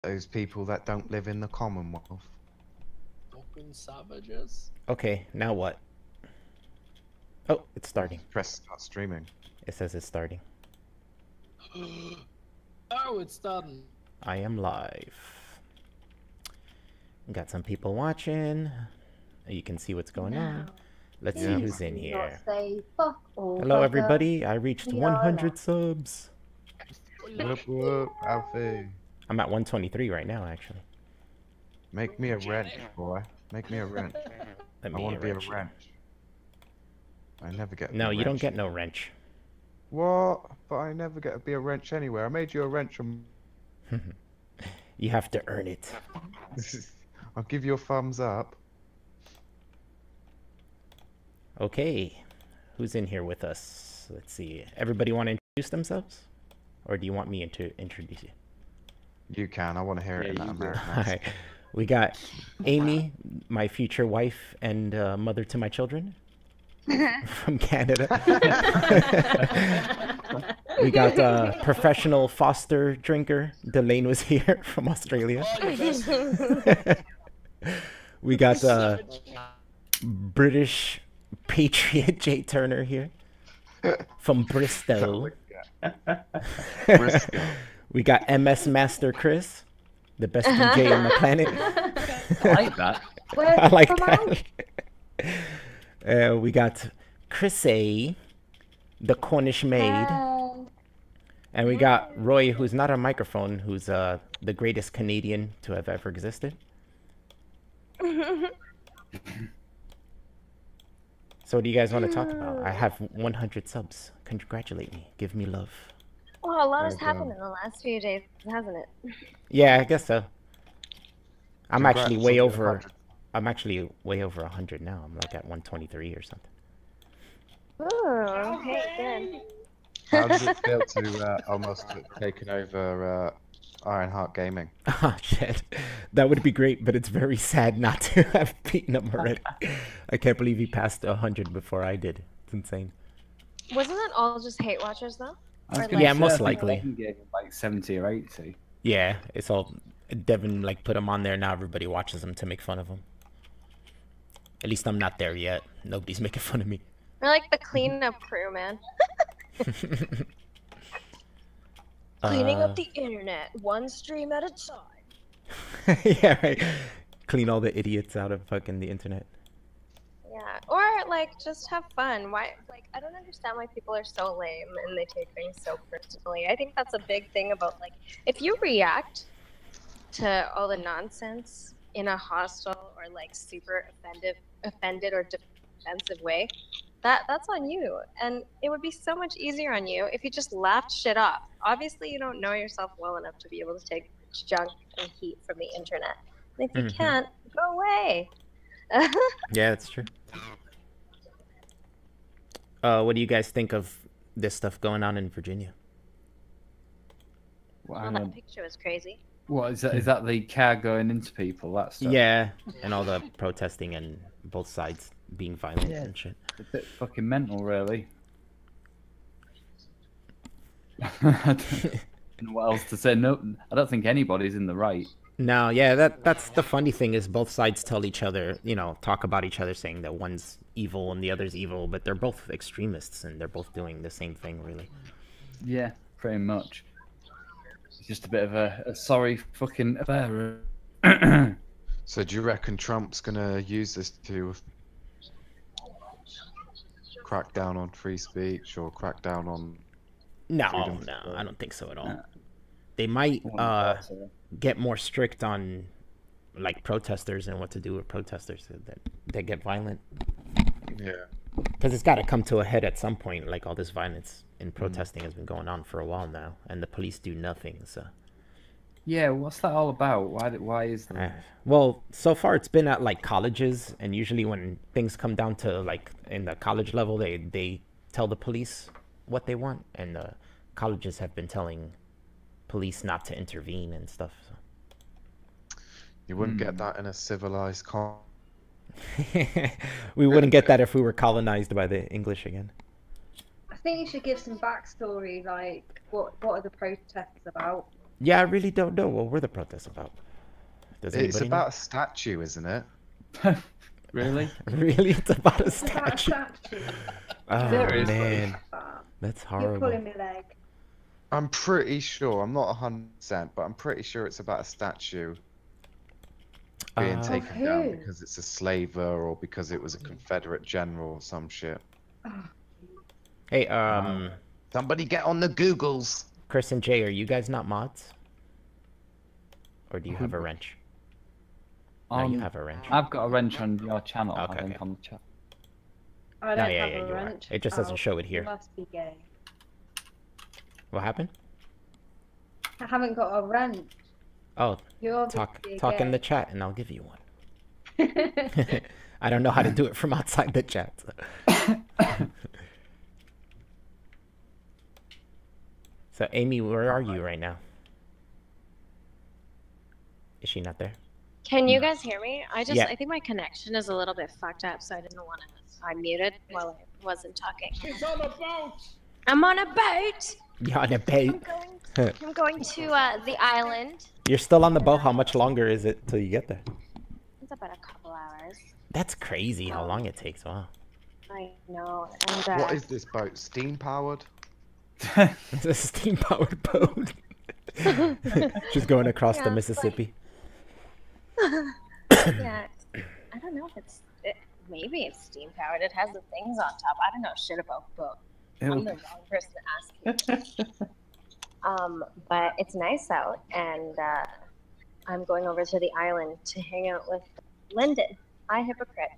those people that don't live in the Commonwealth. Fucking savages. Okay, now what? Oh, it's starting. Press start streaming. It says it's starting. Oh, it's done. I am live. Got some people watching. You can see what's going on. Let's see who's in here. Hello, everybody. I reached 100 subs. Whoop, Alfie. I'm at 123 right now, actually. Make me a wrench, boy. Make me a wrench. I want to be a wrench. I never get. No, you don't get no wrench. What? But I never get to be a wrench anywhere. I made you a wrench from. You have to earn it. I'll give you a thumbs up. Okay, who's in here with us? Let's see. Everybody want to introduce themselves? Or do you want me to introduce you? You can. I want to hear it in that American accent. All right. We got Amy, my future wife and mother to my children from Canada. We got professional Foster drinker. Delane was here from Australia. We got British patriot Jay Turner here from Bristol. Bristol. We got MS Master Chris, the best DJ on the planet. I like that. I like that. We got Chris A, the Cornish maid. And we got Roy, who's not on microphone, who's the greatest Canadian to have ever existed. So what do you guys want to talk about? I have 100 subs. Congratulate me. Give me love. Well, a lot has happened in the last few days, hasn't it? Yeah, I guess so. I'm actually Congrats way on over. 100. I'm actually way over 100 now. I'm like at 123 or something. Ooh, okay, good. How does it feel to almost have taken over Ironheart Gaming? Oh shit, that would be great, but it's very sad not to have beaten him already. I can't believe he passed 100 before I did. It's insane. Wasn't it all just hate watchers though? I was Or, gonna Yeah, say, most I think likely. Devin gave him like 70 or 80. Yeah, it's all Devin like put him on there. Now everybody watches him to make fun of him. At least I'm not there yet. Nobody's making fun of me. We're like the cleanup crew, man. Cleaning up the internet, one stream at a time. Yeah, right. Clean all the idiots out of fucking the internet. Yeah, or like just have fun. Why? Like I don't understand why people are so lame and they take things so personally. I think that's a big thing about like if you react to all the nonsense in a hostile or like super offended or defensive way, that's on you. And it would be so much easier on you if you just laughed shit off. Obviously, you don't know yourself well enough to be able to take junk and heat from the internet. And if you can't, go away. Yeah, that's true. What do you guys think of this stuff going on in Virginia? Well, that picture was crazy. What is that? Is that the car going into people? That stuff? Yeah, and all the protesting and both sides being violent and shit. It's a bit fucking mental, really. I don't know what else to say. No, I don't think anybody's in the right. No, yeah, that's the funny thing is both sides tell each other, you know, talk about each other saying that one's evil and the other's evil, but they're both extremists and they're both doing the same thing, really. Yeah, pretty much. It's just a bit of a sorry fucking affair. So do you reckon Trump's gonna use this to crack down on free speech or crack down on? No, freedom no, I don't think so at all. They might get more strict on like protesters and what to do with protesters that get violent. Yeah. Because it's got to come to a head at some point. Like all this violence and protesting has been going on for a while now, and the police do nothing. So. Yeah, what's that all about? Why is that? Well, so far it's been at like colleges, and usually when things come down to like in the college level, they tell the police what they want, and the colleges have been telling police not to intervene and stuff. So. You wouldn't get that in a civilized We wouldn't get that if we were colonized by the English again. I think you should give some backstory, like what are the protests about? Yeah, I really don't know. What were the protests about? Does It's anybody about a statue, isn't it? Really? know? Really, it's about a It's about a statue. statue. Oh Seriously? man, But that's you're horrible. pulling me leg. I'm pretty sure. I'm not 100%, but I'm pretty sure it's about a statue being Uh, taken down who? because it's a slaver or because it was a Confederate general or some shit. Hey, Somebody get on the Googles. Chris and Jay, are you guys not mods? Or do you have a wrench? No, you have a wrench. I've got a wrench on your channel, Okay, I think, okay. on the chat. I No, don't yeah, have yeah, a you are. wrench. It just doesn't show it You here. must be gay. What happened? I haven't got a wrench. Oh, You're talk obviously in the chat and I'll give you one. gay. I don't know how to do it from outside the chat. So Amy, where are you right now? Is she not there? Can you guys hear me? I Yeah. think my connection is a little bit fucked up, so I didn't want to. I muted while I wasn't talking. She's on a boat. I'm on a boat. You're on a boat. I'm going to the island. You're still on the boat. How much longer is it till you get there? It's about a couple hours. That's crazy how long it takes. Wow. I know. And What is this boat? Steam powered? It's a steam powered boat. Just going across the Yeah, Mississippi. yeah. I don't know if maybe it's steam powered. It has the things on top. I don't know shit about boats. I'm the wrong person to ask. But it's nice out, and I'm going over to the island to hang out with Lyndon. Hi, hypocrite.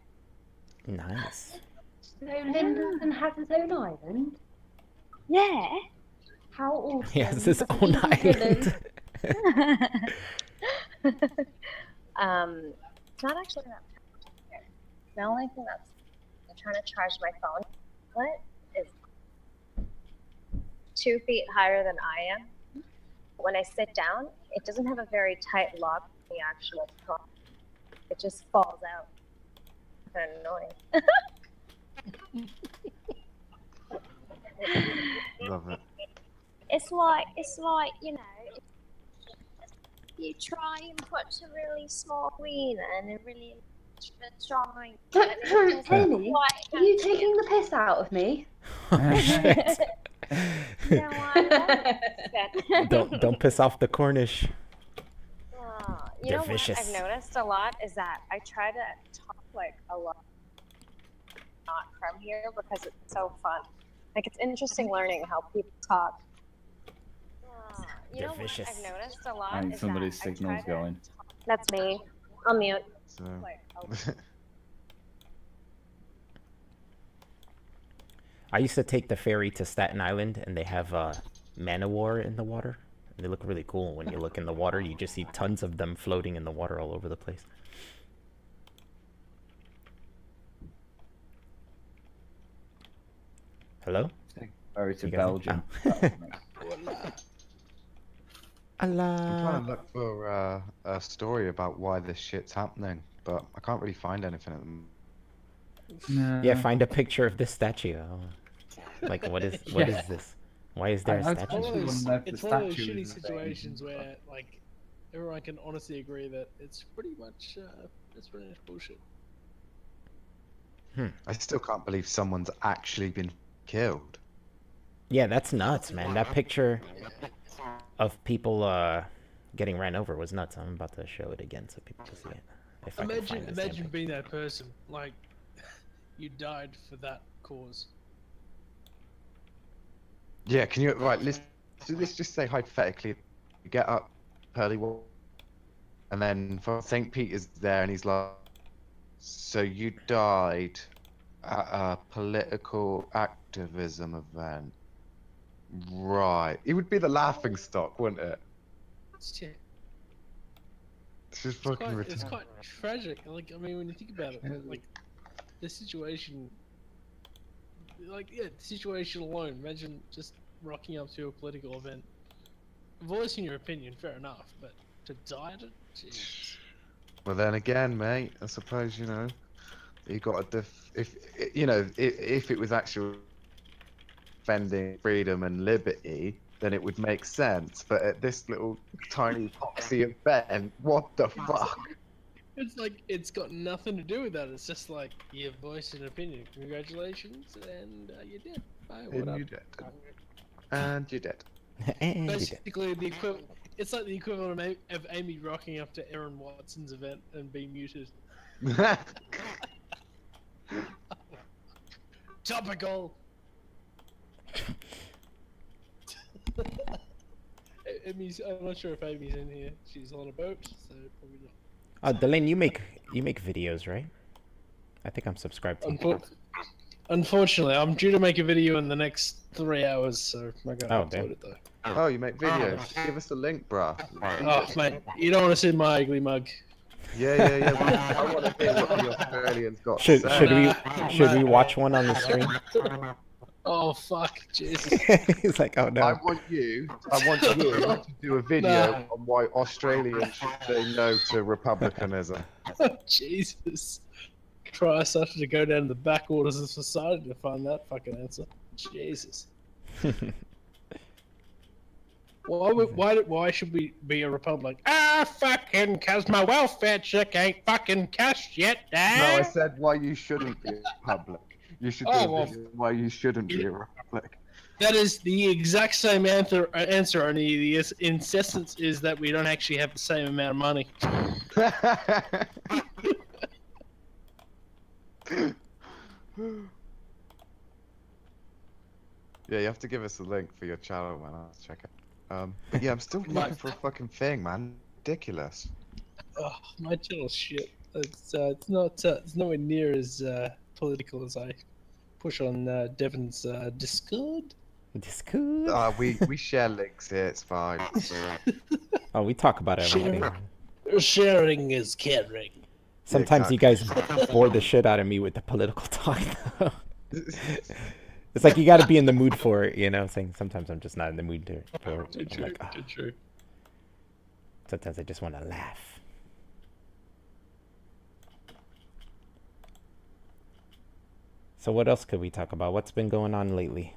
Nice. So Lyndon has his own island? Yeah. How awesome. He has his Does own he have island. It's not actually that complicated. The only thing that's I'm trying to charge my phone is 2 feet higher than I am. When I sit down, it doesn't have a very tight lock on the actual phone. It just falls out. Kind of annoying. Love it. It's like you know, you try and put a really small wiener and a really strong. Amy, are you taking the piss out of me? Oh, shit. No, I'm Don't piss off the Cornish. You They're know vicious. what I've noticed a lot is that I try to talk like a lot not from here because it's so fun. Like it's interesting learning how people talk. You They're know vicious. what I've noticed a lot I think is somebody's that I signal's try to going. talk- That's me. I'll mute. So, Like, I'll- I used to take the ferry to Staten Island, and they have man o' war in the water. They look really cool. When you look in the water, you just see tons of them floating in the water all over the place. Hello? Very to You guys- Belgium. I'm Allah. trying to look for a story about why this shit's happening, but I can't really find anything at the moment. Yeah, find a picture of this statue. Oh. Like, what is this? Why is there a I- I statue? just One of those- wonder if the it's one of those statue shitty is the same. situations where, like, everyone can honestly agree that it's pretty much bullshit. I still can't believe someone's actually been killed. Yeah, that's nuts, man. That picture of people getting ran over was nuts. I'm about to show it again so people can see it. If I can find this damn Imagine picture. being that person. Like, you died for that cause. Yeah, can you let's just say hypothetically, you get up early, and then St. Peter's there, and he's like, "So you died at a political activism event, right?" It would be the laughing stock, wouldn't it? Yeah, It's just it's fucking quite, it's retarded. quite tragic. Like, I mean, when you think about it, like, the situation, like, yeah, the situation alone. Imagine just rocking up to a political event, voicing your opinion. Fair enough, but to die at it, jeez. Well, then again, mate, I suppose you know, you got to if you know if it was actually defending freedom and liberty, then it would make sense. But at this little tiny poxy event, what the fuck? It's like it's got nothing to do with that. It's just like you voiced an opinion. Congratulations, and you did. Bye, what And up? you did. And you did. And you did. Basically, the equivalent. It's like the equivalent of Amy rocking up to Aaron Watson's event and being muted. Topical. Amy's. I'm not sure if Amy's in here. She's on a boat, so probably not. Delane, you make videos, right? I think I'm subscribed to you. Unfortunately, I'm due to make a video in the next 3 hours, so I'm gonna Oh, upload damn. it though. Oh, you make videos. Give us a link, bruh. Oh, mate, you don't want to see my ugly mug. Yeah. I want to hear what the Australians got to Should say. should we watch one on the stream? Oh fuck, Jesus. He's like, oh I no. want you to do a video on why Australians should say no to republicanism. Jesus Christ, I have to go down to the back orders of society to find that fucking answer. Jesus. Why should we be a republic? Fucking cause my welfare check ain't fucking cashed yet, No, I eh? said why you shouldn't be a republic. You should do a video why you shouldn't be a republic. That is the exact same answer, only the insistence is that we don't actually have the same amount of money. Yeah, you have to give us a link for your channel, man. I'll check it. But yeah, I'm still looking for a fucking thing, man. Ridiculous. Oh, my channel's shit. It's nowhere near as political as I push on Devon's Discord. Discord. We share links here. It's fine. Oh, we talk about everything. Sharing is caring. Sometimes you guys bore the shit out of me with the political talk. Though. It's like you got to be in the mood for it, you know. Saying sometimes I'm just not in the mood for it. I'm like, oh. True. Sometimes I just want to laugh. So what else could we talk about? What's been going on lately?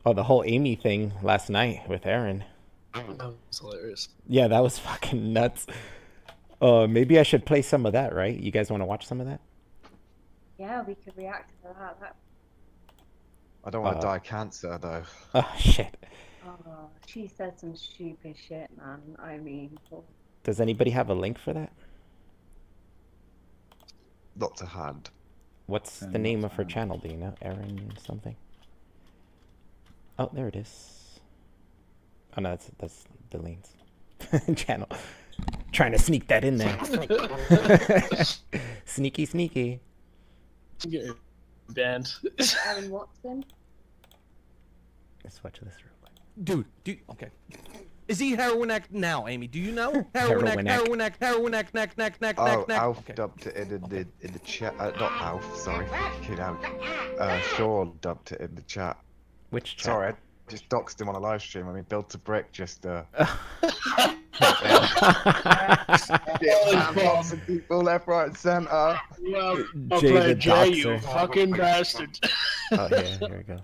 Oh, the whole Amy thing last night with Aaron. That was hilarious. Yeah, that was fucking nuts. Maybe I should play some of that, right? You guys want to watch some of that? Yeah, we could react to that. I don't want to die of cancer, though. Oh, shit. Oh, she said some stupid shit, man. I mean, Does anybody have a link for that? Not to hand. What's the name of her channel? Do you know? Aaron something? Oh, there it is. Oh, no, that's Delane's channel. Trying to sneak that in there. Sneaky. Get banned. Aaron Watson. Let's watch this real quick. Dude, okay. Is he heroin act now, Amy? Do you know? Heroin Act, neck. Oh, Alf dubbed it in the chat. Not Alf, sorry. Kid Alf. Sean dubbed it in the chat. Which chat? Sorry, I just doxed him on a live stream. I mean, Build to Brick just boxing people left, right, and centre. Well, Jay the Jay, you Doxer. fucking bastard. Oh, yeah, here we go.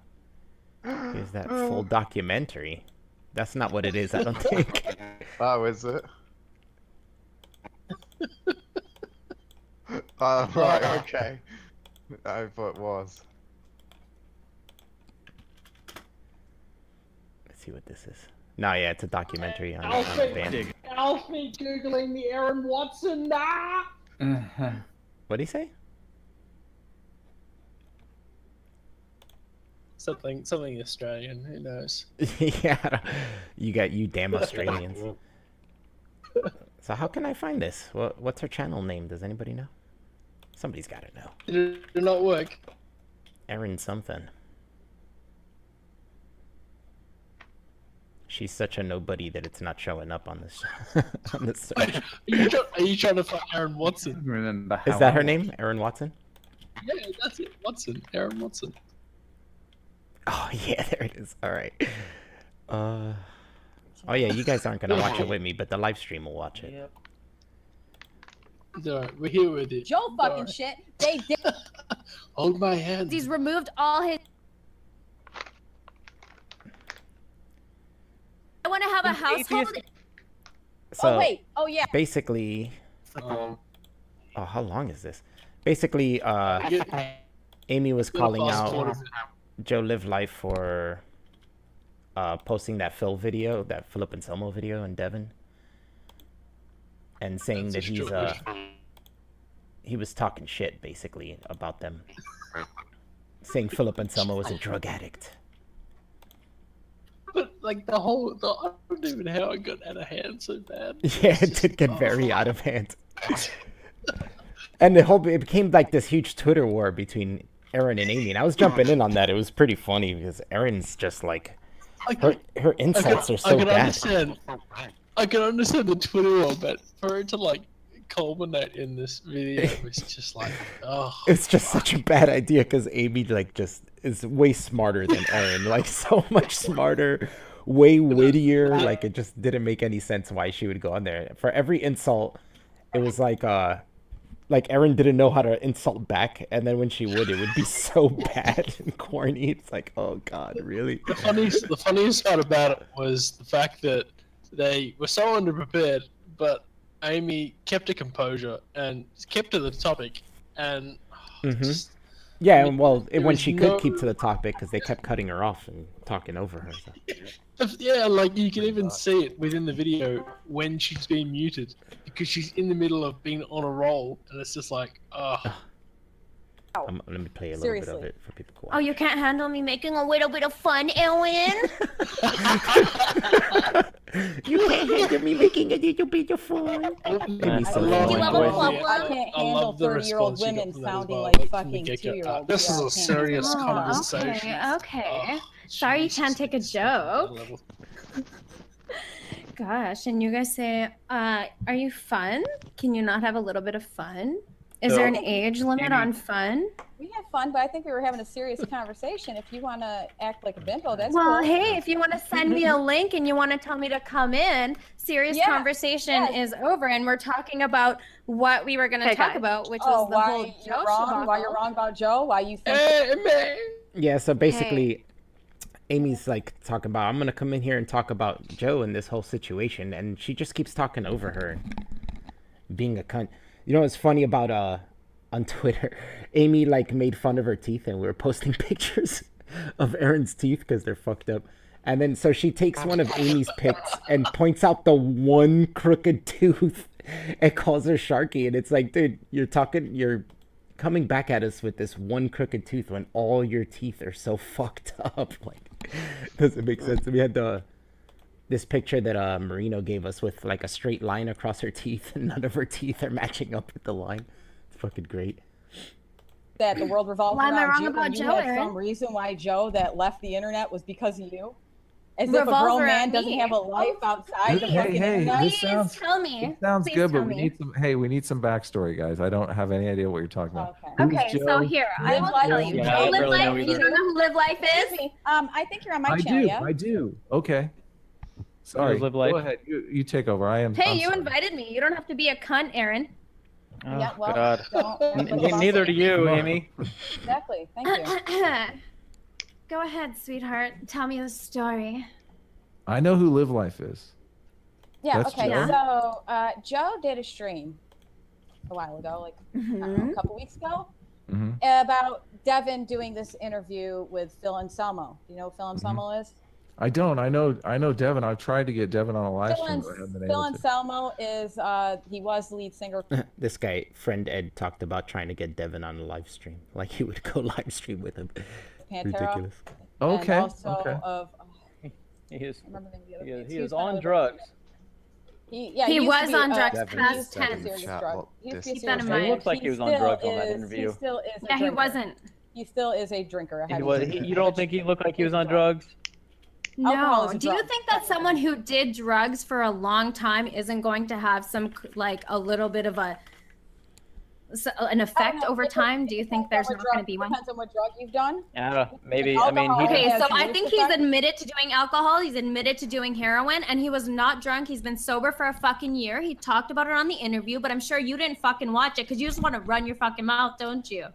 Here's that full documentary. That's not what it is, I don't think. Oh, is it? Oh, right, okay. I thought it was. Let's see what this is. No, yeah, it's a documentary on Alfie, the band. Alfie googling the Aaron Watson. What'd he say? Something Australian. Who knows? Yeah, you damn Australians. So how can I find this? What's her channel name? Does anybody know? Somebody's got to know. Did it not work? Aaron something. She's such a nobody that it's not showing up on this on the search. Are you trying to find Aaron Watson? Remember Is that her name? Aaron Watson? Yeah, that's it. Watson. Aaron Watson. Oh yeah, there it is. All right. Oh yeah, you guys aren't gonna watch it with me, but the live stream will watch it. Yep. Alright, we're here with it. Joe fucking shit. They did. Hold my hand. He's removed all his. want to have a household. So Oh wait. Oh yeah. basically, oh, how long is this? Basically, Amy was calling out Joe Live Life for posting that Philip Anselmo video in Devon, and saying that he was talking shit basically about them, saying Philip Anselmo was a drug addict. But like I don't even know how it got out of hand so bad. Yeah, it did get very out of hand. And it became like this huge Twitter war between Aaron and Amy, and I was jumping in on that. It was pretty funny because Aaron's just like her insults are so bad. I can understand the Twitter war, but for it to like culminate in this video was just like, oh. It's just such a bad idea because Amy like just is way smarter than Aaron, like so much smarter, way wittier. Like it just didn't make any sense why she would go on there. For every insult, it was like Aaron didn't know how to insult back, and then when she would, it would be so bad and corny. It's like, oh god, really? The funniest part about it was the fact that they were so underprepared, but Amy kept her composure and kept to the topic, and just, yeah, I mean, well, when she could keep to the topic because they kept cutting her off and talking over her. So. Yeah, like you can even see it within the video when she's being muted because she's in the middle of being on a roll, and it's just like, Let me play a little bit of it for people to watch. Oh, you can't handle me making a little bit of fun, Ellen? You can't handle me making a little bit of fun. Maybe so Do you have a problem? I can't handle 30-year-old women sounding like fucking 2-year-olds. This is a serious conversation. Okay. Sorry you can't take a joke. Gosh, and you guys say, are you fun? Can you not have a little bit of fun? Is there an age limit on fun? We have fun, but I think we were having a serious conversation. If you want to act like a bimbo, that's well, cool. hey, if you want to send me a link and you want to tell me to come in, serious conversation is over, and we're talking about what we were going to talk about, which was the whole Joe wrong. Why you're wrong about Joe? Why you think? Yeah, so basically, Amy's like talking about, I'm going to come in here and talk about Joe and this whole situation, and she just keeps talking over her, being a cunt. You know what's funny about on Twitter? Amy like made fun of her teeth, and we were posting pictures of Aaron's teeth because they're fucked up. And then so she takes one of Amy's pics and points out the one crooked tooth and calls her Sharky. And it's like, dude, you're coming back at us with this one crooked tooth when all your teeth are so fucked up. Like, doesn't make sense. We had this picture that Marino gave us with like a straight line across her teeth, and none of her teeth are matching up with the line. It's fucking great. That the world revolves Why am I around wrong you, about and you Joe, had Aaron? some reason why Joe that left the internet was because of you. As if a Revolve grown man around doesn't me. have a life outside the fucking internet. Please tell me. This sounds Please good, tell but we me. need some. Hey, we need some backstory, guys. I don't have any idea what you're talking about. Okay, Who's so Joe? here, I will tell you. Yeah, I Joe don't Live really know Life, you either. don't know who Live Life is? Excuse me. I think you're on my I channel, do. yeah? I do. Okay. Sorry. Live Life? Go ahead. You take over. I'm Hey, you sorry. invited me. You don't have to be a cunt, Aaron. Oh, Yeah, well, God. don't- Neither do you, Amy. Exactly. Thank you. Go ahead, sweetheart. Tell me the story. I know who Live Life is. Yeah, That's okay. Joe? So Joe did a stream a while ago, like I don't know, a couple weeks ago, Mm-hmm. about Devin doing this interview with Phil Anselmo. Do you know who Phil Anselmo is? I don't. I know Devin. I've tried to get Devin on a live Phil, stream, but I haven't been Phil able to. Anselmo is he was the lead singer. This guy, friend Ed, talked about trying to get Devin on a live stream. Like he would go live stream with him. Pantera. Ridiculous. Okay. And also okay. of He is. I remember the name of the other He is, kids. he was is one of on the- drugs. He He used to was be, on drugs Devin- past He used to be a tense. serious Chat drug. what He used to be a this- Keep that in serious mind. He looked like he was on still drugs on that is- interview. He still is a Yeah, he drinker. wasn't. He still is a drinker. a He heavy was, drinker. you don't think he looked like he was on drugs? Alcohol No. is a Do you drug. think that someone who did drugs for a long time isn't going to have some, like, a little bit of an effect over time? Do you think there's not going to be one? Depends on what drug you've done. Yeah, maybe. I mean, he Okay, has so I use think he's effect. admitted to doing alcohol. He's admitted to doing heroin, and he was not drunk. He's been sober for a fucking year. He talked about it on the interview, but I'm sure you didn't fucking watch it because you just want to run your fucking mouth, don't you?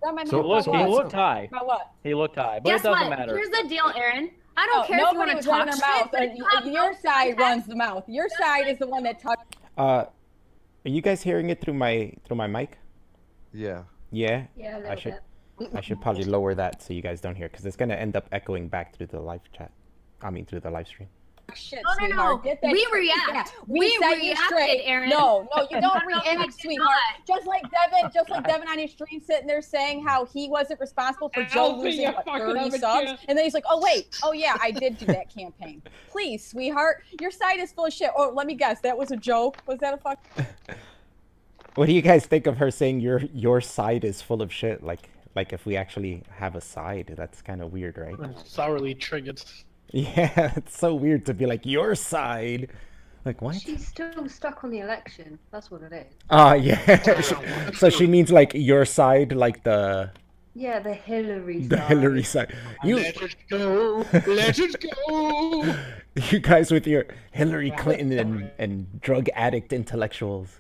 That might So matter look, about he what? looked high. About what? He looked high, but Guess it doesn't what? matter. Here's the deal, Aaron. I don't care if you want Nobody to was running talk their shit, mouth. but if you have Your no side context- runs the mouth. Your side is the one that talks. Are you guys hearing it through my mic? Yeah. Yeah. Yeah, a little I should bit. I should probably lower that so you guys don't hear, because it's gonna end up echoing back through the live chat. I mean through the live stream. Shit, No, sweetheart. no. Get that We shit. react. Yeah, We set you reacted, straight. Aaron. No, you don't No, we react, did sweetheart. Just like Devin on his stream sitting there saying how he wasn't responsible for Joe Alfie, losing you what, fucking 30 amateur. subs, and then he's like, "Oh wait, oh yeah, I did do that campaign." Please, sweetheart, your side is full of shit. Oh, let me guess, that was a joke. Was that a fuck? What do you guys think of her saying your side is full of shit? Like if we actually have a side, that's kind of weird, right? I'm thoroughly triggered. Yeah, it's so weird to be like your side. Like what? She's still stuck on the election. That's what it is. Yeah. So she means like your side, like the Yeah, the Hillary the side. Hillary side. You Let it go. Let it go. you guys with your Hillary Clinton and drug addict intellectuals.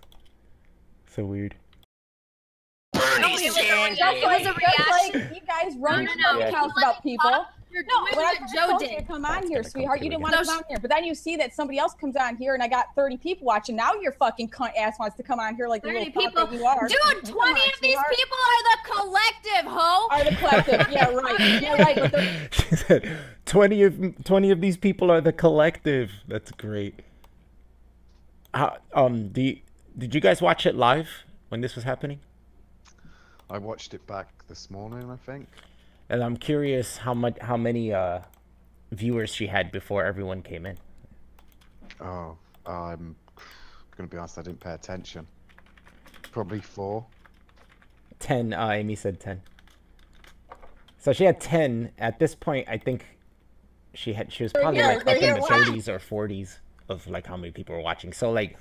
So weird. Just like you guys run No, your house about people. You're No, doing when I what first Joe told you to did. come on here, gonna sweetheart, come you didn't through want to again. come on here. But then you see that somebody else comes on here, and I got 30 people watching. Now your fucking cunt ass wants to come on here like the 30 little cunt people. that you are. Dude, 20 Come on, of these sweetheart. people are the collective, ho. Are the collective? Yeah, right. Yeah, right. But they're She said 20 of these people are the collective. That's great. Did you guys watch it live when this was happening? I watched it back this morning, I think. And I'm curious how many viewers she had before everyone came in. Oh, I'm gonna be honest, I didn't pay attention. Probably 4. 10. Amy said 10. So she had 10 at this point. I think she was probably here, like up they're in here, the what? 30s or 40s of like how many people were watching. So like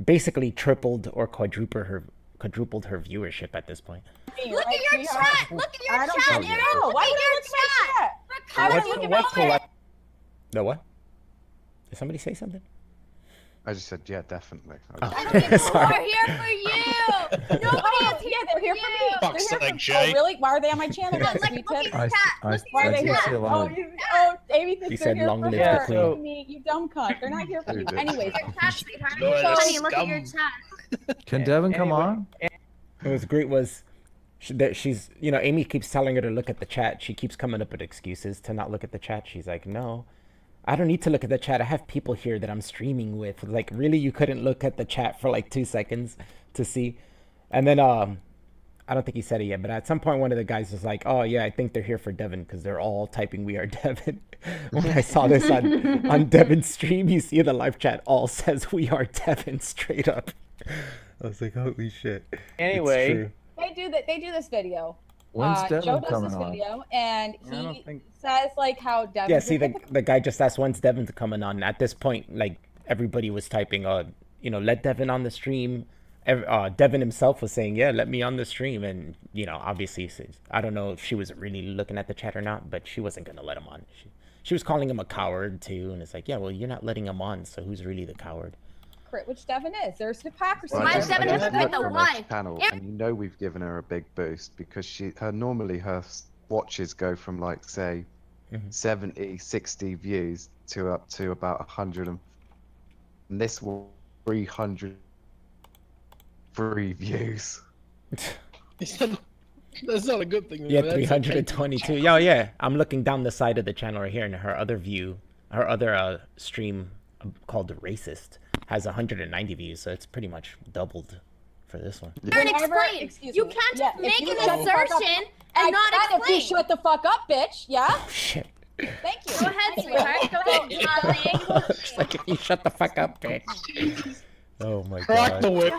basically tripled or quadrupled her viewership at this point. Look at your chat. Look at your I don't chat, fucking Aaron. know. Look Why at would I your look at my chat. chat? How What's would you what's know it? The what? Did somebody say something? I just said, yeah, definitely. Oh. People are Sorry. here for you. Nobody is here Yeah, they're here for me. Fuck's They're here sake, for Jay. Oh, really? Why are they on my channel? Look, then, look, sweet look tip? at your chat. Why are they did here? see a lot of- Amy thinks He they're said, here "Long for live her. the queen." Look at me, you dumb cunt. They're not here for Who you. did? Anyways, Your chat, sweetheart. You're a Honey, look at your scum. chat. Can Devin come on? What was great was that she's, Amy keeps telling her to look at the chat. She keeps coming up with excuses to not look at the chat. She's like, no, I don't need to look at the chat. I have people here that I'm streaming with. Like, really, you couldn't look at the chat for like 2 seconds to see? And then, I don't think he said it yet, but at some point, one of the guys was like, oh, yeah, I think they're here for Devin because they're all typing "We are Devin." When I saw this on Devin's stream, you see the live chat all says "We are Devin" straight up. I was like, holy shit. It's Anyway. true. they do this video. When's Joe Devin does coming this on? video, and I don't he think- says like how Devin. Yeah, see, the guy just asked when's Devin coming on. At this point, like, everybody was typing, let Devin on the stream. Devin himself was saying, yeah, let me on the stream. And, obviously, I don't know if she was really looking at the chat or not, but she wasn't going to let him on. She was calling him a coward, too. And it's like, yeah, well, you're not letting him on, so who's really the coward? which Devin is. There's hypocrisy. Well, Why I is just- Devin I just hypocrite looked though? on Why? her channel, Yeah. and we've given her a big boost because normally her watches go from like say 70, 60 views to up to about 100 and this was 303 views. That's not a good thing. Yeah, That's a 322. Yeah. I'm looking down the side of the channel right here, and her other stream called Racist has 190 views, so it's pretty much doubled for this one. Aaron, Whenever- explain. excuse You me. can't Yeah, just if make you an shut the fuck up- assertion and not said if you explain. shut the fuck up, bitch. Yeah. Oh, shit. Thank you. Go ahead, sweetheart. Go ahead, darling. It's like, if you shut the fuck up, bitch. Oh my Crack the god. whip.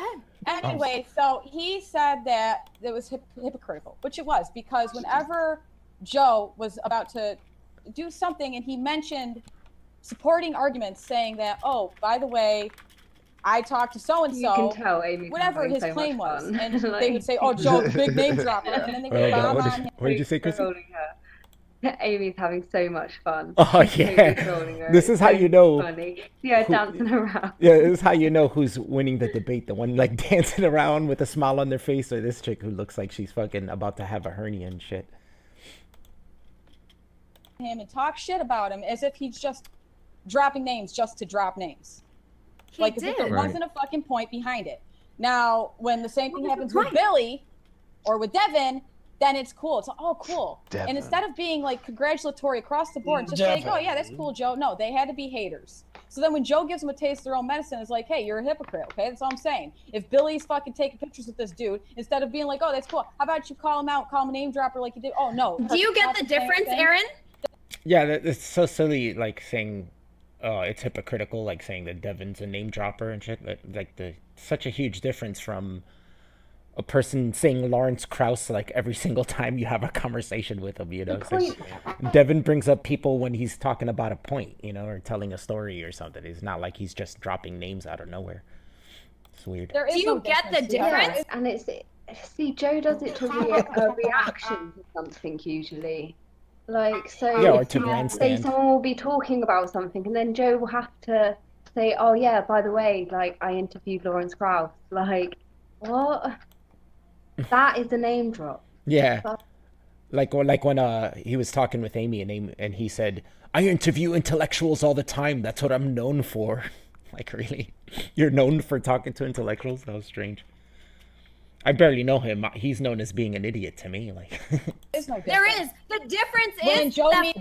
Anyway, so he said that it was hypocritical, which it was, because whenever Joe was about to do something and he mentioned supporting arguments saying that, oh, by the way, I talked to so and You can so, tell Amy's whatever having his so claim much was, fun. and they Like- would say, oh, Joe's big name dropper, and then they would bomb on him. What did you say, Chris? Trolling her. Amy's having so much fun. Oh, Completely yeah. trolling her. This is It's how so you know Funny. Yeah, dancing around. Yeah, this is how you know who's winning the debate. The one like dancing around with a smile on their face, or this chick who looks like she's fucking about to have a hernia and shit. him and talk shit about him as if he's just dropping names just to drop names. He Like, as if there did. wasn't a fucking point behind it. Now, when the same thing happens with Right. Billy or with Devin, then it's cool. It's like, oh, cool. Devin. And instead of being like congratulatory across the board, just like, oh yeah, that's cool, Joe. No, they had to be haters. So then when Joe gives them a taste of their own medicine, it's like, hey, you're a hypocrite, okay? That's all I'm saying. If Billy's fucking taking pictures with this dude, instead of being like, oh, that's cool, how about you call him out, call him a name dropper like you did? Oh, no. Do you get Not the same difference, thing. Aaron? Yeah, it's so silly, like saying, it's hypocritical, like saying that Devin's a name dropper and shit. Like such a huge difference from a person saying Lawrence Krauss like every single time you have a conversation with him, you know. It's like, Devin brings up people when he's talking about a point, you know, or telling a story or something. It's not like he's just dropping names out of nowhere. It's weird. There is Do you no get the sweetheart. difference? And it's see, Joe does it to a reaction to something usually. Like, so Yeah, or if to you say grandstand. someone will be talking about something, and then Joe will have to say, "Oh yeah, by the way, like I interviewed Lawrence Krauss." Like, what? That is a name drop. Yeah. Like when he was talking with Amy and he said, "I interview intellectuals all the time. That's what I'm known for." Like, really? You're known for talking to intellectuals? That was strange. I barely know him. He's known as being an idiot to me. Like, There's no There difference. is. The difference When is Joe that meets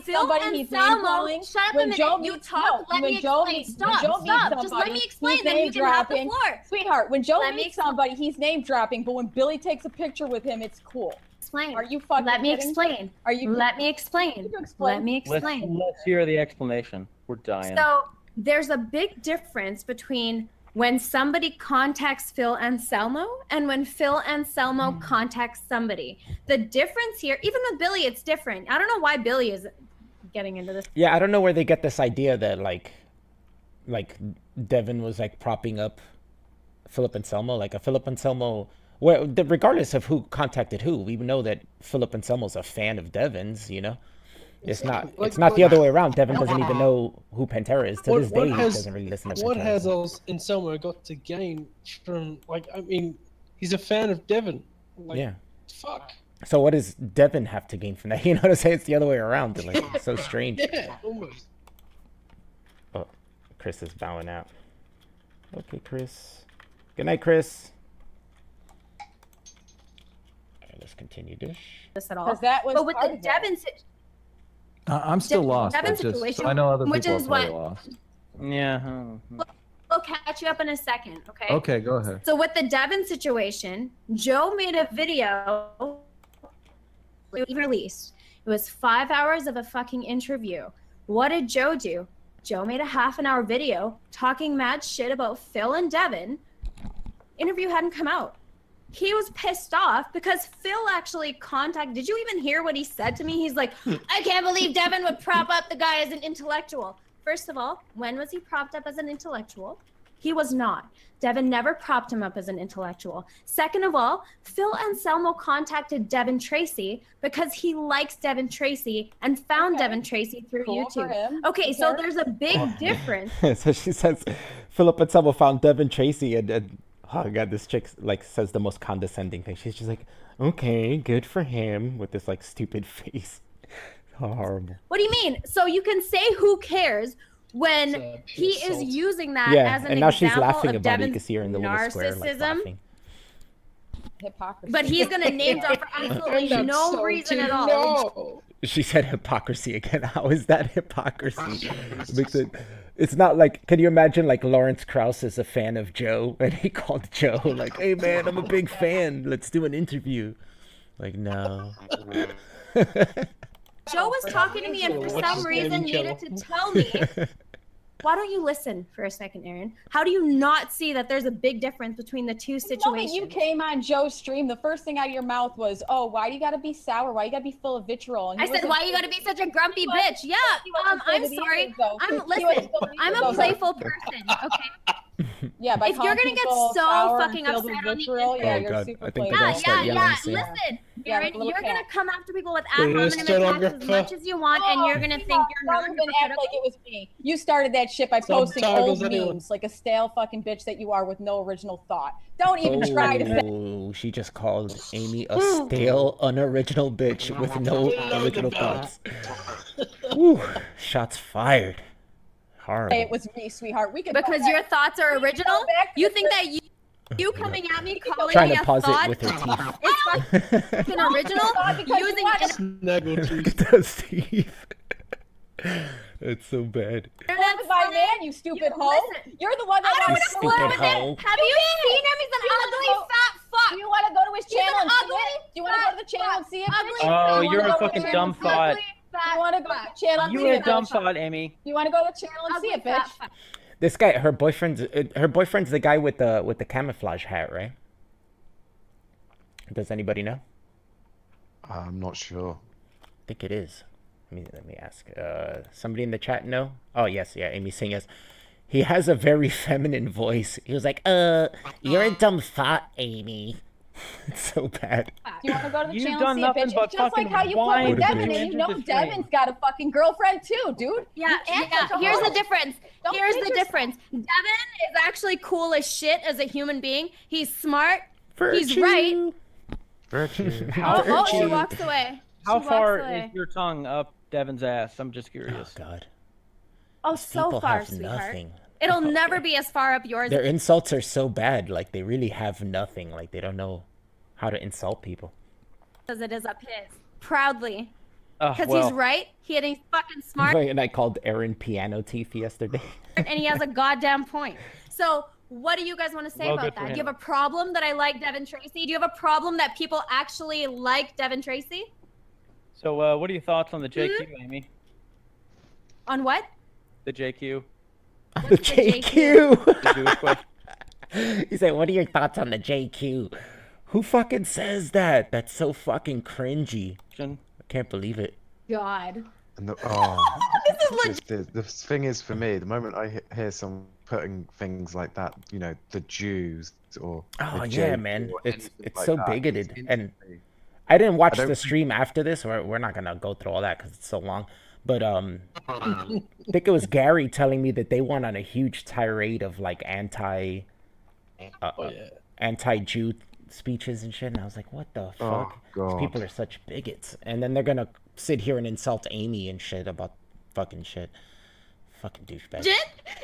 Phil somebody and he's Salmo, name-calling, shut up a when minute. Joe You meets- talk, no, let when me Joe explain. meets- Stop, when Joe meets stop. Just let somebody, me explain, he's then you can have the name-dropping. floor. Sweetheart, when Joe Let me meets somebody, he's name dropping, but when Billy takes a picture with him, it's cool. Explain. Are you fucking Let me kidding? explain. Are you? Let me explain. You explain. Let me explain. Let's hear the explanation. We're dying. So there's a big difference between when somebody contacts Phil Anselmo and when Phil Anselmo contacts somebody. The difference here, even with Billy, it's different. I don't know why Billy is getting into this. yeah, I don't know where they get this idea that like Devin was like propping up Philip Anselmo. Like a Philip Anselmo, well, regardless of who contacted who, we know that Philip Anselmo's a fan of Devin's. You know, it's not the other way around. Devin doesn't even know who Pantera is to this day. He doesn't really listen to What Pantera. has Anselmo got to gain from, like, I mean, he's a fan of Devin. Like, Yeah. fuck. So what does Devin have to gain from that? You know what I'm saying? It's the other way around. Like, it's so strange. Yeah, almost. Oh, Chris is bowing out. Okay, Chris. Good night, Chris. All right, let's continue this. This at all. Because that was But with part the of it. Devin I'm still lost. I Devin's just, situation, I know other which people are is probably what- lost. Yeah. we'll catch you up in a second, okay? Okay, go ahead. So with the Devin situation, Joe made a video released. It was 5 hours of a fucking interview. What did Joe do? Joe made a half-an-hour video talking mad shit about Phil and Devin. Interview hadn't come out. He was pissed off because Phil actually contacted. Did you even hear what he said to me? He's like, I can't believe Devin would prop up the guy as an intellectual. First of all, when was he propped up as an intellectual? He was not. Devin never propped him up as an intellectual. Second of all, Phil Anselmo contacted Devin Tracy because he likes Devin Tracy and found Devin Tracy through Cool for YouTube. him. Okay, so Okay. there's a big difference. So she says, Philip Anselmo found Devin Tracy, and oh god, this chick like says the most condescending thing. She's just like, okay, good for him, with this like stupid face. Oh, horrible. What do you mean? So you can say who cares when he pure is salt. using that Yeah, as an and now she's example laughing of about it. You Devin's can see her in the little square, like narcissism. laughing. Hypocrisy. But he's gonna name drop for absolutely That's no so reason at too- all. No. She said hypocrisy again. How is that hypocrisy? It's not like, can you imagine like Lawrence Krauss is a fan of Joe and he called Joe like, hey man, I'm a big fan. Let's do an interview. Like, no. Joe was talking to me and for What's some his reason name, needed Joe? to tell me. Why don't you listen for a second, Aaron? How do you not see that there's a big difference between the two The moment situations? you came on Joe's stream, the first thing out of your mouth was, "Oh, why do you gotta be sour? Why you gotta be full of vitriol?" And I he said, wasn't- why you gotta be such a grumpy he wasn't- bitch? Yeah, he wasn't I'm good at sorry. either, though. I'm He wasn't listen. good at I'm either, a though. playful person. Okay. Yeah, by If you're calling gonna get people so sour and fucking filled upset with on the vitriol, yeah, Oh, you're God, super I think playful. they're Yeah, gonna start yeah, yelling yeah. soon. Listen, Yeah, Aaron, little you're cat. gonna come after people with ad Wait, hominem attacks as stenographer. much as you want, and you're gonna think you're not Don't even act like it was me. You started that shit by posting Subtitles, old anyone. memes like a stale fucking bitch that you are with no original thought. Don't even try to say. Oh, she just called Amy a stale, unoriginal bitch with no original thoughts. Woo, shots fired. Hard. It was me, sweetheart. We could because go your back- thoughts are we could go original. back to You the think first- that you coming at me calling Trying me to a pause thought it with her teeth. is fucking original because you using wanna- Snuggle tooth. Does teeth. It's so bad. Look at my man, you stupid hoe. listen. You're the one that I don't wants to stupid flirt with it. hoe. Have you seen him? He's an ugly fat fuck. Do you want to go to his He's channel an and see ugly, it? Do you want to go to the channel and see it? ugly bitch? Oh, You you're wanna a go to the fucking channel dumb and see it? thought. You want to go to the channel and You see were it? a dumb bitch? thought, Amy. You want to go to the channel and see it, bitch? This guy, her boyfriend's the guy with the camouflage hat, right? Does anybody know? I'm not sure. I think it is. Let me ask. Somebody in the chat know? Oh yes, yeah. Amy's saying yes. He has a very feminine voice. He was like, you're a dumb thought, Amy." It's so bad. Do you want to go to the You've channel done and see it, nothing bitch? but It's just like fucking how you whine fuck with to Devin, me. and you know Enter the Devin's stream. got a fucking girlfriend too, dude. Yeah, You act like a here's hoe. the difference. Don't Here's kid the yourself. difference. Devin is actually cool as shit as a human being. He's smart. He's Virtue. right. Virtue. Oh, she Virtue. walks away. How She far walks away. is your tongue up Devin's ass? I'm just Oh curious. God. Oh, These so people far, have sweetheart. nothing. It'll never be as far up yours. Their insults are so bad. Like they really have nothing. Like they don't know how to insult people. as it is up his. Proudly. Oh, Because well. he's right. He's fucking smart. And I called Aaron piano teeth yesterday. And he has a goddamn point. So, what do you guys want to say Well, about good for that? Do you him. have a problem that I like Devin Tracy? Do you have a problem that people actually like Devin Tracy? So, what are your thoughts on the JQ, Amy? On what? The JQ. The JQ. The Jewish question. He said, "What are your thoughts on the JQ?" Who fucking says that? That's so fucking cringy. I can't believe it. God. And the, This is the thing is, for me, the moment I hear someone putting things like that, you know, the Jews or Oh the yeah, Jews man, or it's anything so like that, bigoted. it's And I didn't watch I don't the think- stream after this. We're not gonna go through all that because it's so long. But I think it was Gary telling me that they went on a huge tirade of like anti-Jew speeches and shit, and I was like, what the Oh, fuck? God. These people are such bigots. And then they're gonna sit here and insult Amy and shit about fucking shit. Fucking douchebag. Legit?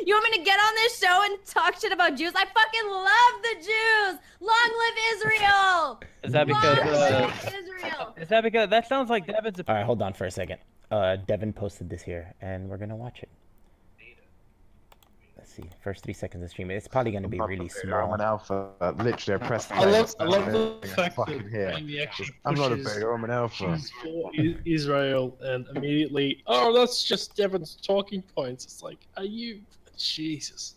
You want me to get on this show and talk shit about Jews? I fucking love the Jews! Long live Israel! Is that because? Long live Israel! Is that because? That sounds like Devin's. All right, hold on for a second. Devin posted this here, and we're gonna watch it. Let's see. First 3 seconds of stream. It's probably gonna be really small. I'm an alpha. Literally, I pressed. I love play, the and fact fucking that here. Amy actually I'm not a pushes beta. I'm an alpha. Jews for Israel and immediately, oh, that's just Devin's talking points. It's like, are you, Jesus?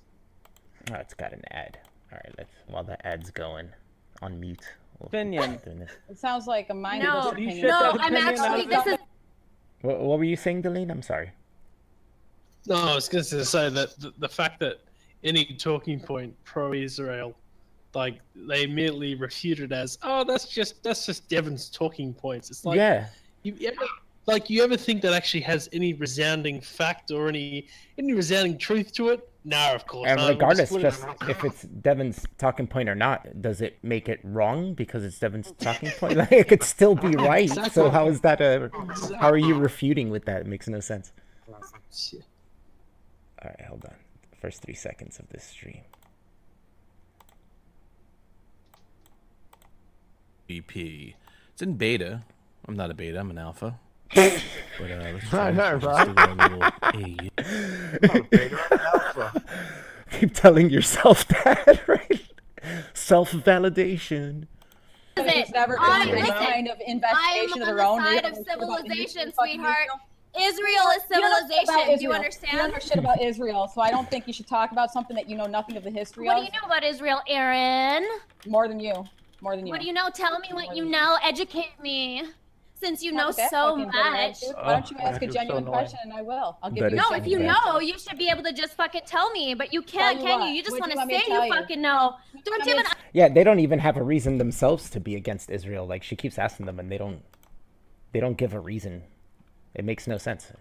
Oh, it's got an ad. All right, let's. While the ad's going, on mute. We'll Opinion. doing this. It sounds like a mindless No, opinion. no, I'm actually, this is What were you saying, Delaney? I'm sorry. No, I was going to say that the fact that any talking point pro-Israel, like they immediately refute it as, oh, that's just Devin's talking points. It's like, Yeah. you ever think that actually has any resounding fact or any resounding truth to it? No, of course And not. regardless, We'll just put it- if it's Devin's talking point or not, does it make it wrong because it's Devin's talking point? Like it could still be right. So Exactly. how is that a? How are you refuting with that? It makes no sense. All right, hold on. First 3 seconds of this stream. BP. It's in beta. I'm not a beta. I'm an alpha. But let's I know, let's do our little Keep telling yourself that, right? Self-validation. It's never I- been any listen, kind of I am investigation of on their own. the You side don't of know shit about civilization, fucking sweetheart. Israel. Israel is You don't know shit about civilization. Do you Israel. You understand? don't know shit about Israel, so I don't think you should talk about something that you know nothing of the history What of. do you know about Israel, Aaron? More than you. More than you. What do you know? Tell me what you know. Educate me. Since you know Not that so fucking good of an much. attitude. Why don't you ask a you're so genuine annoying. question and I will. I'll give That you. is No, a if you genuine know, you should be able to just fucking tell me. But you can't, Tell you can what? you? You just What want do to you want me say to you tell you? fucking know. Don't want me even. to- Yeah, they don't even have a reason themselves to be against Israel. Like, she keeps asking them, and they don't give a reason. It makes no sense.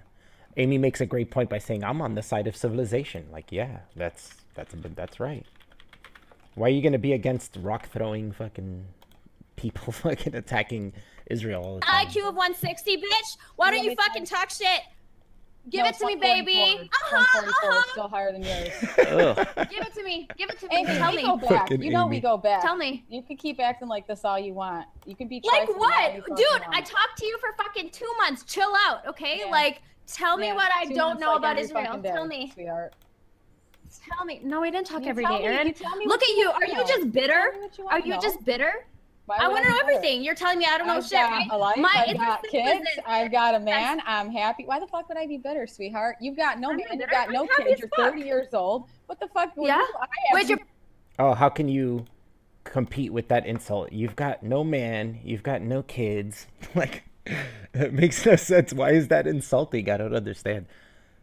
Amy makes a great point by saying, "I'm on the side of civilization." Like, yeah, that's right. Why are you gonna be against rock throwing fucking people fucking attacking Israel all the time? IQ of 160, bitch. Why don't you fucking talk shit? Give No, it to me, fuck baby. 144 is still higher than yours. Give it to me. Give it to me. Amy, Tell we me. go back. Fucking You know Amy. we go back. Tell me. You can keep acting like this all you want. You can be Like trifling all what? you fucking Dude, want. I talked to you for fucking 2 months. Chill out, okay? Yeah. Like, tell me Yeah, what I 2 don't months know like about every Israel. fucking day, Tell me. sweetheart. Tell me. No, we didn't talk You every tell day, me- Aaron. you tell me Look what at you you. want Are to you know. just bitter? Tell me what you Are want to you know. just bitter? Why I would want to be know bitter? everything. You're telling me I don't know I've shit, got right? a life, My, I've got it's kids, business. I've got a man, I'm happy. Why the fuck would I be bitter, sweetheart? You've got no I'm man, not you've bitter. got no I'm happy kids, as you're fuck. 30 years old. What the fuck? Yeah? I have Where's your Oh, how can you compete with that insult? You've got no man, you've got no kids. Like, it makes no sense. Why is that insulting? I don't understand.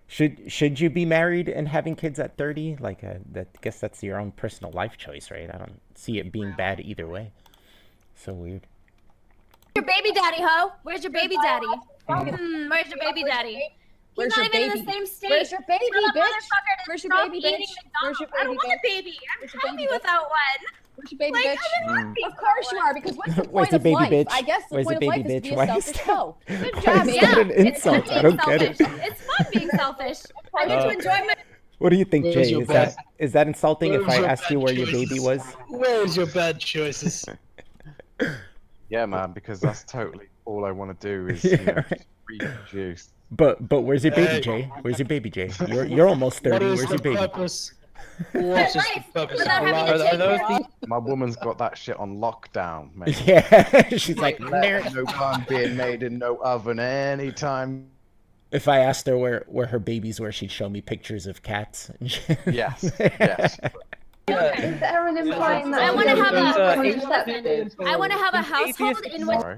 Should you be married and having kids at 30? Like, I guess that's your own personal life choice, right? I don't see it being bad either way. So weird. your baby daddy, ho? Where's your baby daddy? Where's your baby daddy? Where's He's your not even in baby? the same state. Where's your baby, Tell that bitch? motherfucker to Where's your stop baby, eating bitch? McDonald's. Where's your I don't baby, want a bitch? baby. I'm Where's your happy baby, bitch? without one. Where's your baby, Like, bitch? I'm happy. Of course you are, because what's the Where's point your of baby, life? bitch? I guess the Where's point your of life baby, is to be bitch? a Why is selfish that- hoe. Good Why job, is Amy. that an It's fun insult? I being don't get it. selfish. It's fun being selfish. I get to enjoy my. What do you think, Where's Jay? your Is that insulting if Where's I your asked you bad where your baby choices? was? Where's your bad choices? Yeah, man, because that's totally all I want to do is Yeah, you know, right. reproduce. But where's your baby, Hey. Jay? Where's your baby, Jay? You're almost 30. What is Where's the your baby? purpose? What is the purpose Without of having to life? take those care of. My woman's got that shit on lockdown, mate. Yeah, she's like, No bun being made in no oven anytime. if I asked her where her baby's were, she'd show me pictures of cats. Yes, yes. Is Erin implying that I she want to doesn't have use a. contraceptives? I want to have a household in which. Sorry.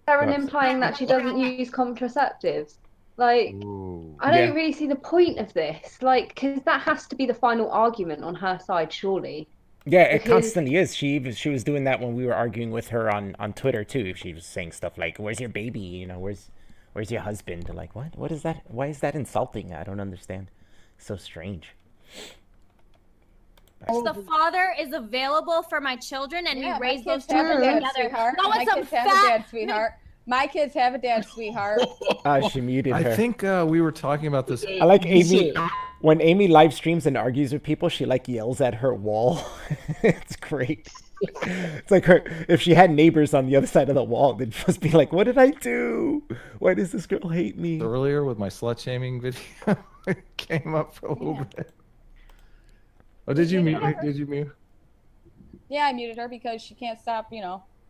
Erin implying that she doesn't use contraceptives? Like, Ooh. I don't Yeah. really see the point of this. Like, because that has to be the final argument on her side, surely. Yeah, it Because- constantly is. She was doing that when we were arguing with her on Twitter too. She was saying stuff like, "Where's your baby? You know, where's your husband?" Like, what? What is that? Why is that insulting? I don't understand. So strange. The father is available for my children, and Yeah, we my raise those kids have a children dad, together. sweetheart. No, My it's some kids have a fat. dad, sweetheart. My kids have a dad, sweetheart. She muted her. I think we were talking about this. I like Amy. When Amy live streams and argues with people, she like yells at her wall. It's great. It's like her if she had neighbors on the other side of the wall, they'd just be like, "What did I do? Why does this girl hate me?" Earlier with my slut shaming video, it came up for a little bit. Oh, did you mute? Did you mute? Yeah, I muted her because she can't stop,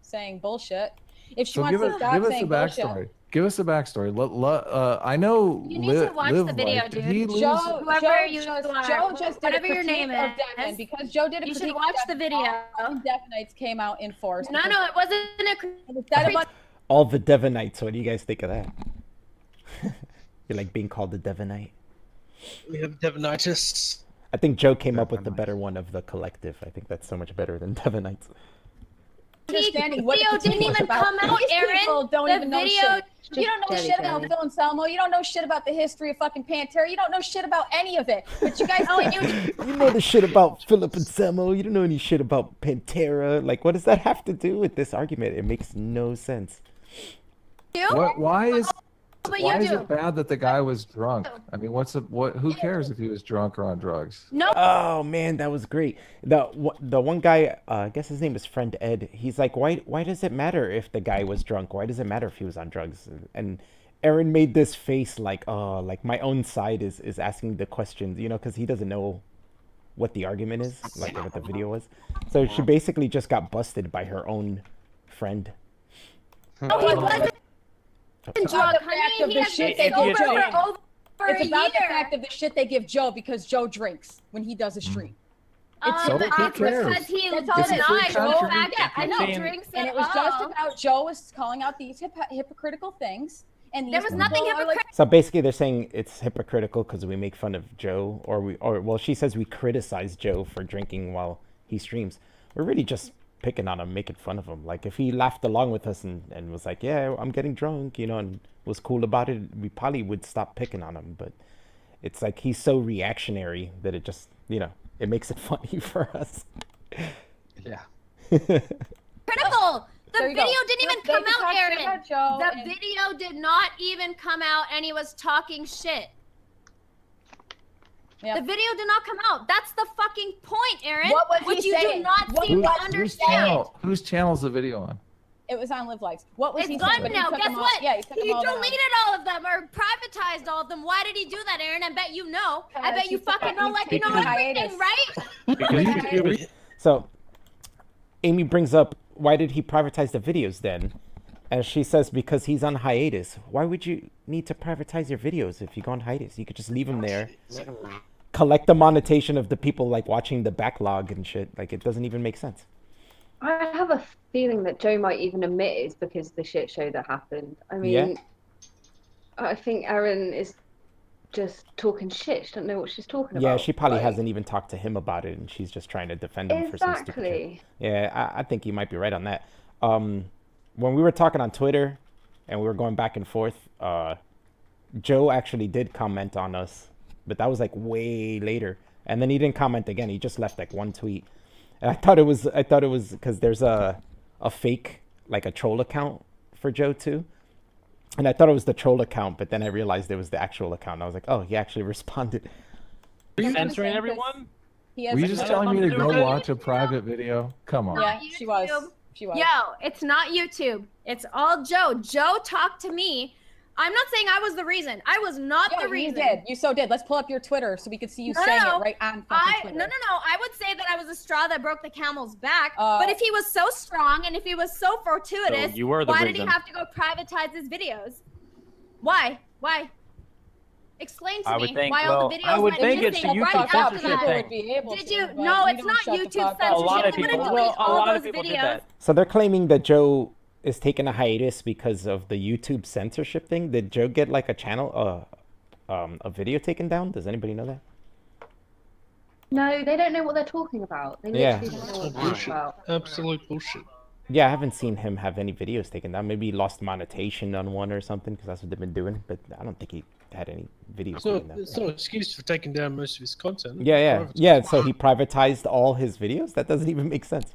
saying bullshit. If she So wants give to us stop the saying bullshit. backstory. Give us the backstory. I know. You need to watch the video, Did dude. he lose? Joe, Whoever Joe you just, are, Joe just did whatever a your critique name of is, Devin because Joe did a you should critique watch of the Devin. video. All the Devonites came out in force. No, no, it wasn't a. Instead of All the Devonites. What do you guys think of that? You like being called a Devonite? We have Devonitis. I think Joe came up with the better one of the collective. I think that's so much better than Devonites. understanding The what video the didn't critique was even about. come out, These Aaron. people don't The even know video- shit. You don't know shit about Phil Anselmo. You don't know shit about the history of fucking Pantera. You don't know shit about any of it. But you guys think you You know the shit about Philip Anselmo. You don't know any shit about Pantera. Like, what does that have to do with this argument? It makes no sense. Why is But why you is do. it bad that the guy was drunk? I mean, who cares if he was drunk or on drugs? No. Oh man, that was great. The one guy, I guess his name is Friend Ed. He's like, why does it matter if the guy was drunk? Why does it matter if he was on drugs? And Aaron made this face like, oh, like my own side is asking the questions, because he doesn't know what the argument is, like what the video was. So she basically just got busted by her own friend. No, he wasn't It's drunk, about the fact honey. of He the has shit been they give sober Joe. for over It's a about the year. fact of the shit they give Joe because Joe drinks when he does a stream. So who It's cares? because he That's all it is. denied the country. fact that I he know. drinks And at it was just all. about Joe was calling out these hypocritical things. And There these was nothing people are like, hypocritical. So basically, they're saying it's hypocritical because we make fun of Joe, or well, she says we criticize Joe for drinking while he streams. We're really just picking on him, making fun of him. Like if he laughed along with us and was like, yeah, I'm getting drunk, you know, and was cool about it, we probably would stop picking on him. But it's like he's so reactionary that it just, you know, it makes it funny for us. Yeah. Critical. The There you video go. didn't even They come can out, talk shit Aaron. about Joe The and- video did not even come out, and he was talking shit. Yep. The video did not come out. That's the fucking point, Aaron. What was he which you do saying? not What seem to was- understand. Whose channel's the video on? It was on Live Lives. What was It's he gone saying? But he now. took Guess them all- what? Yeah, he took He them all down. deleted all of them or privatized all of them. Why did he do that, Aaron? I bet you know. I bet Because you he took fucking a- know he like you took know a hiatus. everything, right? So Amy brings up, why did he privatize the videos then? And she says, because he's on hiatus. Why would you need to privatize your videos if you go on hiatus? You could just leave them there. Collect the monetization of the people like watching the backlog and shit. Like it doesn't even make sense. I have a feeling that Joe might even admit it's because of the shit show that happened. I mean, Yeah. I think Erin is just talking shit. She doesn't know what she's talking about. Yeah, she probably Like, hasn't even talked to him about it, and she's just trying to defend him for some stupid shit. Exactly. Yeah, I think you might be right on that. When we were talking on Twitter and we were going back and forth, Joe actually did comment on us, but that was like way later. And then he didn't comment again. He just left like one tweet. And I thought it was because there's a fake, like a troll account for Joe too. And I thought it was the troll account, but then I realized it was the actual account. And I was like, oh, he actually responded. Are you censoring everyone? Were you just telling me to go watch a private video? Come on. Yeah, she was. She was. Yo, it's not YouTube. It's all Joe. Joe talked to me. I'm not saying I was the reason. I was not Yeah, the reason. You did. You so did. Let's pull up your Twitter so we could see you No, saying no, it right on fucking Twitter. No. I would say that I was the straw that broke the camel's back. But if he was so strong and if he was so fortuitous, So you were the why did he reason. have to go privatize his videos? Why? Why? Explain to I me would think- why all well, the videos I would went think it's missing the right YouTube after censorship that. thing. Would be able Did to, you? but No, you it's don't not shut the YouTube fuck up. censorship. A lot of They wouldn't people- delete well, a all lot of those people did videos. that. So they're claiming that Joe is taking a hiatus because of the YouTube censorship thing. Did Joe get like a channel, a video taken down? Does anybody know that? No, they don't know what they're talking about. They Yeah. literally don't know what they're Bullshit. talking about. Absolute bullshit. Yeah, I haven't seen him have any videos taken down. Maybe he lost monetization on one or something because that's what they've been doing. But I don't think he had any videos taken down. It's no excuse for taking down most of his content. Yeah. Private. Yeah, so he privatized all his videos? That doesn't even make sense.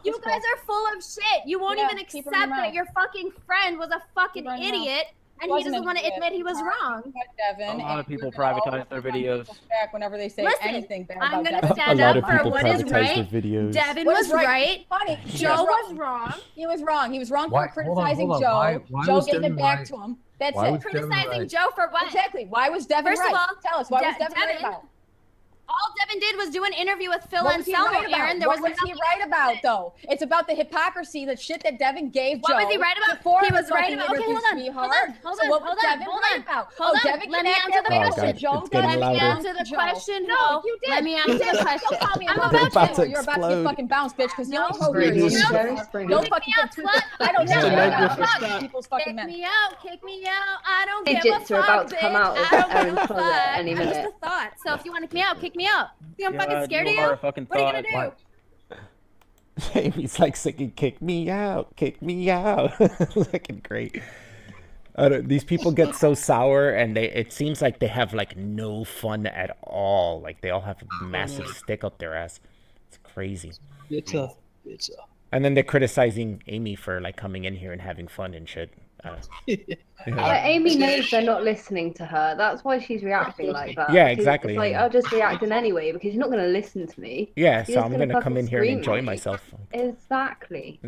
You guys are full of shit. You won't Yeah, even keep accept him in your that mouth. your fucking friend was a fucking Keep him in your mouth. idiot, and he Wasn't doesn't an want to idiot. admit he was wrong. Devin, A lot of and people we're gonna privatize always their put videos. back whenever they say Listen, anything bad I'm about gonna Devin. stand A lot up of for people what is privatize right. their videos. Devin What was is right. Funny. Joe was wrong. He was wrong. He was wrong Why- for hold on, criticizing hold on. Joe. Why Joe was gave Devin it back right? to him. That's Why it. was Devin Criticizing right? Joe for what? Exactly. Why was Devin First right? of all, Tell us. Why was De- Devin right Devin- about? All Devin did was do an interview with Phil What was he Anselmo, right about? Aaron. There What was was he right about, though? It's about the hypocrisy, the shit that Devin gave What Joe. was he right about? Before He was the right fucking about. Okay, interview, hold on, sweetheart. hold So on, what was hold on, Devin hold right on. about? Hold on. Devin Let me can answer act the that way. question. Joe It's getting got louder. to Answer the Joe. question. No, you did. Let me answer the question. Don't call me a I'm mother. about to You're about to get explode. fucking bounced, bitch, because the only No, hope here is Spring you. it. Spring Don't it. fucking out, get slut. I don't It's care a negative about response. people's fucking Kick men. me out, kick me out. I don't give a Digits fuck, are about to bitch. come out of I don't give Aaron's a closet fuck. any I'm just minute. a thought. So if you want to kick me out, kick me out. Think I'm fucking God, scared of you you? are a fucking What are you thought. gonna do? Amy's like singing, kick me out, kick me out. Fucking great. These people get so sour and it seems like they have like no fun at all. Like they all have a massive stick up their ass. It's crazy. Bitter. And then they're criticizing Amy for like coming in here and having fun and shit. But Amy knows they're not listening to her. That's why she's reacting like that. Yeah, Because exactly. It's like, I'll just reacting anyway because you're not going to listen to me. Yeah, You're so just I'm gonna come fucking in here and scream enjoy at me. myself. Exactly.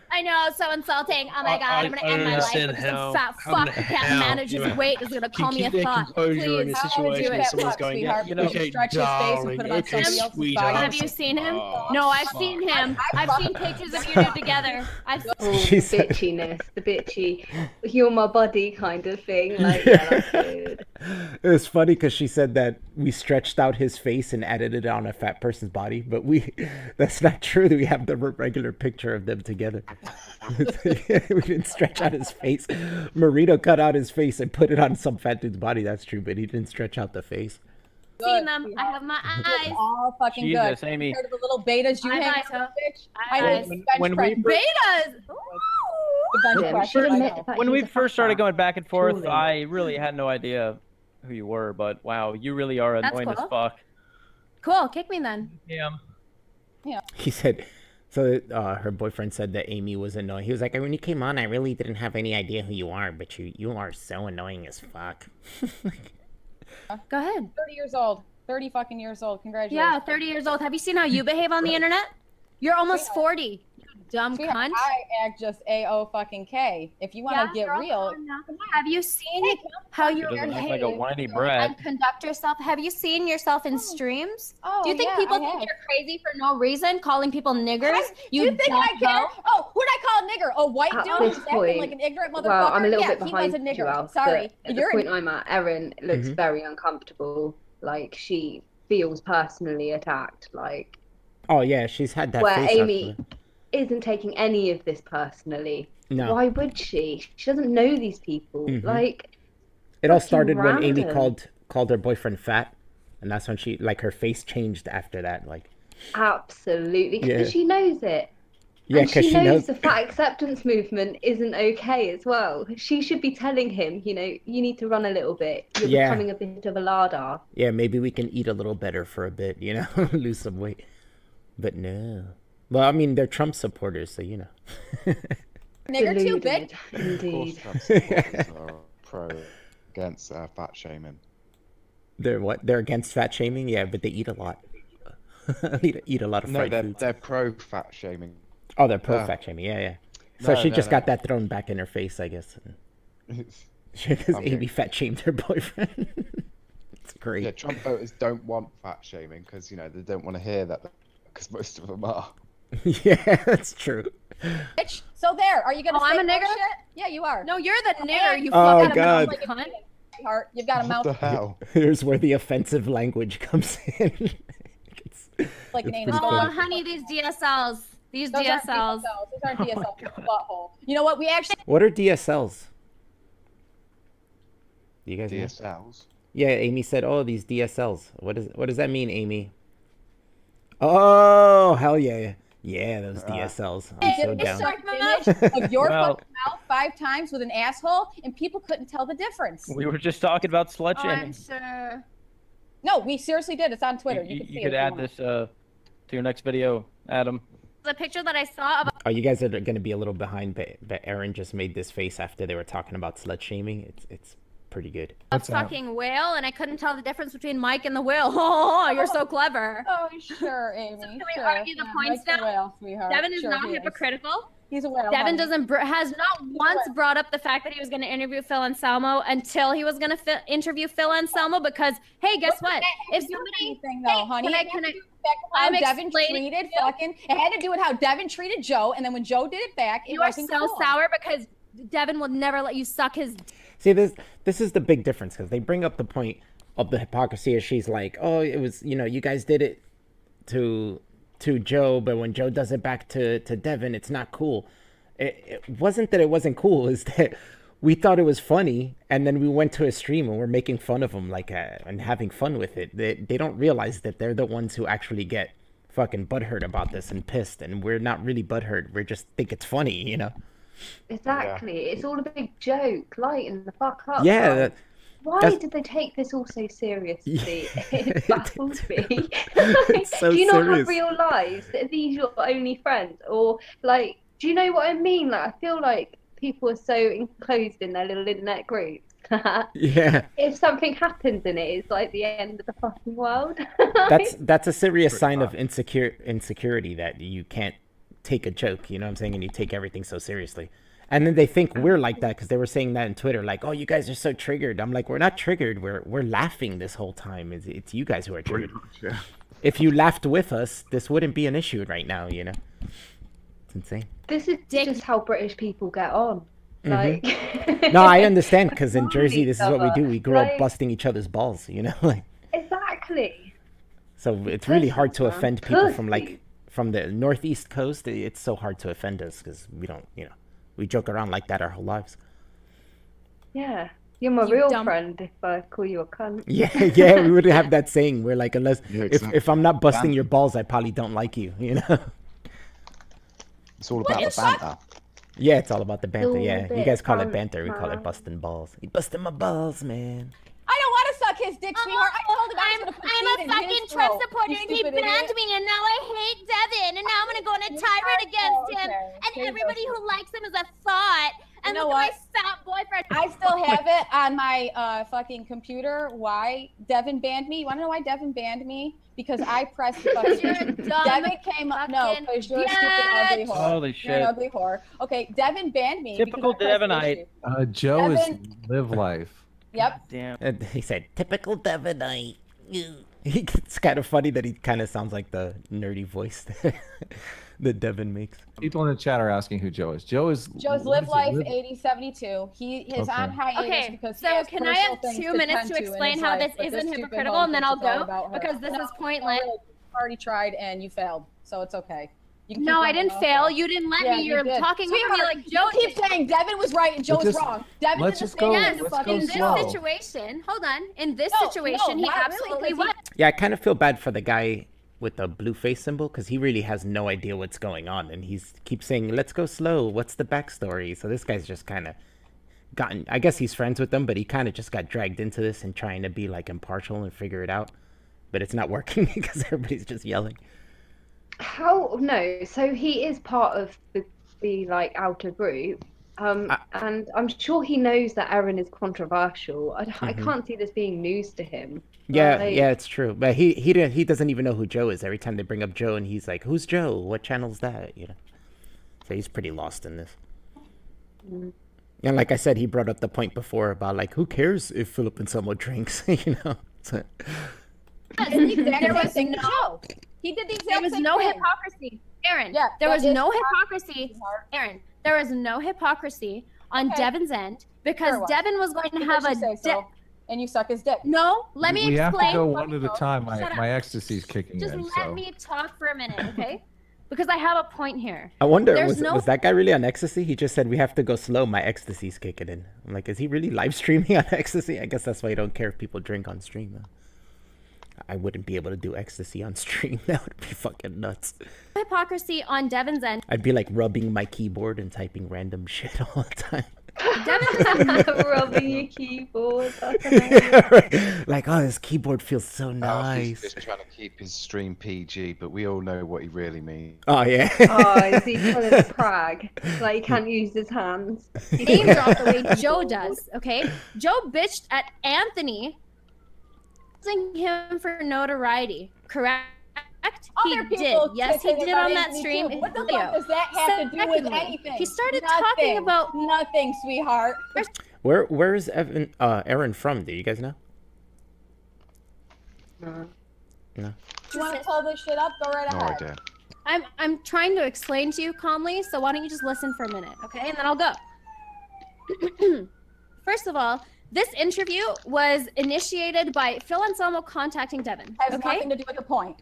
I know, so insulting. Oh my god, I'm gonna end my life understand because some how- fat how fuck the who can't hell manage you his weight is gonna call me a keep their thought. composure in Please, a how would situation you where hit someone's fuck, going, sweetheart? yeah, Because okay, you stretch his face and darling, put him on okay, somebody else's sweetheart. body. Have you seen him? Oh, No, I've seen him. I've seen pictures of you two together. I've Oh, the She said- bitchiness, the bitchy, you're my body kind of thing. Like, yeah, that's good. It was funny because she said that we stretched out his face and added it on a fat person's body, but that's not true. We have the regular picture of them together. We didn't stretch out his face. Marito cut out his face and put it on some fat dude's body. That's true, but he didn't stretch out the face. Seen them. I have my eyes. All fucking Jesus, good. Amy. Compared to the little betas you I hang eyes, out huh? with, bitch. I I eyes. need When we bench press. Betas. The bench Yeah, press she'll right admit now. that When she's we a first started fucker. going back and forth, Surely. I really had no idea who you were, but wow, you really are That's annoying as cool. fuck. Cool. Kick me then. Yeah. He said, so her boyfriend said that Amy was annoying. He was like, when you came on, I really didn't have any idea who you are, but you are so annoying as fuck. Go ahead. 30 years old. 30 fucking years old. Congratulations. Yeah, 30 years old. Have you seen how you behave on the internet? You're almost 40. You dumb Sweetheart, cunt. I act just A-O fucking K. If you want to get girl, real, come on now. Have you seen how you Doesn't act behave like a whiny brat. and conduct yourself? Have you seen yourself in streams? Oh, Do you think yeah, people I think have. you're crazy for no reason, calling people niggers? Do you think I dumb care? hoe? Oh, who'd I call a nigger? A white At dude this who's acting point, like an ignorant motherfucker? well, I'm a little yeah, bit he was a behind you, nigger. Alf, Sorry. but at the You're point an... I'm at, Erin looks Mhm. very uncomfortable. Like, she feels personally attacked. Like, Oh yeah, she's had that where face Amy up. isn't taking any of this personally. No. Why would she? She doesn't know these people. Mhm. Like, It all fucking started when Amy random. called her boyfriend fat, and that's when she her face changed after that. Like, absolutely, because Yeah. she knows it. yeah, And because she she knows. the fat acceptance movement isn't okay as well. She should be telling him, you need to run a little bit. You're Yeah. becoming a bit of a lard-ass. Yeah, maybe we can eat a little better for a bit, lose some weight. But no. Well, I mean, they're Trump supporters, so Nigger too, Deluded, bitch. Of course, indeed. Trump supporters are pro against fat shaming. They're what? They're against fat shaming? Yeah, but they eat a lot. eat a lot of No, fried they're foods. they're pro fat shaming. Oh, they're pro Ah. fat shaming. Yeah, yeah. So No, she no, just no. got that thrown back in her face, I guess. Because I'm Amy getting- fat shamed her boyfriend. It's great. Yeah, Trump voters don't want fat shaming because they don't want to hear that because most of them are. Yeah, that's true. Bitch. So there. Are you gonna? Oh, I'm say a nigger? more shit? Yeah, you are. No, you're the nigger, you Oh, fucking God. like cunt. Heart. You've got a What mouth the hell? Here's where the offensive language comes in. like an It's anus. pretty Oh, funny. honey, these DSLs. These Those aren't DSLs. Those aren't DSLs. It's a butthole. You know what? We actually. What are DSLs? Do you guys know? DSLs. Yeah, Amy said, "Oh, these DSLs. What does that mean, Amy?" Oh, hell yeah, yeah, those DSLs. I'm so Did down. start image of your Well- fucking mouth 5 times with an asshole, and people couldn't tell the difference. We were just talking about slut Oh, shaming. I'm sure. No, we seriously did. It's on Twitter. You, can see You it could if add you want. this to your next video, Adam. The picture that I saw of Oh, you guys are going to be a little behind, but Aaron just made this face after they were talking about slut shaming. It's pretty good. a fucking whale, and I couldn't tell the difference between Mike and the whale. Oh, you're so clever. Oh, sure, Amy. Can we sure. argue the Yeah, points Mike's a now? whale, sweetheart. Devin is Sure not he hypocritical. He's a whale. Devin honey. has not once brought up the fact that he was going to interview Phil Anselmo until he was going to interview Phil Anselmo because, hey, guess what? If somebody, Thing, though, honey. can I, It can had I, to do with the fact of how I'm Devin explaining treated to you. fucking. It had to do with how Devin treated Joe, and then when Joe did it back, it you are wasn't so cool. sour because Devin will never let you suck his. See, this is the big difference because they bring up the point of the hypocrisy as she's like, oh, it was, you guys did it to Joe, but when Joe does it back to Devin, it's not cool. It wasn't that it wasn't cool, is that we thought it was funny, and then we went to a stream and we're making fun of them and having fun with it. They don't realize that they're the ones who actually get fucking butthurt about this and pissed, and we're not really butthurt. We just think it's funny, Exactly. It's all a big joke. Lighten the fuck up. Yeah. guys. Why that's- did they take this all so seriously? Yeah. It baffles me. It's so do you not serious. have real lives? Are these your only friends? Or, like, do you know what I mean? Like, I feel like people are so enclosed in their little internet groups. Yeah. If something happens in it, it's like the end of the fucking world. That's a serious sign of insecurity that you can't take a joke, you know what I'm saying, and you take everything so seriously. And then they think we're like that because they were saying that on Twitter, like, "Oh, you guys are so triggered." I'm like, we're not triggered. We're laughing this whole time. It's you guys who are triggered. Yeah. If you laughed with us, this wouldn't be an issue right now. It's insane. This is just how British people get on. Mhm. Like, No, I understand because in Jersey, each this is what we other. do. We grow up Like- busting each other's balls, like. exactly. So it's really hard to Pussy, man. offend people from Pussy. from the northeast coast. It's so hard to offend us because we don't, we joke around like that our whole lives. Yeah. You're my You real dumb- friend if I call you a cunt. Yeah, yeah, we would have that saying. We're like, unless Yeah, if exactly. I'm not busting Banter. your balls, I probably don't like you. You know? It's all about the banter. Yeah, it's all about the banter. Little Yeah, you bit guys call it from banter. We call it my- busting balls. He busting my balls, man. I don't want to suck his dick, sweetheart. I told him I was gonna put I'm seed a in fucking his Trump throat, supporter you and he stupid banned idiot. me and now I hate Devin and now I'm gonna go on a tirade against him and There you go. everybody who likes him is a thought. And You know look at what? my fat boyfriend. I still have it on my fucking computer. Why Devin banned me? You want to know why Devin banned me? Because I pressed the Because you're a fucking. dumb Devin came up. No, fucking because you're a stupid ugly bitch. whore. Holy You're shit. an ugly whore. Okay, Devin banned me. Typical because I pressed the Devinite. issue. Joe is Devin- live life. Yep. Damn. And he said, "Typical Devinite." It's kind of funny that he kind of sounds like the nerdy voice that Devin makes. People in the chat are asking who Joe is. Joe is Joe's what Live is it? Life 8072. He is on Okay. hiatus Okay, because he so has can I personal have things 2 minutes tend to in explain his how life, this but isn't stupid hypocritical hoe and then thinks I'll it's all go about her. because this No, is pointless. You already tried and you failed, so it's okay. You can No, keep I going didn't on. fail. You didn't let Yeah, me. you You're did. talking over me Sweetheart, like Joe you keep saying Devin was right and Joe was just- wrong. Devin let's did the just same go- thing. let's Yes, go in this slow. situation, hold on. In this No, situation, he not really, absolutely 'cause he- was. Yeah, I kind of feel bad for the guy with the blue face symbol because he really has no idea what's going on, and he's keeps saying, "Let's go slow. What's the backstory?" So this guy's just kind of gotten. I guess he's friends with them, but he kind of just got dragged into this and trying to be like impartial and figure it out, but it's not working because everybody's just yelling. How no? So he is part of the like outer group, and I'm sure he knows that Erin is controversial. I Mhm. can't see this being news to him. Yeah, Like, yeah, it's true. But he doesn't even know who Joe is. Every time they bring up Joe, and he's like, "Who's Joe? What channel's that?" You know. So he's pretty lost in this. Mm. And like I said, he brought up the point before about like, who cares if Philip and Selma drinks? You know. So, There was no. He did the exact There was same no thing. hypocrisy, Aaron. Yeah, there that was is no hypocrisy, hypocrisy, sweetheart. Aaron. There was no hypocrisy on Okay. Devin's end because Sure was. Devin was going to Because have a. you say so, and you suck his dick. No, let me we have explain. to go one at a time. Shut up. My ecstasy's kicking Just in. let So me talk for a minute, okay? Because I have a point here. I wonder, There's was that guy really on ecstasy? He just said we have to go slow. My ecstasy's kicking in. I'm like, is he really live streaming on ecstasy? I guess that's why you don't care if people drink on stream. Though. I wouldn't be able to do ecstasy on stream. That would be fucking nuts. Hypocrisy on Devin's end. I'd be like rubbing my keyboard and typing random shit all the time. rubbing your keyboard. That's amazing. Like, oh, this keyboard feels so He's nice. just trying to keep his stream PG, but we all know what he really means. Oh yeah. Oh, is he trying to brag? Like he can't use his hands. Name drop the way Joe does, okay? Joe bitched at Anthony using him for notoriety, correct? Other He did. people Yes, he say did about on that Anthony, stream. too. What the video. fuck does that have to do with Secondly, anything? He started talking Nothing. about nothing, sweetheart. Where's Aaron from? Do you guys know? No. You want to pull this shit up? Go right No ahead. idea. I'm trying to explain to you calmly, so why don't you just listen for a minute, okay? And then I'll go. First of all, this interview was initiated by Phil Anselmo contacting Devin. Has Okay? nothing to do with the point.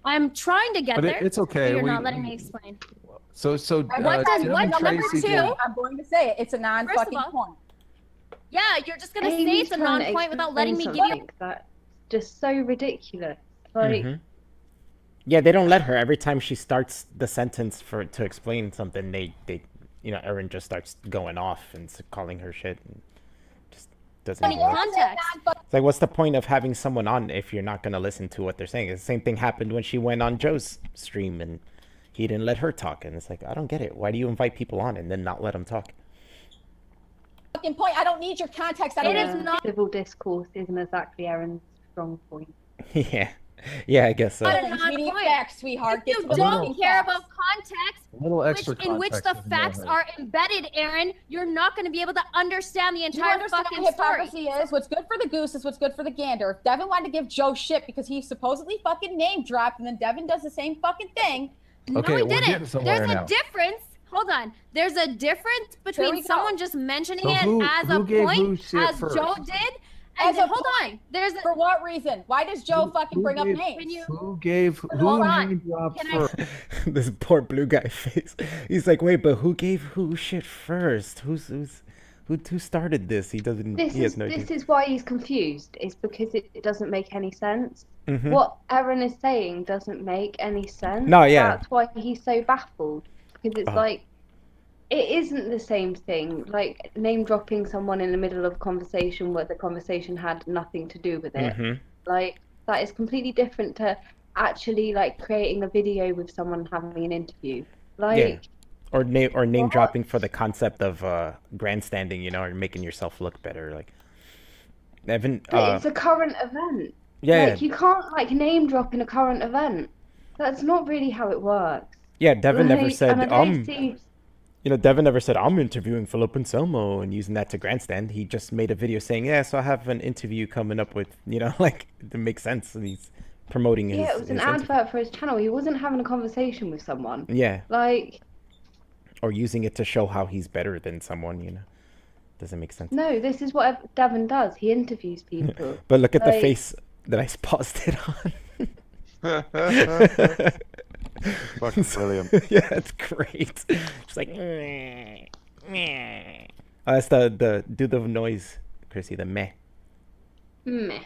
I'm trying to get But there. it's okay, But you're we- not letting me explain. So What does Tim what and number Tracy two? did- I'm going to say it. It's a First of non-fucking all, point. Yeah, you're just gonna say Amy's it's a trying to non-point without letting me explain give you. something that's just so ridiculous. Like, Mhm. Yeah, they don't let her. Every time she starts the sentence to explain something, they Erin just starts going off and calling her shit. And just doesn't even work. Context. It's like, what's the point of having someone on if you're not gonna listen to what they're saying? The same thing happened when she went on Joe's stream and he didn't let her talk. And it's like, I don't get it. Why do you invite people on and then not let them talk? Fucking point. I don't need your context. I don't It is need not. civil discourse isn't exactly Erin's strong point. Yeah, yeah, I guess so. Not a We need non-point. facts, sweetheart. If Get you to the don't fucking care facts. about context, A little extra in which context the doesn't facts hurt. are embedded, Aaron, you're not going to be able to understand the Do you entire understand fucking what story. hypocrisy is? What's good for the goose is what's good for the gander. If Devin wanted to give Joe shit because he supposedly fucking name dropped, and then Devin does the same fucking thing. No, Okay, he we're getting didn't. somewhere There's a now. difference. Hold on. There's a difference we between go. someone just mentioning So it who- as who a gave who point, shit as first? Joe did. As And then, a hold on. There's a, For what reason? Why does Joe fucking bring up gave- names? Can you? Who gave who Hold on. name dropped Can I- first? This poor blue guy face. He's like, wait, but who gave who shit first? Who's Who started this? He doesn't. He has no idea. This is why he's confused. It's because it doesn't make any sense. Mhm. What Aaron is saying doesn't make any sense. No, yeah. That's why he's so baffled, because it's Oh. like it isn't the same thing. Like name dropping someone in the middle of a conversation where the conversation had nothing to do with it. Mhm. Like that is completely different to actually like creating a video with someone having an interview. Like Yeah. Or name dropping for the concept of grandstanding, you know, or making yourself look better. Like Evan. but it's a current event. Yeah. Like you can't like name drop in a current event. That's not really how it works. Yeah, Devin never Like, said and I don't see. You know, Devin never said I'm interviewing Philip Anselmo and using that to grandstand. He just made a video saying, "Yeah, so I have an interview coming up with," you know, like it makes sense, and he's promoting his. Yeah, it was an his interview. advert for his channel. He wasn't having a conversation with someone. Yeah. Like Or using it to show how he's better than someone, you know, doesn't make sense. no, this is what Devin does. He interviews people. But look at the Like, face that I paused it on. Fucking brilliant. Yeah, it's great. Just like, meh, meh. Oh, that's the do the noise, Chrissy. The meh. Meh.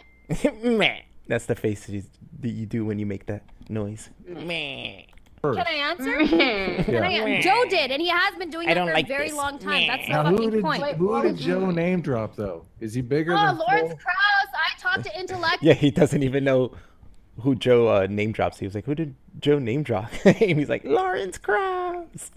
Meh. That's the face that you do when you make that noise. Meh. Can I answer? Yeah. Can I, Joe did, and he has been doing I that don't for like a very this. long time. That's the Now, who fucking did, point. who did Joe name drop though? Is he bigger Oh, than Lawrence Phil? Krauss. I talked to Intellect. Yeah, he doesn't even know who Joe name drops. He was like, "Who did Joe name drop?" And he's like, "Lawrence Krauss."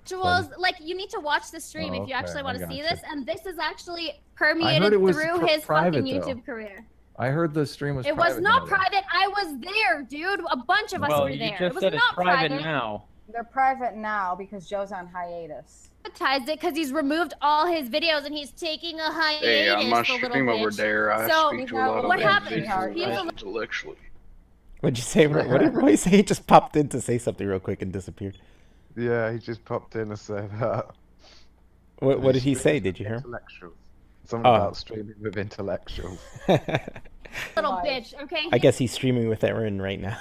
Jules, like you need to watch the stream Oh, if you actually okay, want I to see gotcha. this, and this is actually I permeated heard it was through his private, fucking though. YouTube career. I heard the stream was It private. was not though. private. I was there, dude. A bunch of us Well, were you there. just It was said it's not private now. They're private now because Joe's on hiatus. Advertised it because he's removed all his videos and he's taking a hiatus. Hey, on my the little stream over bitch. there, I So speak to a lot what of happened? individuals He's a intellectually. What'd you say? What did Roy say? He just popped in to say something real quick and disappeared. Yeah, he just popped in and said that. What did he say? Did you hear him? Intellectuals. Something Oh. about streaming with intellectuals. little bitch, okay? I guess he's streaming with Erin right now.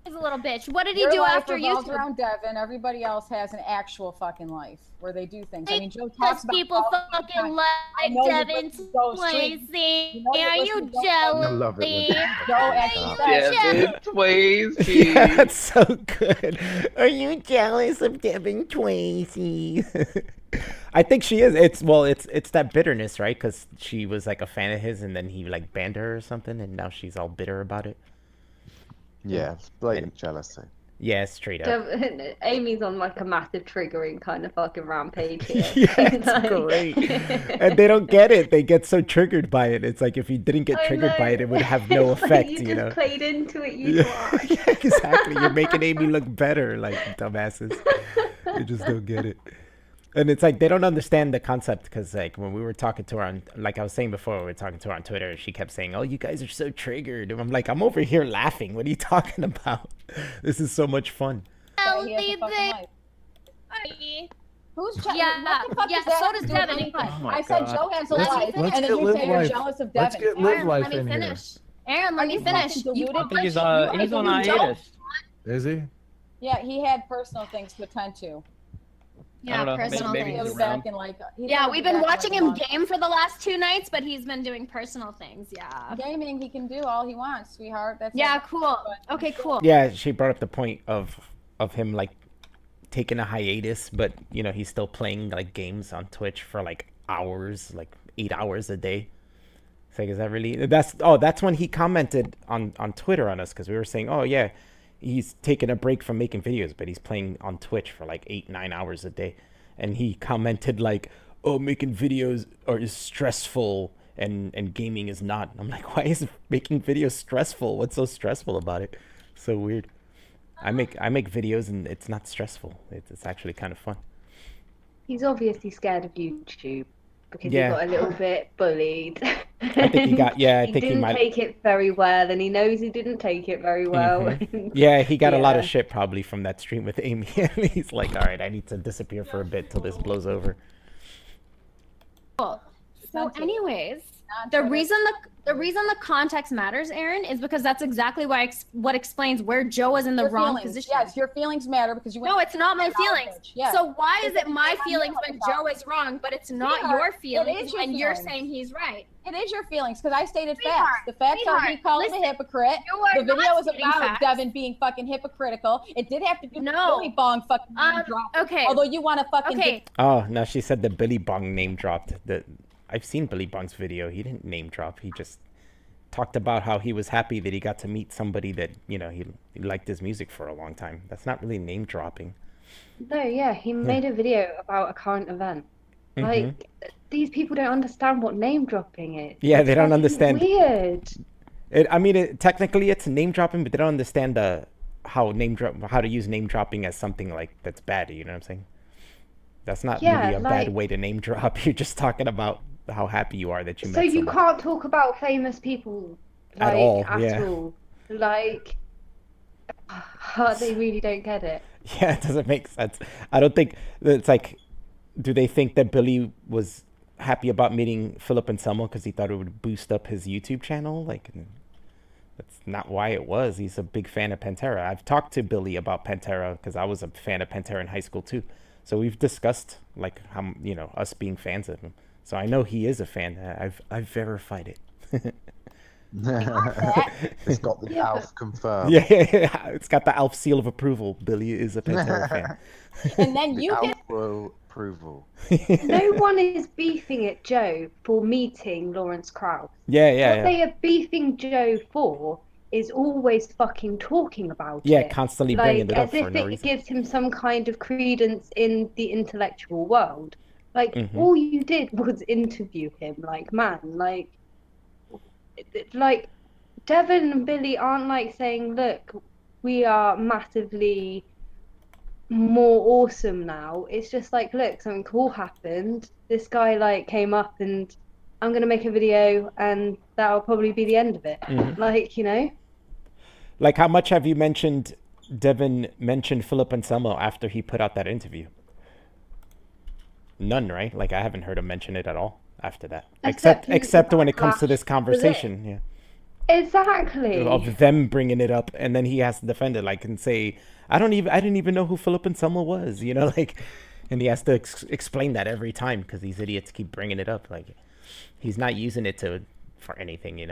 He's a little bitch. What did he Your do life after revolves YouTube? around Devin. Everybody else has an actual fucking life where they do things. I mean, Joe Because talks about people politics all the fucking time. like know you Devin listen to Joe's stream. Swayze. You know you Are listen you to Joe's jealous? I love it when Joe actually says, Devin Swayze. Yeah, that's so good. Are you jealous of Devin Swayze? I think she is. It's that bitterness, right? Because she was like a fan of his, and then he like banned her or something, and now she's all bitter about it. Yeah, it's blatant jealousy. Yeah, straight up. Amy's on like a massive triggering kind of fucking rampage here. Yeah, it's Like- great. And they don't get it. They get so triggered by it. It's like if you didn't get I triggered by know. it, it would have no It's like effect, you you just know? played into it, you Yeah, yeah, exactly. You're making Amy look better, like dumbasses. They just don't get it. And it's like they don't understand the concept because, like, when we were talking to her on, like I was saying before, we were talking to her on Twitter, she kept saying, "Oh, you guys are so triggered." And I'm like, I'm over here laughing. What are you talking about? This is so much fun. that he has a fucking life. Who's Yeah, what the fuck yeah, does that so have does to do with Devin. anything? Oh my I said God. Joe has a Let's- life, let's and then get you Live say you're Life. jealous of Let's Devin. get Live Aaron, Life let me in here. finish. Aaron, Are let me you finish. fucking You deluded? I think he's You on fucking Joe? hiatus. Is he? Yeah, he had personal things to attend to. I don't know, personal maybe He'll he's be things. back in like. Yeah, we've been watching him game. game for the last 2 nights, but he's been doing personal things. Yeah. Gaming, he can do all he wants, sweetheart. That's Yeah, it. cool. Okay, cool. Yeah, she brought up the point of him like taking a hiatus, but you know he's still playing like games on Twitch for like hours, like 8 hours a day. It's like, is that really? That's when he commented on Twitter on us because we were saying, oh yeah, he's taking a break from making videos, but he's playing on Twitch for like 8-9 hours a day, and he commented like, oh, making videos is stressful and gaming is not. I'm like, why is making videos stressful? What's so stressful about it? So weird. I make videos and it's not stressful. It's actually kind of fun. He's obviously scared of YouTube because Yeah. he got a little bit bullied. I think he got I think he didn't might. take it very well, and he knows he didn't take it very well. Mhm. Yeah, he got a lot of Yeah. shit probably from that stream with Amy. And he's like, all right, I need to disappear for a bit till this blows over. Cool. So, anyways, The reason the context matters, Aaron, is because that's exactly why what explains where Joe was in the Your wrong feelings. position. Yes, your feelings matter because you. No, it's not my feelings. Yeah. So why is it my feelings when Joe is wrong, but it's not your feelings when you're feelings. saying he's right? It is your feelings because I stated Sweetheart, facts. The facts are he called him a hypocrite. The video was about Devin being fucking hypocritical. It did have to do with Billy Bong fucking name drop. Okay. Although you want to fucking. Oh no, she said the Billy Bong name dropped. I've seen Billy Bong's video. He didn't name drop. He just talked about how he was happy that he got to meet somebody that he liked his music for a long time. That's not really name dropping. No, yeah, he made a video about a current event. Like, these people don't understand what name dropping is. Yeah, they don't understand. Weird. Technically it's name dropping, but they don't understand how to use name dropping as something like that's bad. You know what I'm saying? That's not really a bad way to name drop. You're just talking about how happy you are that you met So you someone. can't talk about famous people At all, at all. Like, they really don't get it. Yeah, it doesn't make sense. I don't think it's like, do they think that Billy was happy about meeting Philip and Selma because he thought it would boost up his YouTube channel? Like, that's not why it was. He's a big fan of Pantera. I've talked to Billy about Pantera because I was a fan of Pantera in high school too. So we've discussed like how us being fans of him. So I know he is a fan. I've verified it. It's got the Alf confirmed. Yeah, it's got the Alf seal of approval. Billy is a Pantera fan. And then you Alf get approval. No one is beefing at Joe for meeting Lawrence Krauss. Yeah. What they are beefing Joe for is always fucking talking about it. Yeah, constantly bringing it up as if for no it reason. gives him some kind of credence in the intellectual world. Like, Mhm. all you did was interview him. Like, man, like Devin and Billy aren't like saying, look, we are massively more awesome now. It's just like, look, something cool happened. This guy like came up and I'm gonna make a video and that'll probably be the end of it. Mhm. Like, Like, how much have you mentioned Devin mentioned Philip and Selma after he put out that interview? None, right? Like, I haven't heard him mention it at all after that. Except when it comes to this conversation. Yeah. Exactly. Of them bringing it up, and then he has to defend it, like, and say, I didn't even know who Philip and Selma was, like, and he has to explain that every time because these idiots keep bringing it up. Like, he's not using it for anything,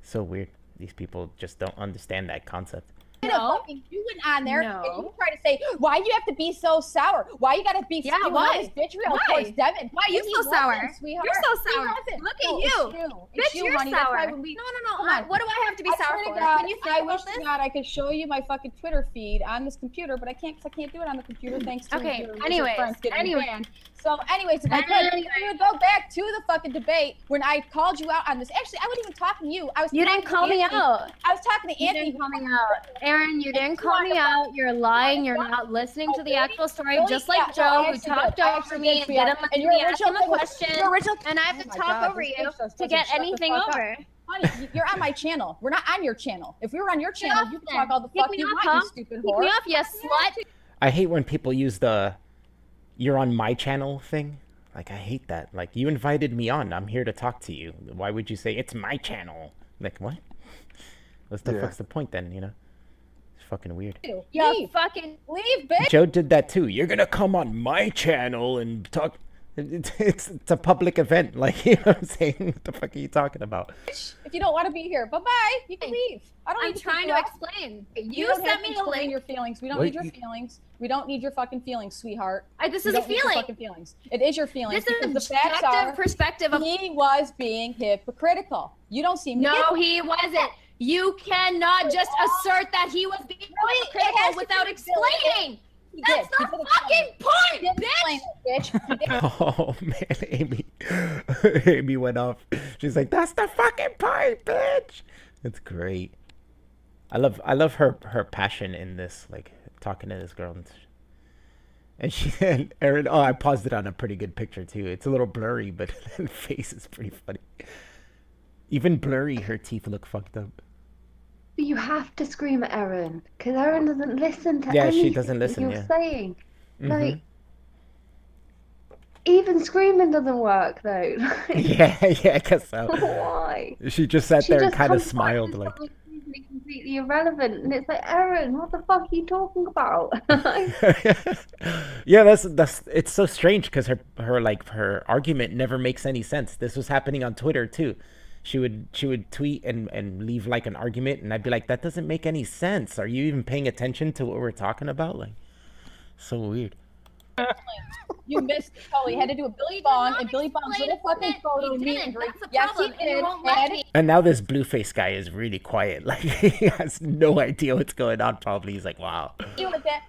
So weird. These people just don't understand that concept. You went on there No. and you try to say, why you have to be so sour? Why you gotta be Yeah, so why? vitriol Why? towards Devin? Why you And he so sour? wasn't, sweetheart. You're so He sour. wasn't. Look No, at it's you. you. Bitch, It's you, you're honey. That's why sour. when we... No. Come on. What do I have to be I sour swear to for? God, Can you think I about wish this? to God I could show you my fucking Twitter feed on this computer, but I can't because I can't do it on the computer thanks to Okay, your lizard anyways, friends getting anyway. banned. So anyways, if I could, we would go back to the fucking debate when I called you out on this. Actually, I wasn't even talking to you. I was You talking didn't call to me Anthony. out. I was talking to You Anthony. didn't call me out. Aaron, you didn't call me out. You're lying. You're not listening to the actual story, Really? just like Yeah, no, Joe, I who actually talked did. I over actually me did, and sweetheart. didn't let And your me ask original him a thing was- question, your original- and I have to Oh my talk God, over this you bitch just to doesn't get shut the anything fuck up. over. Honey, you're on my channel. We're not on your channel. If we were on your channel, off you could then. talk all the Kick fuck me you off, want, huh? you stupid Kick whore. me off, you slut. I hate when people use the "you're on my channel" thing. Like, I hate that. Like, you invited me on. I'm here to talk to you. Why would you say it's my channel? Like, what? What's the fuck's the point then? It's fucking weird. You fucking leave, bitch. Joe did that too. You're gonna come on my channel and talk. It's a public event. Like, you know what I'm saying? What the fuck are you talking about? If you don't want to be here, bye-bye. You can leave. I don't I'm need to trying kick to you out. explain. You You don't sent have me to a explain link. your feelings. We don't What? need your feelings. We don't need your fucking feelings, sweetheart. This We is a don't need your feeling. fucking feelings. It is your feelings. This is because the facts objective are perspective of. he was being hypocritical. You don't seem to No, get it. he wasn't. You cannot just assert that he was being Really? It hypocritical has to without be explaining. He That's did. He the did fucking He point, didn't explain bitch. it, bitch. He didn't. Oh man, Amy went off. She's like, "That's the fucking point, bitch." It's great. I love her passion in this, like talking to this girl, and she and Aaron. Oh, I paused it on a pretty good picture too. It's a little blurry, but the face is pretty funny. Even blurry, her teeth look fucked up. But you have to scream at Erin because Erin doesn't listen to Yeah, she anything doesn't listen, you're yeah. saying. Mhm. Like, even screaming doesn't work though. Yeah, I guess so. Why? She just sat She there and just kind of comes back smiled with like. something completely irrelevant, and it's like, Erin, what the fuck are you talking about? Yeah, that's it's so strange because her argument never makes any sense. This was happening on Twitter too. She would tweet and leave like an argument, and I'd be like, that doesn't make any sense. Are you even paying attention to what we're talking about? Like, so weird. You missed it, Tully. You had to do a Billy Bong, and Billy Bong's little fucking photo meet and greet. Yes, he did. And now this Blueface guy is really quiet. Like, he has no idea what's going on. Probably he's like, wow. You with that.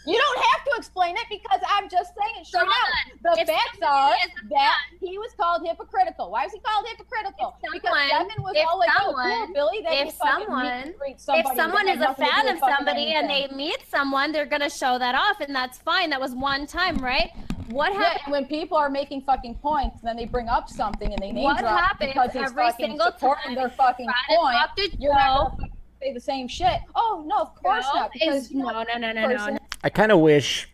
You don't have to explain it because I'm just saying it straight out. The facts are that he was called hypocritical. Why was he called hypocritical? Because Devin was always cool, Billy. If someone is a fan of somebody and they meet someone, they're gonna show that off, and that's fine. That was one time, right? What happens when people are making fucking points, and then they bring up something and they name what drop happens because he's every fucking single supporting time their fucking point. You're not gonna say the same shit. Oh no, of course not. Because no. I kind of wish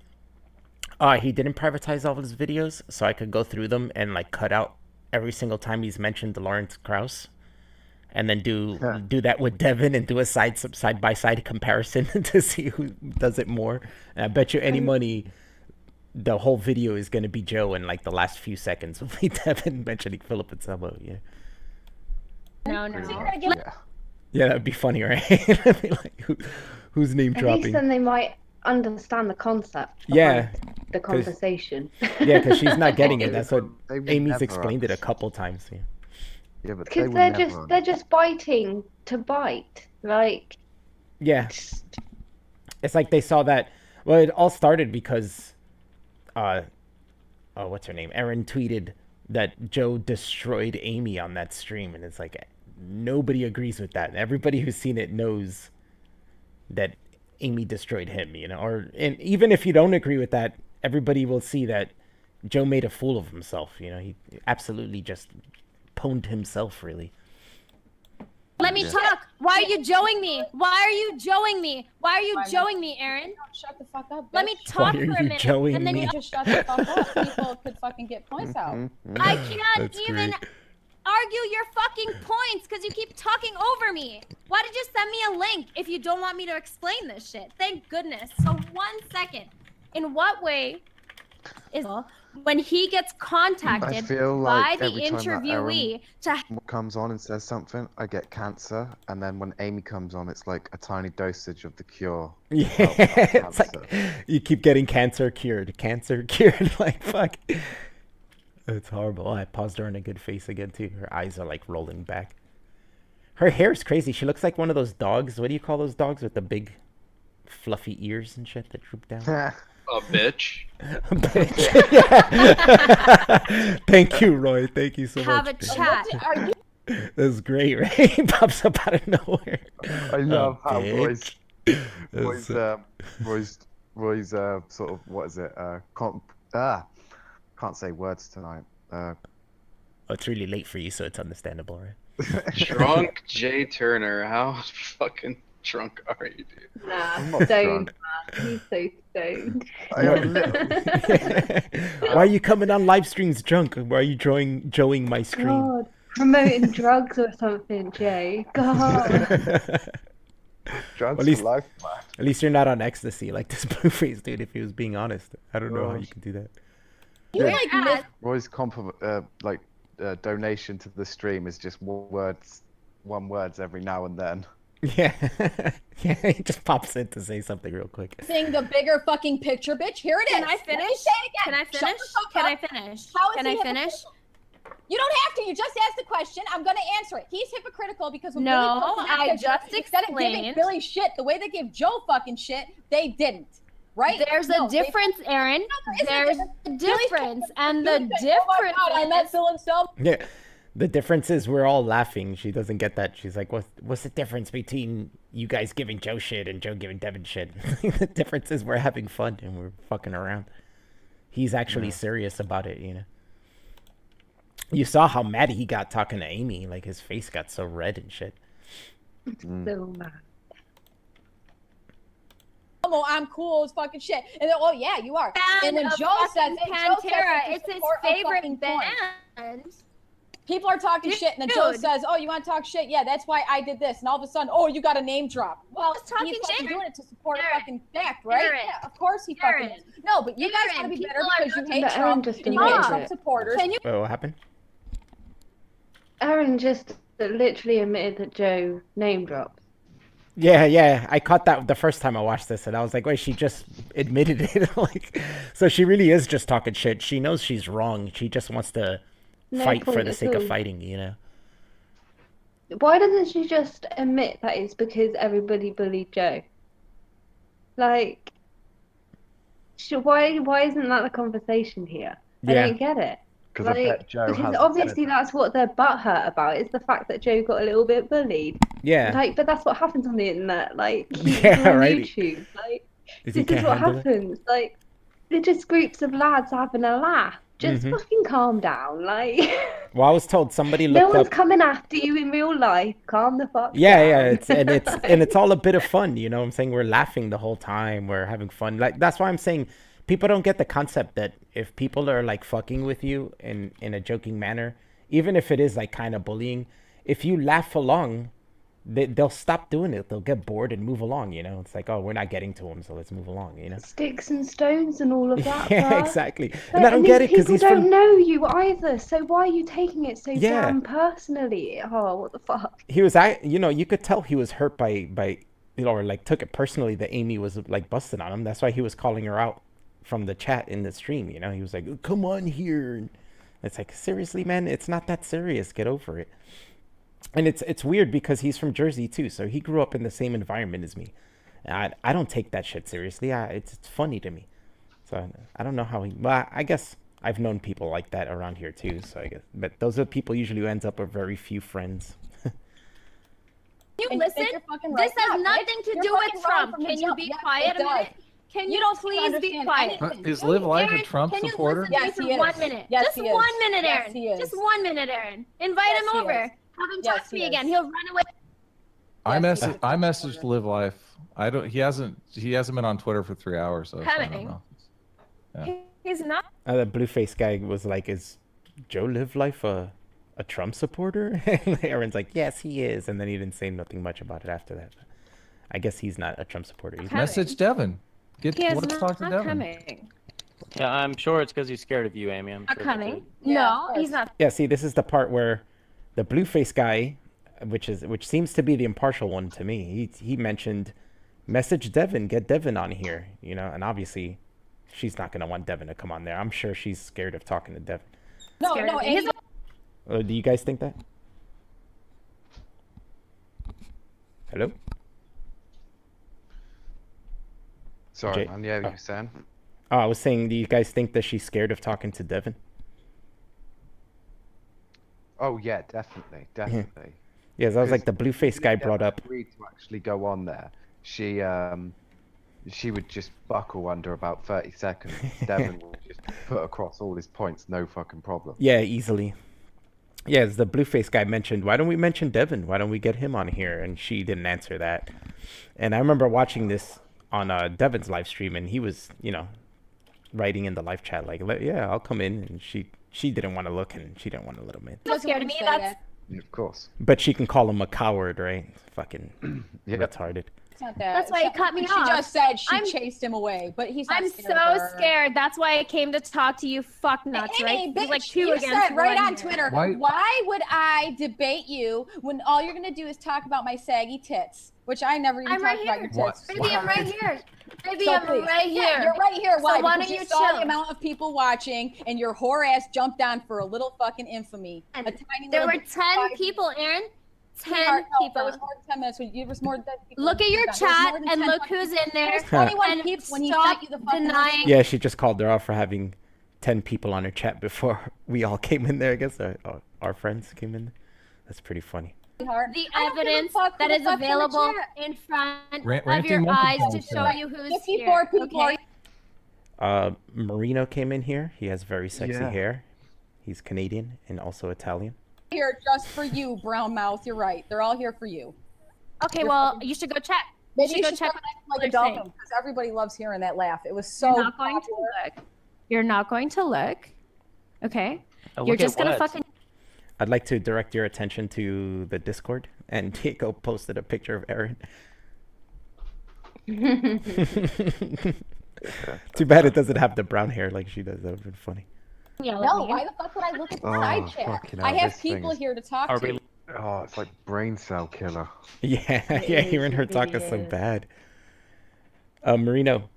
he didn't privatize all of his videos so I could go through them and like cut out every single time he's mentioned Lawrence Krauss, and then do that with Devin and do a side by side comparison to see who does it more. And I bet you any money the whole video is going to be Joe, and like the last few seconds will be Devin mentioning Philip and Selma. Yeah. No. Yeah, that'd be funny, right? Be like, who's name At dropping? least then they might understand the concept. Yeah. The conversation. Yeah, because she's not getting it. That's what They would Amy's never explained it a couple times. Yeah. Yeah, but Because they're just biting to bite. Like, yeah. It's like they saw that. Well, it all started because, what's her name? Erin tweeted that Joe destroyed Amy on that stream, and it's like nobody agrees with that. Everybody who's seen it knows that Amy destroyed him, you know. And even if you don't agree with that, everybody will see that Joe made a fool of himself. You know, he absolutely just pwned himself, really. Let me talk. Why are you joeing me? Why are you joeing me? Why are you joeing me, Erin? Shut the fuck up. Let me talk for a minute. Joeying and then me? you just shut the fuck up. People could fucking get points out. I can't That's even great. argue your fucking points because you keep talking over me. Why did you send me a link if you don't want me to explain this shit? Thank goodness. So 1 second. In what way is when he gets contacted I feel by like the every time that interviewee to comes on and says something, I get cancer, and then when Amy comes on, it's like a tiny dosage of the cure. Yeah, it's like you keep getting cancer cured. Like, fuck. It's horrible. Oh, I paused her on a good face again, too. Her eyes are, like, rolling back. Her hair's crazy. She looks like one of those dogs. What do you call those dogs with the big, fluffy ears and shit that droop down? A bitch. A bitch. Yeah. Thank you, Roy. Thank you so have much. a chat. That's great, right? He pops up out of nowhere. I love how bitch. Roy's sort of, what is it? Can't say words tonight. Oh, it's really late for you, so it's understandable, right? Drunk Jay Turner. How fucking drunk are you, dude? Nah, stoned, man. He's so stoned. Why are you coming on live streams drunk? Why are you joing my stream? God, promoting drugs or something, Jay. God. Drugs at least, for life, man. At least you're not on ecstasy like this Blueface dude. If he was being honest, I don't know how you could do that. Roy's donation to the stream is just one words every now and then. Yeah, yeah, he just pops in to say something real quick. Seeing the bigger fucking picture, bitch. Here it is. Can I finish? Let me say it again. Can I Shut finish? the fuck Can up. I finish? How is Can he I finish? hypocritical? You don't have to. You just asked the question. I'm gonna answer it. He's hypocritical because when No, Billy posted that I picture, just instead of giving explained. Billy shit the way they gave Joe fucking shit, they didn't. Right? There's No, a difference, Erin. there There's isn't a difference, and the Billy said, "Oh my difference. God, I met Phil and Selma." Yeah, the difference is we're all laughing. She doesn't get that. She's like, "What's the difference between you guys giving Joe shit and Joe giving Devin shit?" The difference is we're having fun and we're fucking around. He's actually serious about it, you know. You saw how mad he got talking to Amy. Like, his face got so red and shit. So mad. promo. I'm cool as fucking shit. And then, oh yeah, you are. And then Joe says, Pantera, it's his favorite band. People are talking shit, and then Joe says, "Oh, you want to talk shit? Yeah, that's why I did this." And all of a sudden, oh, you got a name drop. Well, he's fucking doing it to support a fucking fact, right? Yeah, of course he fucking is. No, but you guys gotta be better because you hate Trump and you hate Trump supporters. Wait, what happened? Aaron just literally admitted that Joe name dropped. Yeah, I caught that the first time I watched this, and I was like, wait, she just admitted it. Like, so she really is just talking shit. She knows she's wrong. She just wants to fight for the sake of fighting, you know? Why doesn't she just admit that it's because everybody bullied Joe? Like, why isn't that the conversation here? I don't get it. Because I bet Joe has. Because obviously that's what they're butthurt about. It's the fact that Joe got a little bit bullied. Yeah. Like, but that's what happens on the internet. Like, yeah, on YouTube. Like, Is this is what happens. Like, they're just groups of lads having a laugh. Just fucking calm down. Like, well, I was told somebody looked no one's up. coming after you in real life. Calm the fuck Yeah, down. it's all a bit of fun, you know what I'm saying? We're laughing the whole time, we're having fun. Like, that's why I'm saying people don't get the concept that if people are like fucking with you in a joking manner, even if it is like kind of bullying, if you laugh along, they'll stop doing it. They'll get bored and move along, you know? It's like, oh, we're not getting to him, so let's move along, you know? Sticks and stones and all of that. Yeah, bruh. exactly. And I don't get it because people he's don't from... know you either. So why are you taking it so Yeah. damn personally? Oh, what the fuck? He was, you know, you could tell he was hurt by, you know, or like took it personally that Amy was like busting on him. That's why he was calling her out from the chat in the stream, you know? He was like, come on here. And it's like, seriously, man, it's not that serious. Get over it. And it's weird because he's from Jersey too, so he grew up in the same environment as me. I don't take that shit seriously. It's funny to me. So I don't know how he... Well, I guess I've known people like that around here too, so I guess... But those are people usually who ends up with very few friends. You And listen. you're fucking This right. has Yeah, nothing bitch. to You're do with fucking wrong Trump. from the Can you jump. be Yes, quiet it a minute? does. Can You you don't please be understand quiet? anything. Is Live Life a Aaron, Trump can you supporter? listen to me Yes, for he 1 is. minute? Yes, Just he is. 1 minute, Yes, Aaron. he is. Just 1 minute, Aaron. Invite Yes, him he over. is. Have him Yes, talk to he me again. is. He'll run away. I messaged Live Life. He hasn't been on Twitter for 3 hours, so I don't Coming. know. Yeah. He's not. The Blueface guy was like, is Joe Live Life a Trump supporter? And Aaron's like, yes, he is. And then he didn't say nothing much about it after that. I guess he's not a Trump supporter either. Message Devin. He is Let's talk to not Devin. coming. Yeah, I'm sure it's because he's scared of you, Amy. I'm Not sure coming. Yeah, No, of he's course. not. Yeah, see, this is the part where the Blueface guy, which seems to be the impartial one to me, he mentioned, message Devin, get Devin on here, you know, and obviously she's not gonna want Devin to come on there. I'm sure she's scared of talking to Devin. No, Scared no, of him. Amy, Do you guys think that? Hello? Sorry, Jay- man. Yeah, you were saying? Oh, I was saying, do you guys think that she's scared of talking to Devin? Oh yeah, definitely. Yes, I was like the Blueface guy brought up. Agreed to actually go on there. She would just buckle under about 30 seconds. Devin would just put across all his points, no fucking problem. Yeah, easily. Yeah, as the Blueface guy mentioned, why don't we mention Devin? Why don't we get him on here? And she didn't answer that. And I remember watching this on Devin's live stream, and he was, you know, writing in the live chat like, yeah, I'll come in. And she didn't want to look, and she didn't want to let him in. Not scared of me. That's Of course. But she can call him a coward, right? Fucking retarded. it's not that. That's why he cut me She off. just said she I'm- chased him away, but he's not I'm scared so of her. scared. That's why I came to talk to you fuck nuts, Hey, right? There's bitch, like two you against said right one on here. Twitter, Why- why would I debate you when all you're gonna do is talk about my saggy tits? Which I never even I'm talked right about here. your tits. Baby, I'm right here. Baby, So I'm please. right here. Yeah, you're right here. So Why? why Because don't you you saw chill? the amount of people watching, and your whore ass jumped on for a little fucking infamy. A tiny There little were 10 people, Aaron. 10 Sweetheart, no, people. There was more than 10 minutes. There was more than 10 people. Look at your There was chat more than and 10 look fucking who's people. in there. There's 21 And people when he stop sent you the fucking denying. Yeah, she just called her out for having 10 people on her chat before we all came in there, I guess. Our friends came in. That's pretty funny. Sweetheart. The I don't give a evidence fuck that who is the fuck's in the available chat. in front of Ranting your Monkey eyes to Ball show said. you who's 54 here. people Okay? Marino came in here. He has very sexy Yeah. hair. He's Canadian and also Italian. Here just for you, brown mouth. You're right. They're all here for you. Okay, well, you should go check. Maybe you go should check start acting like a what they're dolphin saying. because everybody loves hearing that laugh. It was so. You're not going to look. You're not going to look. Okay. You're look just at gonna what? fucking. I'd like to direct your attention to the Discord, and Diego posted a picture of Aaron. Too bad it doesn't have the brown hair like she does. That would have been funny. No, why the fuck would I look at the side chat? fucking I hell, have this thing people is- here to talk to. Oh, it's like brain cell killer. Yeah, It yeah, is, hearing her it talk really is so is. bad. Marino.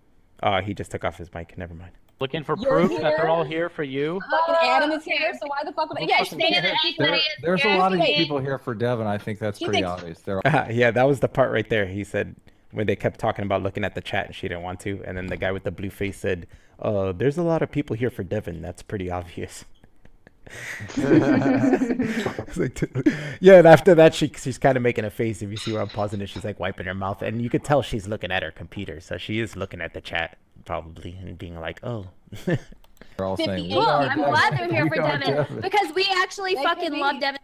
Oh, he just took off his mic. Never mind. Looking for You're proof that here? they're all here for you? Fucking Adam is here, so why the fuck would I? Yeah, fucking say care. that everybody is There's a here. lot of Hey. people here for Devin. I think that's He pretty thinks- obvious. They're Yeah, that was the part right there. He said when they kept talking about looking at the chat and she didn't want to, and then the guy with the blue face said, there's a lot of people here for Devin. That's pretty obvious. It's like, yeah, and after that, she's kind of making a face. If you see where I'm pausing it, she's like wiping her mouth, and you could tell she's looking at her computer, so she is looking at the chat probably and being like, "Oh." they're all saying, 58. "We Cool. are I'm Devin. glad they're here We for are Devin because we actually They fucking could be. love Devin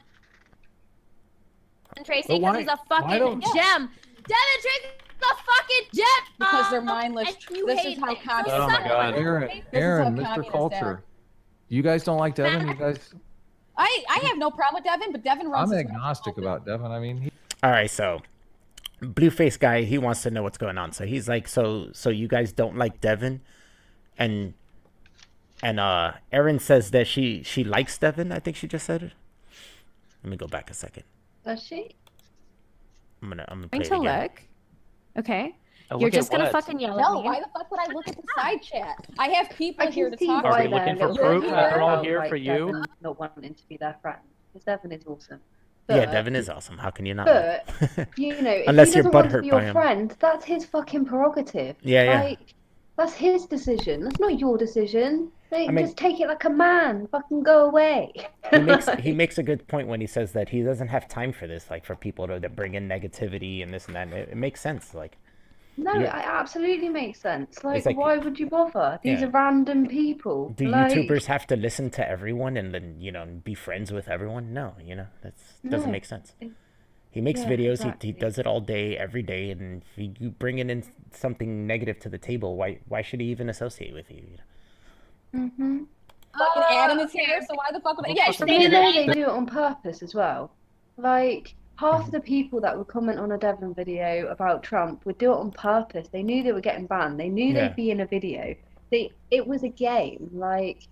Tracy But because why- he's a why fucking don't- gem. Devin Tracy's a fucking gem. Because they're mindless. And you This hate is how it. So communists Oh my suck God. it. Aaron, This is Aaron, how Mr. communists Culture. You guys don't like Devin? You guys? I have no problem with Devin, but Devin runs. I'm his mouth. agnostic about Devin. I mean, he, All right, so Blueface guy, he wants to know what's going on. So he's like, so you guys don't like Devin, and Erin says that she likes Devin. I think she just said it. Let me go back a second. Does she? I'm gonna Going play it to again. look. Okay. Oh, You're look at just gonna what? fucking yell No, at me. why the fuck would I look at the side chat? I have people I here can to see talk Are why we to. looking they're for little proof bit that they're all about, here like, for you? Devin not wanting to be their friend, because Devin is awesome. Yeah, But- Devin is awesome. How can you not? But like- you know, if Unless he you're doesn't want to butthurt be by your him. friend, that's his fucking prerogative. Yeah, yeah. Like, that's his decision. That's not your decision. Like, I mean- just take it like a man. Fucking go away. he makes a good point when he says that he doesn't have time for this, like for people to bring in negativity and this and that. And it makes sense. Like, No, You- it absolutely makes sense. Like, like- why would you bother? These Yeah. are random people. do like, YouTubers have to listen to everyone and then be friends with everyone? No, that doesn't No. make sense. He makes Yeah, videos. exactly. He does it all day, every day, and if you bring in something negative to the table, why should he even associate with you? Mhm. Fucking Adam is here, so why the fuck would I? Yeah, But you know they do it on purpose as well. Like, half of the people that would comment on a Devon video about Trump would do it on purpose. They knew they were getting banned. They knew Yeah. they'd be in a video. It was a game. Like,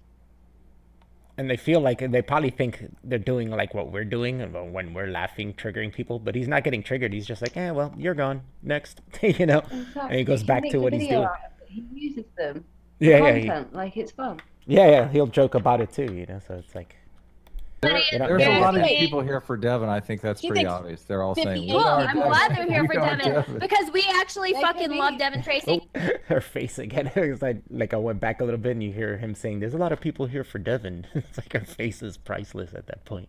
And they feel like they probably think they're doing like what we're doing when we're laughing, triggering people. But he's not getting triggered. He's just like, well, you're gone. Next, And he goes back to what he's doing. He uses them. Yeah, for yeah, content. Like, it's fun. Yeah, he'll joke about it too. So it's like. there's a lot of people here for Devin. I think that's He pretty thinks obvious. They're all saying, Cool. "We are I'm Devin. glad they're here We for are Devin because we actually They could fucking be. love Devin Tracy. Her face again. It's like I went back a little bit and you hear him saying, "There's a lot of people here for Devin." It's like her face is priceless at that point.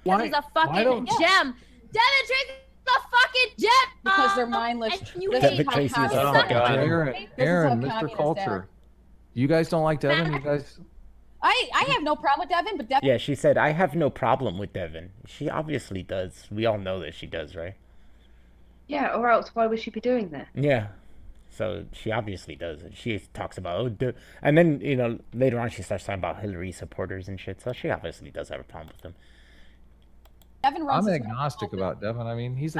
Because he's a fucking gem. Devin Tracy's a fucking gem. Because they're mindless. And you This hate is Devin how Tracy is communists a Oh act. my God. Aaron, how Mr. communists Culture. act. You guys don't like Devin? You guys? I have no problem with Devin, but Devin. Yeah, she said, "I have no problem with Devin." She obviously does. We all know that she does, right? Yeah, or else why would she be doing this? Yeah. So she obviously does. She talks about and then later on she starts talking about Hillary supporters and shit. So she obviously does have a problem with them. Devin runs I'm his mouth. agnostic about Devin. I mean, he's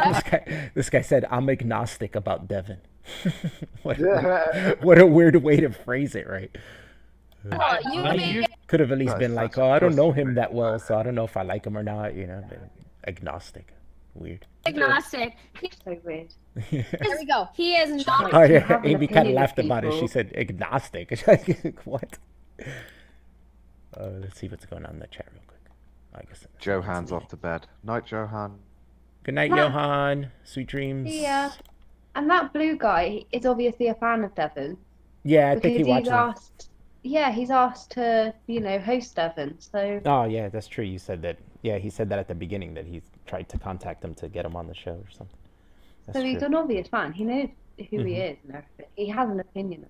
This guy said, "I'm agnostic about Devin." what a weird way to phrase it, right? Could have at least been like, "Oh, I don't know him that well, so I don't know if I like him or not." But agnostic, weird. Agnostic. So weird. There we go. He is not. Oh you yeah, have an Amy kind of opinion of laughed about it. She people. said agnostic. It's like, what? Let's see what's going on in the chat real quick. I guess. Johan's off to bed. Night, Johan. Good night, Matt. Johan. Sweet dreams. Yeah. And that blue guy is obviously a fan of Devon. Yeah, I think he because watches. he's asked. Yeah, he's asked to, host Devon. So Oh yeah, that's true. You said that. Yeah, he said that at the beginning that he's tried to contact him to get him on the show or something. That's he's true. an obvious fan. He knows who he Mhm. is and everything. He has an opinion.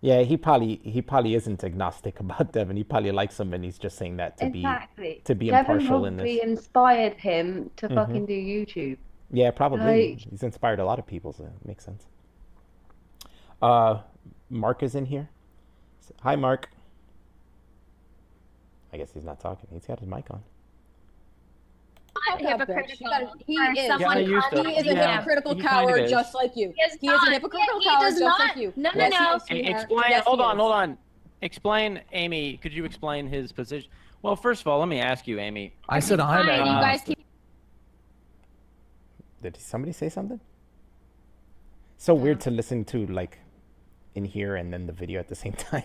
Yeah, he probably isn't agnostic about Devin. He probably likes him, and he's just saying that to Exactly. be Devon impartial in probably this. inspired him to Mhm. fucking do YouTube. Yeah, probably. Like- He's inspired a lot of people, so it makes sense. Mark is in here. Hi, Mark. I guess he's not talking. He's got his mic on. Hypocritical. He Or is. someone He is a hypocritical coward just like you. He is a hypocritical coward just like you. No, Yes, he no. is, sweetheart. Explain. Yes, hold he on, is. hold on. Explain, Amy. Could you explain his position? Well, first of all, let me ask you, Amy. I said hi. Fine, you guys keep. Did somebody say something? So weird to listen to, like, in here and then the video at the same time.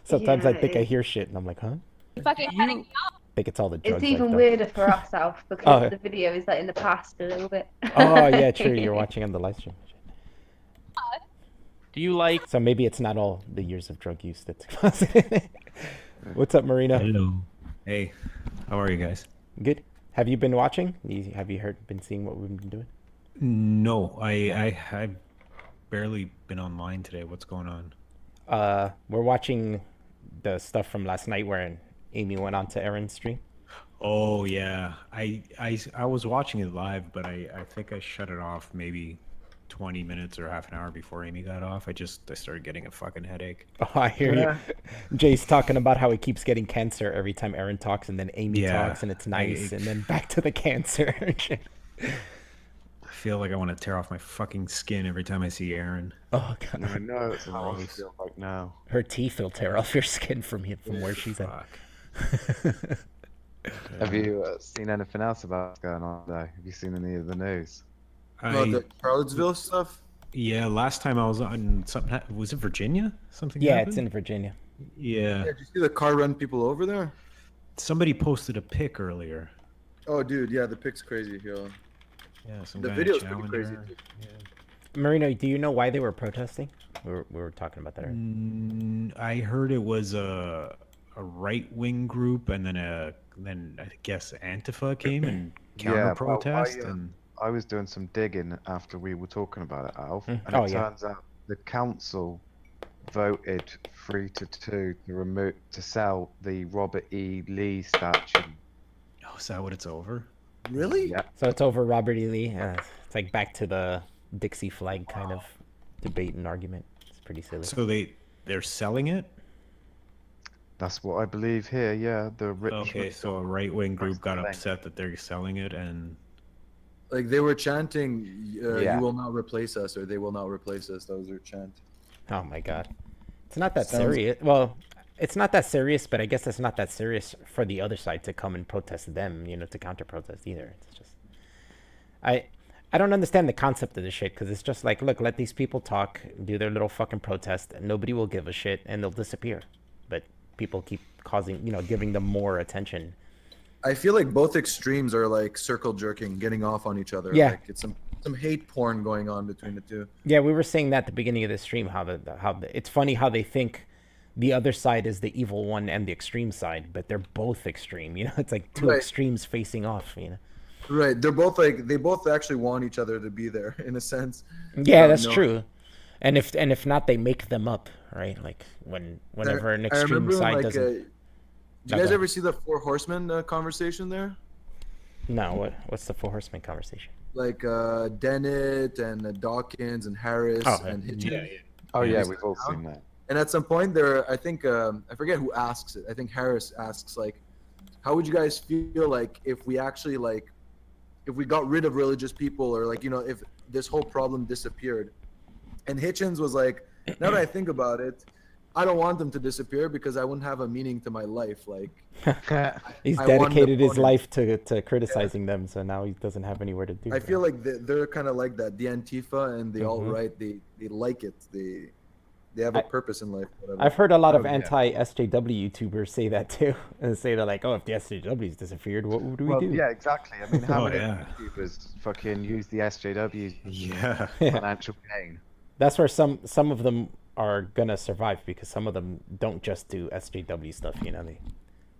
Sometimes I Yeah, think I it- hear shit and I'm like, huh? Fucking heading I think it's all the drugs. It's even I've done. weirder for us, Alf, because Oh. the video is like in the past a little bit. Oh yeah, true. You're watching on the live stream. Do you like? So maybe it's not all the years of drug use that's causing it. What's up, Marina? Hello. Hey, how are you guys? Good. Have you been watching? Have you been seeing what we've been doing? No, I've barely been online today. What's going on? We're watching the stuff from last night where Amy went on to Aaron's stream. Oh yeah, I was watching it live, but I think I shut it off maybe 20 minutes or half an hour before Amy got off. I started getting a fucking headache. Oh, I hear you. Jay's talking about how he keeps getting cancer every time Aaron talks, and then Amy talks, and it's nice, and then back to the cancer. I feel like I want to tear off my fucking skin every time I see Aaron. Oh god. I know it's how I feel like now. Her teeth will tear off your skin from where she's at. Have you seen anything else about what's going on today? Have you seen any of the news? About the Charlottesville stuff? Yeah, last time I was on something. Was it Virginia? Something. Yeah, happened? it's in Virginia. Yeah. Did you see the car run people over there? Somebody posted a pic earlier. Oh, dude, yeah, the pic's crazy, yo. Yeah, some The guy video's in pretty crazy. Challenger. Marino, do you know why they were protesting? We were talking about that earlier. I heard it was a right wing group, and then I guess Antifa came and counter protest. and I was doing some digging after we were talking about it, Alf, and Oh, it yeah. turns out the council voted 3-2 to sell the Robert E. Lee statue. Oh, is that what it's over? Really? Yeah. So it's over Robert E. Lee. It's like back to the Dixie flag kind of debate and argument. It's pretty silly. So they're selling it? That's what I believe here. Yeah, the rich. Okay, so a right wing group got upset that they're selling it, and Like, they were chanting, Yeah. you will not replace us, or they will not replace us. That was their chant. Oh my god. It's not that Sounds- serious. Well, it's not that serious, but I guess it's not that serious for the other side to come and protest them, to counter protest either. It's just I don't understand the concept of this shit, because it's just like, look, let these people talk, do their little fucking protest, and nobody will give a shit, and they'll disappear. But people keep causing, giving them more attention. I feel like both extremes are like circle jerking, getting off on each other. Yeah. Like, it's some hate porn going on between the two. Yeah, we were saying that at the beginning of the stream, how it's funny how they think the other side is the evil one and the extreme side, but they're both extreme. It's like two Right. extremes facing off. Right. They're both like, they both actually want each other to be there in a sense. Yeah, Um, that's no- true. And if not, they make them up, right? Like whenever an I extreme remember when, side like, doesn't. did you guys ever see the Four Horsemen conversation there? No, what's the Four Horsemen conversation? Like Dennett and Dawkins and Harris Oh, and Hitchens. yeah. Oh yeah, Just we've all down. seen that. And at some point there, I think I forget who asks it. I think Harris asks like, how would you guys feel like if we actually like, if we got rid of religious people, or like, if this whole problem disappeared? And Hitchens was like, now that I think about it, I don't want them to disappear because I wouldn't have a meaning to my life. Like, He's I won the dedicated his opponent. life to criticizing them, so now he doesn't have anywhere to do. I that. feel like they're kind of like that. The Antifa and the Mhm. alt-right, they like it. They have a purpose in life. Whatever. I've heard a lot of Yeah. anti-SJW YouTubers say that too, and say they're like, "Oh, if the SJWs disappeared, what would we Well, do?" yeah, exactly. I mean, how Oh, many yeah. YouTubers fucking use the SJWs Yeah. for financial gain? That's where some of them are gonna survive, because some of them don't just do SJW stuff.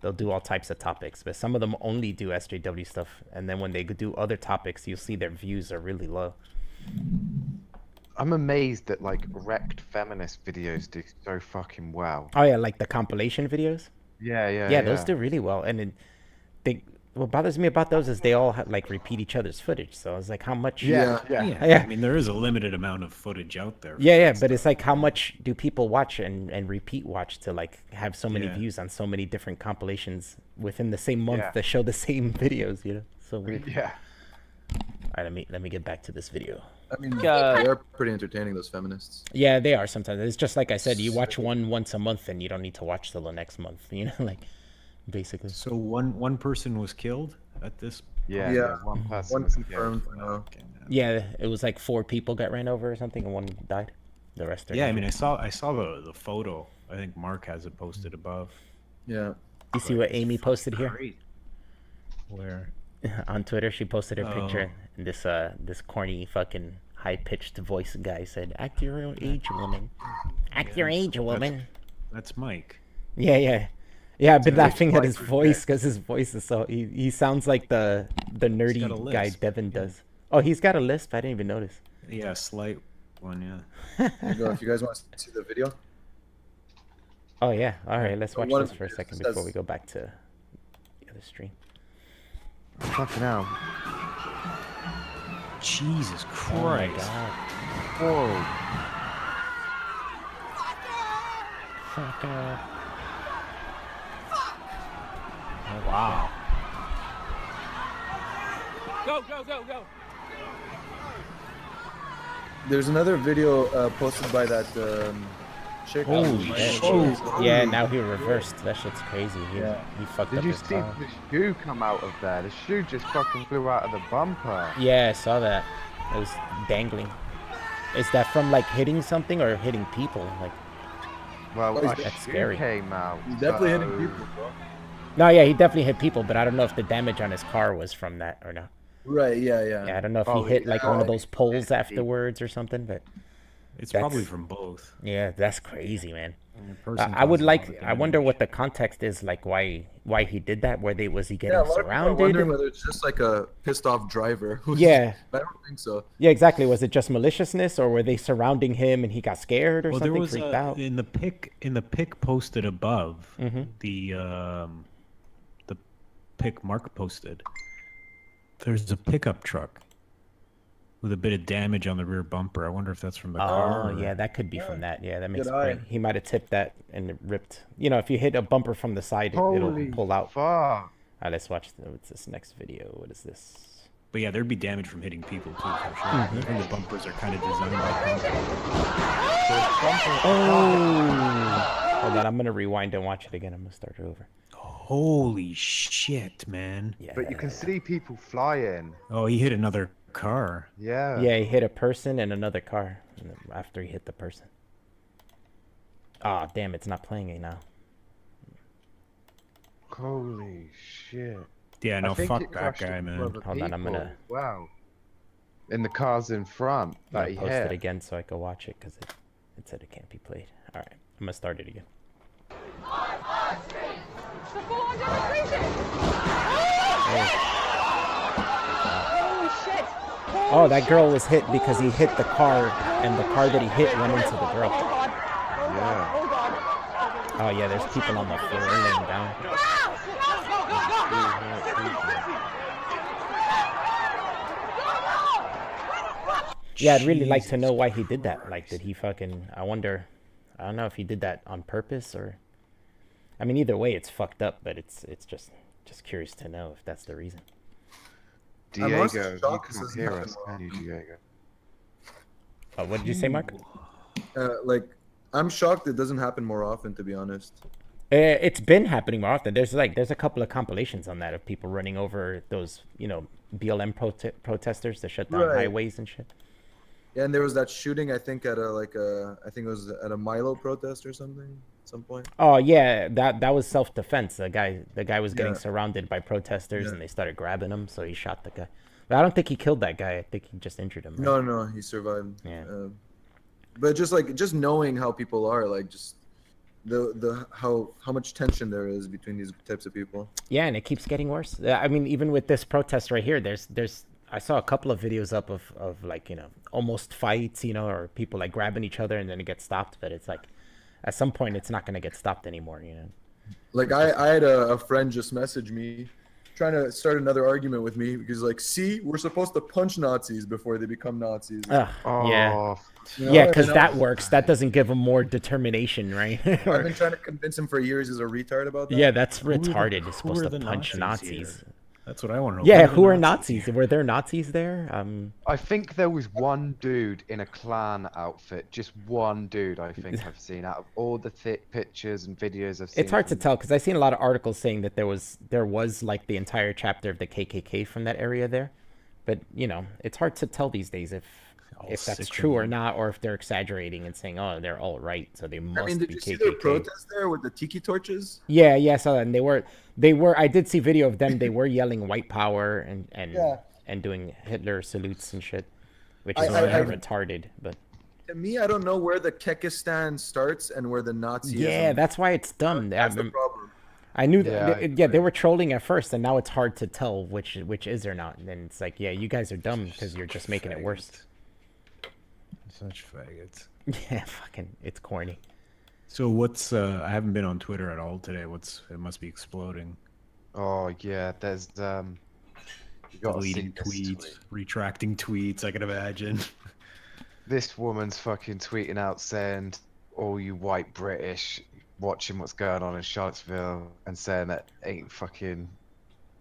They'll do all types of topics, but some of them only do SJW stuff, and then when they do other topics, you'll see their views are really low. I'm amazed that like wrecked feminist videos do so fucking well. Oh yeah, like the compilation videos. Yeah, yeah, Yeah, those do really well, and they what bothers me about those is they all like repeat each other's footage. So it's like, how much? Yeah. I mean, there is a limited amount of footage out there. Yeah, but it's like, how much do people watch and repeat watch to like have so many Yeah. views on so many different compilations within the same month Yeah. that show the same videos? You know, so weird. Yeah. All right, let me get back to this video. I mean, they are pretty entertaining, those feminists. Yeah, they are sometimes. It's just like I said, you watch one once a month and you don't need to watch till the next month. You know, like basically. So one person was killed at this. Yeah, one person was confirmed. Yeah, it was like 4 people got ran over or something, and one died. The rest are Yeah, I mean, injured. I saw the photo. I think Mark has it posted above. Yeah. You see what Amy posted here? Great. Where? On Twitter, she posted her picture, Oh. and this corny fucking high-pitched voice guy said, "Act your own age, woman. Act your age, woman." That's Mike. Yeah. I've been Yeah, laughing at Mike his was voice because his voice is so he sounds like the nerdy got a guy lisp. Devin does. Oh, he's got a lisp. I didn't even notice. Yeah, slight one. Yeah. There you go. If you guys want to see the video. Oh yeah. All right, let's watch What this for a second says- before we go back to the other stream. Fucking hell. Jesus Oh my Christ. god. Whoa. Fuck off. Oh, wow. Go. There's another video posted by that chick. Holy shit. shit. Yeah, now he reversed. That shit's crazy. He fucked Did up you his see car. the shoe come out of there? The shoe just fucking flew out of the bumper. Yeah, I saw that. It was dangling. Is that from like hitting something or hitting people? Like, Well, Oh, a that's shoe scary. came out. He's definitely hitting so- people, bro. No, yeah, he definitely hit people, but I don't know if the damage on his car was from that or not. Right, yeah. Yeah, I don't know if Oh, he hit like yeah. one of those poles afterwards or something, but It's that's- probably from both. yeah, that's crazy, man. person I would causes a lot like. of I wonder what the context is, like why he did that. Were they was he Yeah, getting a lot of people are surrounded? wondering whether it's just like a pissed off driver. Who's Yeah. I don't think so. Yeah, exactly. Was it just maliciousness, or were they surrounding him and he got scared or Well, something, there was freaked out? in the pic posted above Mhm. the pic Mark posted. There's a pickup truck with a bit of damage on the rear bumper. I wonder if that's from the car. Oh, or- yeah, that could be from that. Yeah, that makes Good a point. eye. He might have tipped that and it ripped. You know, if you hit a bumper from the side, it'll Holy pull out. fuck. All right, let's watch what's this next video. What is this? But yeah, there'd be damage from hitting people too, for sure. Mhm. I think the bumpers are kind of designed like concrete. Oh! Hold on, I'm gonna rewind and watch it again. I'm gonna start it over. Holy shit, man! Yeah. But you can see people flying. Oh, he hit another car. Yeah. Yeah, he hit a person and another car after he hit the person. Ah, damn, it's not playing it now. Holy shit. Yeah, I no, think fuck it that crashed guy, into man. other Hold on, I'm people. gonna- Wow. In the cars in front I'm that gonna he post hit. it again so I can watch it because it said it can't be played. All right, I'm gonna start it again. Oh, that girl was hit because he hit the car, and the car that he hit went into the girl. Yeah. Oh yeah, there's people on the floor laying down. Yeah, I'd really like to know why he did that. Like, did he fucking? I wonder. I don't know if he did that on purpose or. I mean, either way, it's fucked up. But it's just curious to know if that's the reason. I'm also Diego, you shocked this can't is hear not us, can you, Diego? What did you say, Mark? Like, I'm shocked it doesn't happen more often, to be honest. It's been happening more often. There's a couple of compilations on that of people running over those, BLM protesters to shut down Right. highways and shit. Yeah, and there was that shooting, I think, at I think it was at a Milo protest or something at some point. Oh yeah, that was self-defense. The guy was getting Yeah. surrounded by protesters Yeah. and they started grabbing him, so he shot the guy. But I don't think he killed that guy. I think he just injured him. Right? No, he survived. Yeah. But just knowing how people are, like just the how much tension there is between these types of people. Yeah, and it keeps getting worse. I mean, even with this protest right here, there's I saw a couple of videos up of like, almost fights, or people like grabbing each other and then it gets stopped. But it's like, at some point, it's not going to get stopped anymore, Like I had a friend just message me trying to start another argument with me because like, see, we're supposed to punch Nazis before they become Nazis. Yeah. You know, Yeah, because and that works. That doesn't give them more determination, right? I've been trying to convince him for years he's a retard about that. Yeah, that's Who are the- retarded. It's who supposed are to the punch Nazis Nazis. here? That's what I want to know. Yeah, the who are Nazis Nazis? Were there Nazis there? I think there was one dude in a clan outfit. Just one dude, I think I've seen out of all the thick pictures and videos I've seen. It's hard to from- tell because I've seen a lot of articles saying that there was like the entire chapter of the KKK from that area there, but you know it's hard to tell these days if that's sick true of or them. not, or if they're exaggerating and saying, oh, they're all right, so they must I mean, did be you see KKK. their protest there with the tiki torches? Yeah, yeah, I saw that. And they were. I did see video of them. They were yelling "white power" and doing Hitler salutes and shit, which is retarded. But To me, I don't know where the Kekistan starts and where the Nazism. yeah, that's why it's dumb. That's the problem. I knew Yeah, that. They were trolling at first, and now it's hard to tell which is or not. And then it's like, yeah, you guys are dumb because you're just making it worse. Such faggots. Yeah, fucking, it's corny. So what's I haven't been on Twitter at all today. It must be exploding. Oh yeah, there's you gotta see Deleting this tweets, tweet. retracting tweets, I can imagine. This woman's fucking tweeting out saying, "All you white British watching what's going on in Charlottesville and saying that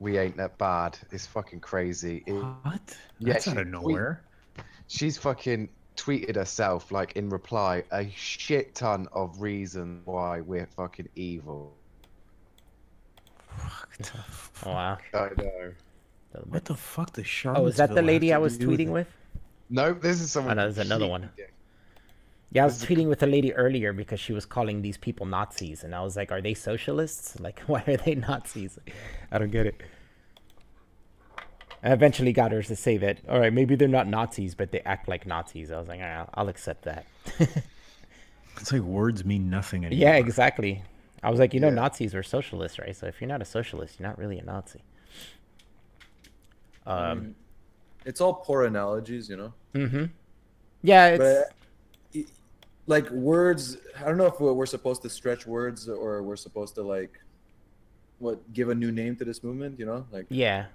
we ain't that bad." It's fucking crazy. What? Yeah, That's out of nowhere. She's fucking tweeted herself, like, in reply, a shit ton of reasons why we're fucking evil. Oh, wow. I know. What the fuck? The Oh, Charlottesville. is that the lady I have to was do with tweeting it? with? No, this is Oh, someone. no, there's another one. Yeah, I was tweeting with a lady earlier because she was calling these people Nazis, and I was like, "Are they socialists? Like, why are they Nazis? I don't get it." I eventually got her to say that, all right, maybe they're not Nazis, but they act like Nazis. I was like, I'll accept that. It's like words mean nothing anymore. Yeah, exactly. I was like, Nazis were socialists, right? So if you're not a socialist, you're not really a Nazi. It's all poor analogies, you know. Mm-hmm. Yeah, it's. But, like words, I don't know if we're supposed to stretch words or we're supposed to like, give a new name to this movement, you know? Like. Yeah.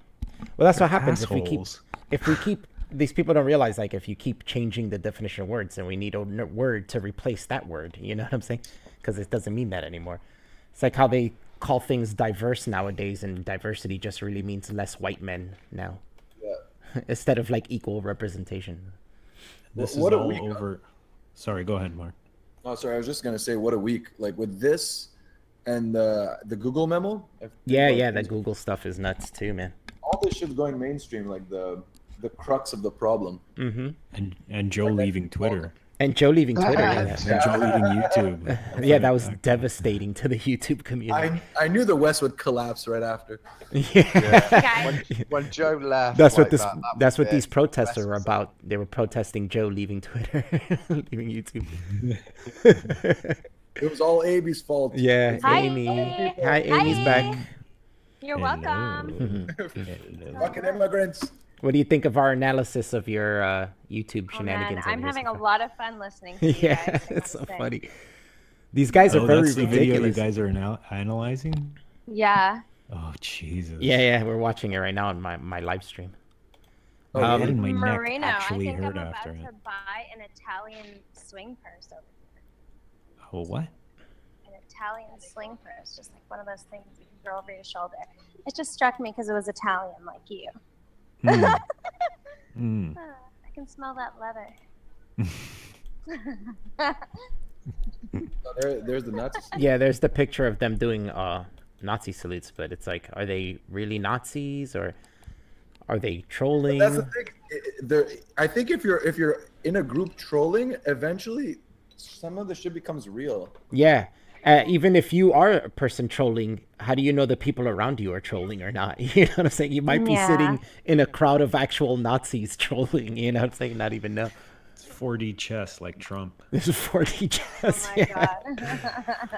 Well, that's what happens assholes. if we keep these people don't realize, like, if you keep changing the definition of words, then we need a word to replace that word. You know what I'm saying? Because it doesn't mean that anymore. It's like how they call things diverse nowadays, and diversity just really means less white men now. Yeah. Instead of like equal representation. This What is a all week. over. Sorry, go ahead, Mark. Oh, sorry. I was just gonna say, what a week! Like with this, and the Google memo. Yeah, the Google stuff is nuts too, man. All this shit's going mainstream, like the crux of the problem. Mm-hmm. And Joe leaving Twitter. And Joe leaving Twitter. Yeah. And Joe leaving YouTube. Yeah, that was devastating to the YouTube community. I knew the West would collapse right after. Yeah. When Joe left, That's what like this. that That's was what these it. protests are about. They were protesting Joe leaving Twitter, leaving YouTube. It was all Amy's fault. Yeah, Hi, Amy. Amy. Hi, Amy's Hi. back. You're welcome. Fucking immigrants. What do you think of our analysis of your YouTube Oh, man, shenanigans? I'm over having here a so lot of fun listening to you far? Yeah, guys. I it's gotta so say. funny. These guys are very that's the video you ridiculous. guys are analyzing? Yeah. Oh, Jesus. Yeah, we're watching it right now on my live stream. Oh, Um, my head and my neck Marino, I actually think hurt I'm after about it. to buy an Italian swing purse over here. Oh, what? An Italian sling purse, just like one of those things you can throw over your shoulder. It just struck me because it was Italian, like you. Mm. I can smell that leather. There's the Nazis. Yeah, there's the picture of them doing Nazi salutes, but it's like, are they really Nazis or are they trolling? That's the thing. I think if you're in a group trolling, eventually some of the shit becomes real. Yeah. Even if you are a person trolling, how do you know the people around you are trolling or not? You know what I'm saying? You might be Yeah. sitting in a crowd of actual Nazis trolling, you know what I'm saying? Not even know. It's 4D chess like Trump. This is 4D chess. Oh my god.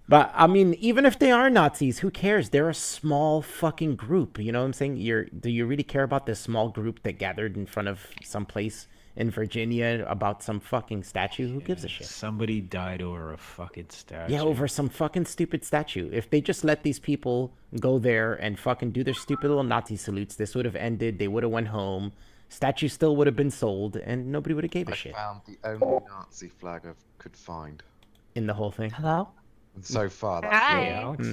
But I mean, even if they are Nazis, who cares? They're a small fucking group. You know what I'm saying? Do you really care about this small group that gathered in front of some place in Virginia about some fucking statue. Who gives a shit? Somebody died over a fucking statue. Yeah, over some fucking stupid statue. If they just let these people go there and fucking do their stupid little Nazi salutes, this would have ended. They would have went home. Statue still would have been sold, and nobody would have gave a shit. I found the only Nazi flag I could find In the whole thing. Hello? and so far. That's Hi. Hey, Alex.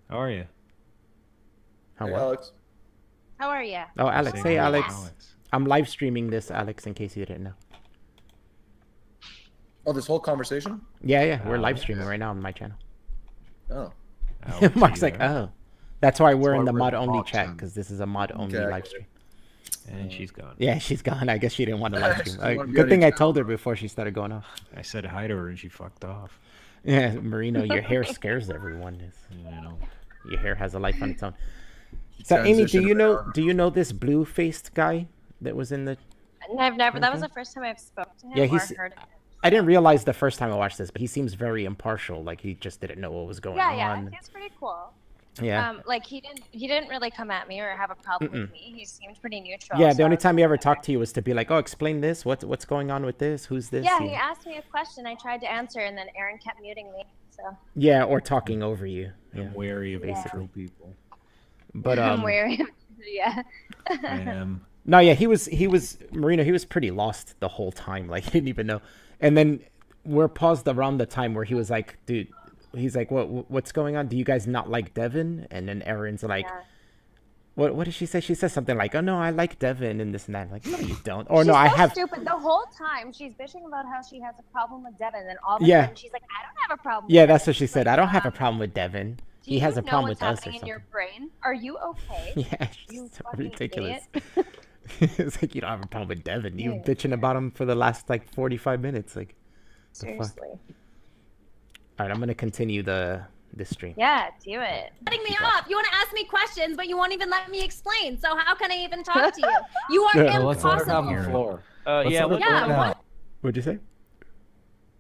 How are you? How Hey, what? Alex. How are you? Oh, Alex. Say Hey, hi to Alex. I'm live streaming this, Alex, in case you didn't know. Oh, this whole conversation? Yeah, we're live streaming right now on my channel. Oh. Alex, Mark's are you like, there? oh. That's why we're why in the we're in the mod-only mod chat, channel. because this is a mod-only Okay. live stream. And she's gone. Yeah, she's gone. I guess she didn't want to live stream. She wanted to be Good on thing your I told her before she started going off. I said hi to her and she fucked off. Yeah, Marino, your hair scares everyone. I know. Your hair has a life on its own. So, Amy, Transition do you know this blue-faced guy that was in the... I've never. That was Okay. the first time I've spoken to him Yeah, or he's... heard of him. I didn't realize the first time I watched this, but he seems very impartial. Like, he just didn't know what was going Yeah, on. he's pretty cool. Yeah. Like he didn't really come at me or have a problem with me. He seemed pretty neutral. Yeah, so the I only was time he ever talked to you was to be like, "Oh, explain this. What's going on with this? Who's this?" Yeah, he asked me a question. I tried to answer, and then Aaron kept muting me. So Yeah, or talking over you. Yeah, I'm wary of basically. neutral people. But I'm wary. Yeah. I am. No, yeah, he was Marino. He was pretty lost the whole time. Like, he didn't even know. And then we're paused around the time where he was like, "Dude," he's like, "What's going on? Do you guys not like Devin?" And then Aaron's like, What did she say? She says something like, "Oh no, I like Devin and this and that." I'm like, no, you don't. Or no, She's I so have. stupid. The whole time she's bitching about how she has a problem with Devin, and all of a Yeah. sudden she's like, "I don't have a problem." Yeah, with that's Devin." what she said. I don't have a problem with Devin. Do He has a you know problem what's with us or happening in something. your brain? Are you okay? Yeah, You it's so fucking ridiculous. idiot. It's like, you don't have a problem with Devin. You've Yeah. bitching about him for the last like 45 minutes. Like, the fuck? Seriously. All right, I'm gonna continue this stream. Yeah, do it. Cutting me off. You want to ask me questions, but you won't even let me explain. So how can I even talk to you? You are Yeah, let's let her have impossible. the floor. Yeah, let her yeah, talk now. what- What'd you say?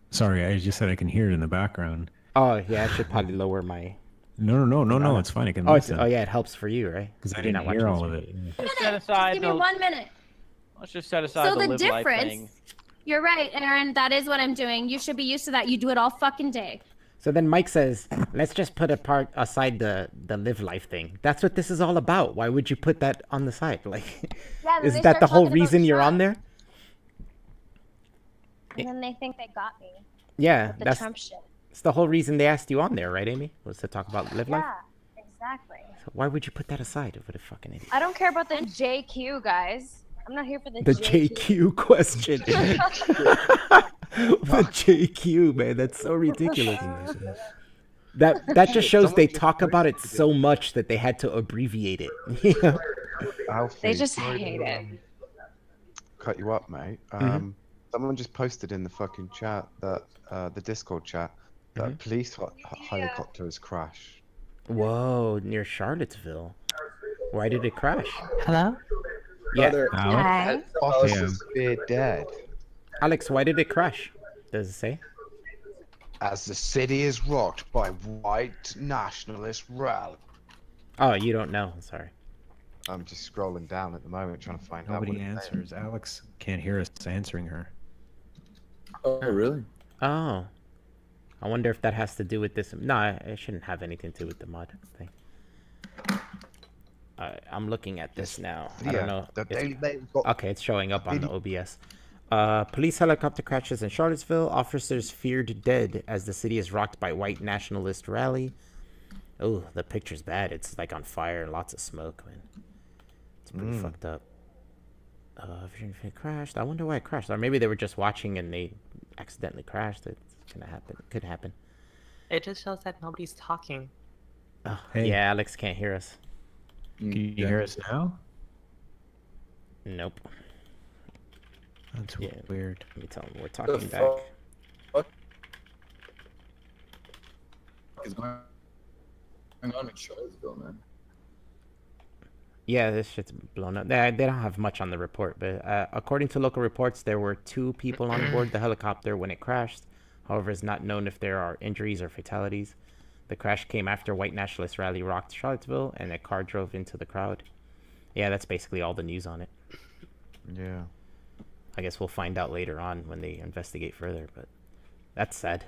Sorry, I just said I can hear it in the background. Oh yeah, I should probably lower my. No, it's fine. I can Oh, listen. oh yeah, it helps for you, right? Because I You're didn't not hear watching all the of it. Let's set Just aside give me the, 1 minute. let's just set aside So the the live life difference, thing. you're right, Aaron. That is what I'm doing. You should be used to that. You do it all fucking day. So then Mike says, "Let's just put aside the live life thing. That's what this is all about. Why would you put that on the side? Like, Yeah, then is they that the start whole talking about reason you're on there?" And then they think they got me. Yeah, With the that's Trump shit. it's the whole reason they asked you on there, right, Amy? Was to talk about live life. Yeah, exactly. So why would you put that aside? What a fucking idiot. I don't care about the JQ, guys. I'm not here for the, The JQ question. The JQ, man, that's so ridiculous. That just shows they talk about it so much that they had to abbreviate it. You know? Alfie, They just sorry hate to, it. Cut you up, mate. Mhm. Someone just posted in the fucking chat that the Discord chat that a police helicopter has crashed. Whoa, near Charlottesville. Why did it crash? Hello? Yeah. Alex? Officers fear dead. Alex, why did it crash? Does it say? As the city is rocked by white nationalist rally. Oh, you don't know. Sorry. I'm just scrolling down at the moment trying to find out. Nobody what it's saying. answers. Alex can't hear us answering her. Oh, really? Oh. I wonder if that has to do with this. No, it shouldn't have anything to do with the mod thing. I'm looking at this now. I don't know. the It's- Daily Mail got Okay, it's showing up on the OBS. Police helicopter crashes in Charlottesville. Officers feared dead as the city is rocked by white nationalist rally. Oh, the picture's bad. It's like on fire and lots of smoke, man. It's pretty fucked up. Virginia crashed. I wonder why it crashed. Or maybe they were just watching and they accidentally crashed. It's gonna happen. Could happen. It just shows that nobody's talking. Oh, Hey. yeah, Alex can't hear us. Can you hear us now? Nope. That's Yeah. weird. Let me tell him we're The talking back. fuck is going on in Charlottesville, man? Yeah, this shit's blown up. They don't have much on the report, but according to local reports, there were 2 people on board the helicopter when it crashed. However, it's not known if there are injuries or fatalities. The crash came after white nationalist rally rocked Charlottesville, and a car drove into the crowd. Yeah, that's basically all the news on it. Yeah. I guess we'll find out later on when they investigate further. But that's sad.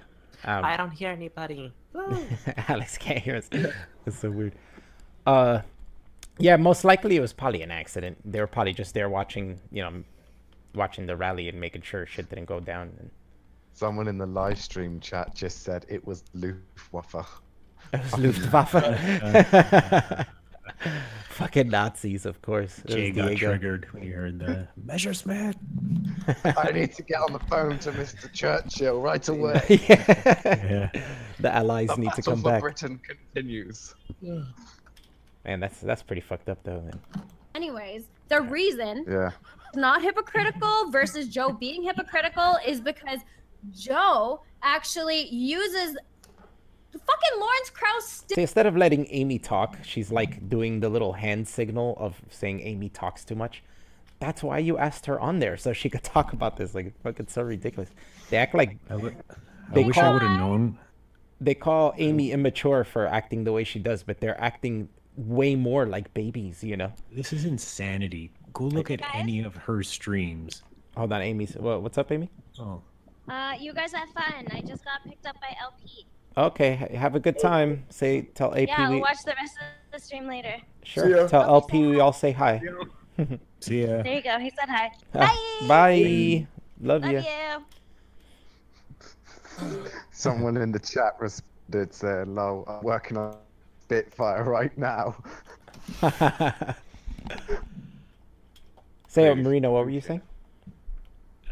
I don't hear anybody. Alex can't hear us. That's so weird. Yeah, most likely it was probably an accident. They were probably just there watching, watching the rally and making sure shit didn't go down. And... Someone in the live stream chat just said it was Luftwaffe. It was Luftwaffe. Fucking Nazis, of course. Jay got triggered when he heard the Messerschmitt. I need to get on the phone to Mr. Churchill right away. Yeah. The Allies The need to battle come for back. Britain continues. Man, that's pretty fucked up though, man. Anyways, the reason Yeah. it's not hypocritical versus Joe being hypocritical is because Joe actually uses fucking Lawrence Krauss. So instead of letting Amy talk, she's like doing the little hand signal of saying Amy talks too much. That's why you asked her on there, so she could talk about this. Like, fucking so ridiculous. They act like... I wish I would have known. They call Amy immature for acting the way she does, but they're acting way more like babies, This is insanity. Go look at any of her streams. Hold on, Amy's... Well, what's up, Amy? Oh. You guys have fun. I just got picked up by LP. Okay, have a good time. Tell AP Yeah, I'll we... watch the rest of the stream later. Sure, tell LP we all say hi. See ya. There you go. He said hi. Bye. Love you. Someone in the chat responded saying, "Lol, I'm working on Spitfire right now." Say, Marina, what were you saying?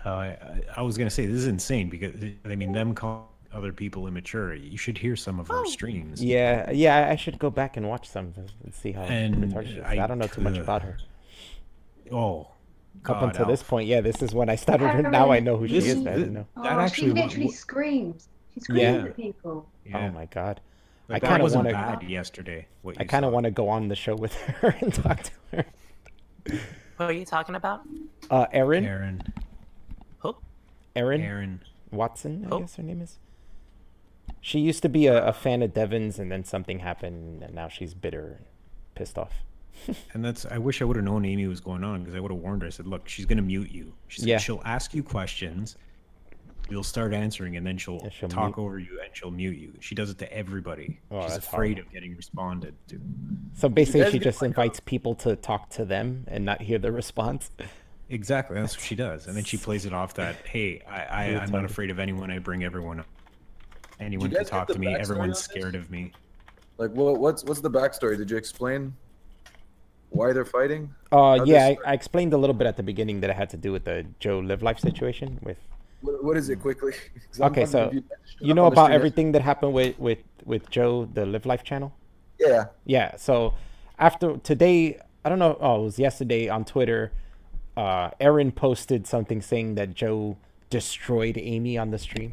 I was gonna say this is insane because them call other people immature. You should hear some of her streams. Yeah, I should go back and watch some and see how And retarded she is. I don't know too much about her. Oh, Up God, until this Alf. point, yeah, this is when I started. Now I know who she is. But I didn't know. She literally screams. She screams at people. Oh my God. Like, I that kind of wasn't want bad to. yesterday. What I you kind of saw. want to go on the show with her and talk to her. What are you talking about? Erin. Who? Erin Watson, I guess her name is. She used to be a fan of Devin's, and then something happened, and now she's bitter and pissed off. And I wish I would have known Amy was going on because I would have warned her. I said, "Look, she's gonna mute you. She'll ask you questions, you'll start answering, and then she'll talk over you and she'll mute you. She does it to everybody. Oh, She's that's afraid horrible. of getting responded to." So basically, she just invites people to talk to them and not hear the response. Exactly, that's what she does, and then she plays it off that, "Hey, I'm not afraid of anyone. I bring everyone. Anyone Did you can guys talk get to the me. backstory Everyone's on this? scared of me." Like, what's the backstory? Did you explain why they're fighting? How'd Yeah, this I explained a little bit at the beginning that it had to do with the Joe Live Life situation with. What is it quickly? 'Cause I'm Okay, so confused. you know Up on the about stream everything that happened with Joe, the Live Life channel? Yeah. Yeah. So after today, I don't know. Oh, it was yesterday on Twitter. Erin posted something saying that Joe destroyed Amy on the stream.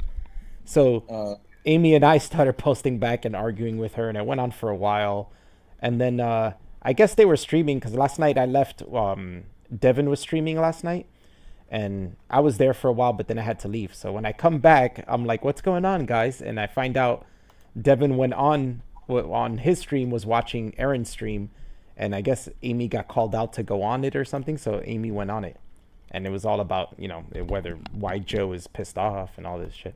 So Amy and I started posting back and arguing with her, and it went on for a while. And then I guess they were streaming because last night I left. Devin was streaming last night, and I was there for a while, but then I had to leave. So when I come back, I'm like, "What's going on, guys?" And I find out Devin went on his stream, was watching Erin's stream, and I guess Amy got called out to go on it or something. So Amy went on it, and it was all about why Joe is pissed off and all this shit.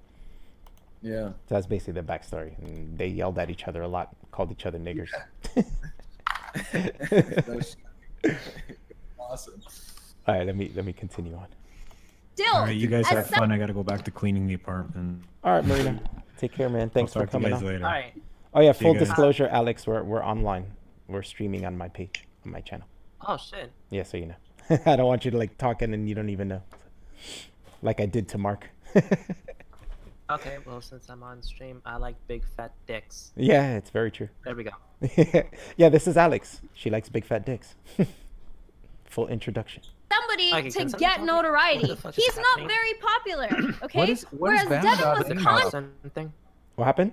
Yeah. So that's basically the backstory. And they yelled at each other a lot, called each other niggers. Awesome. All right, let me continue on. Still, All right, you guys as have some- fun. I gotta go back to cleaning the apartment. All right, Marina, take care, man. Thanks I'll for talk to you coming guys on. later. All right. Oh yeah, See you full guys. disclosure, Alex, we're online. We're streaming on my page, on my channel. Oh shit. Yeah, so you know. I don't want you to like talk and then you don't even know. Like I did to Mark. Okay, well since I'm on stream, I like big fat dicks. Yeah, it's very true. There we go. Yeah, this is Alex. She likes big fat dicks. Full introduction. somebody Okay, to can someone get tell me notoriety. what the fuck is He's not happening? very popular, okay? What is Whereas bad Devin about was the con- Charleston thing? What happened?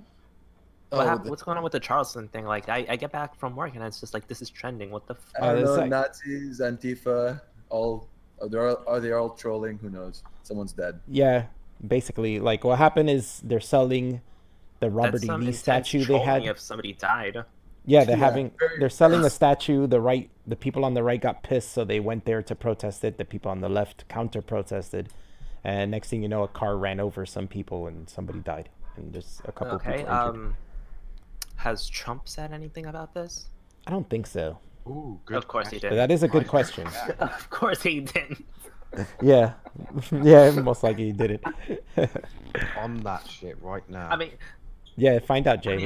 What's going on with the Charleston thing? Like, I get back from work and it's just like, this is trending. What the I don't know, like- Nazis, Antifa, are they all trolling? Who knows? Someone's dead. Yeah, basically, like what happened is they're selling the Robert That's E. some Lee intense statue they trolling had. if somebody died. Yeah, they're selling a statue. The people on the right got pissed, so they went there to protest it. The people on the left counter protested, and next thing you know, a car ran over some people and somebody died, and there's a couple people injured. Has Trump said anything about this? I don't think so. Ooh, good. Of course he did. But that is a good question. Of course he didn't. Yeah, yeah, most likely he did it. On that shit right now. I mean, yeah, find out, Jay.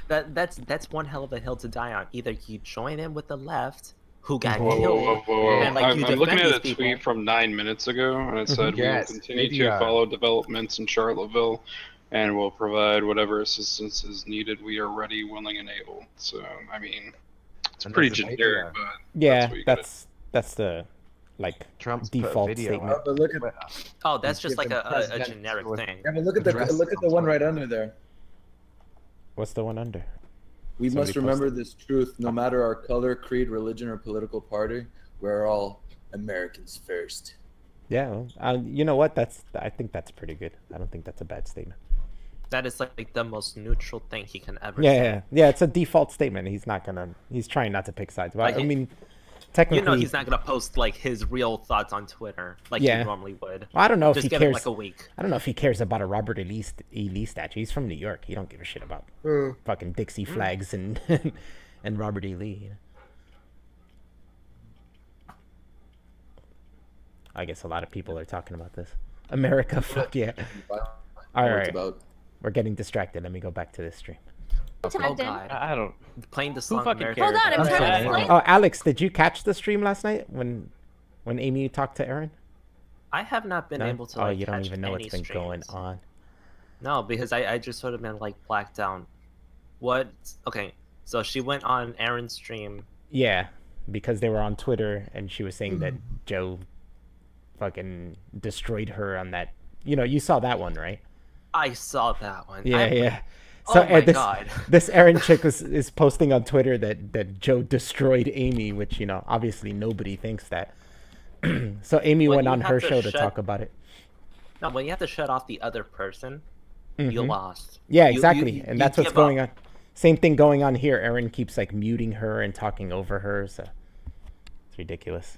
That's one hell of a hill to die on. Either you join in with the left, who got Whoa, killed, and like you I'm looking defend at a these tweet people. from 9 minutes ago, and it said we will Yes, continue video. to follow developments in Charlottesville, and will provide whatever assistance is needed. We are ready, willing, and able. So I mean, it's And pretty there's a generic, video. but Yeah, what you that's the Trump's put a default video statement. up. But look at Oh, that's just like Give a them generic thing. Yeah, but look at the one right under there. What's the one under? We Somebody must remember posted. this truth: no matter our color, creed, religion, or political party, we're all Americans first. Yeah, well, you know what? I think that's pretty good. I don't think that's a bad statement. That is like the most neutral thing he can ever Yeah, say. yeah. It's a default statement. He's trying not to pick sides. But Like, I mean, technically, You know he's not gonna post like his real thoughts on Twitter like Yeah. he normally would. Well, I don't know if Just he give cares. him like a week. I don't know if he cares about a Robert E. Lee statue. He's from New York. He don't give a shit about fucking Dixie flags and and Robert E. Lee. You know? I guess a lot of people are talking about this. America, fuck yeah. All right, we're getting distracted. Let me go back to this stream. Oh god, I don't. Playing the song. fucking America. cares? Hold on, I'm trying to explain. Oh, Alex, did you catch the stream last night when Amy talked to Aaron? I have not been No? able to. Oh, Like, you don't catch even know what's any been going streams. on. No, because I just sort of been like blacked out. What? Okay, so she went on Aaron's stream. Yeah, because they were on Twitter and she was saying that Joe fucking destroyed her on that. You know, you saw that one, right? I saw that one. Yeah, I- yeah. Oh So my this, god. this Aaron chick is posting on Twitter that Joe destroyed Amy, which, you know, obviously nobody thinks that. So Amy When went you on have her to show to shut- talk about it. No, when you have to shut off the other person, you Mhm. lost. Yeah, You- exactly. you- And you that's what's give going up. on. Same thing going on here. Aaron keeps like muting her and talking over her, so it's ridiculous.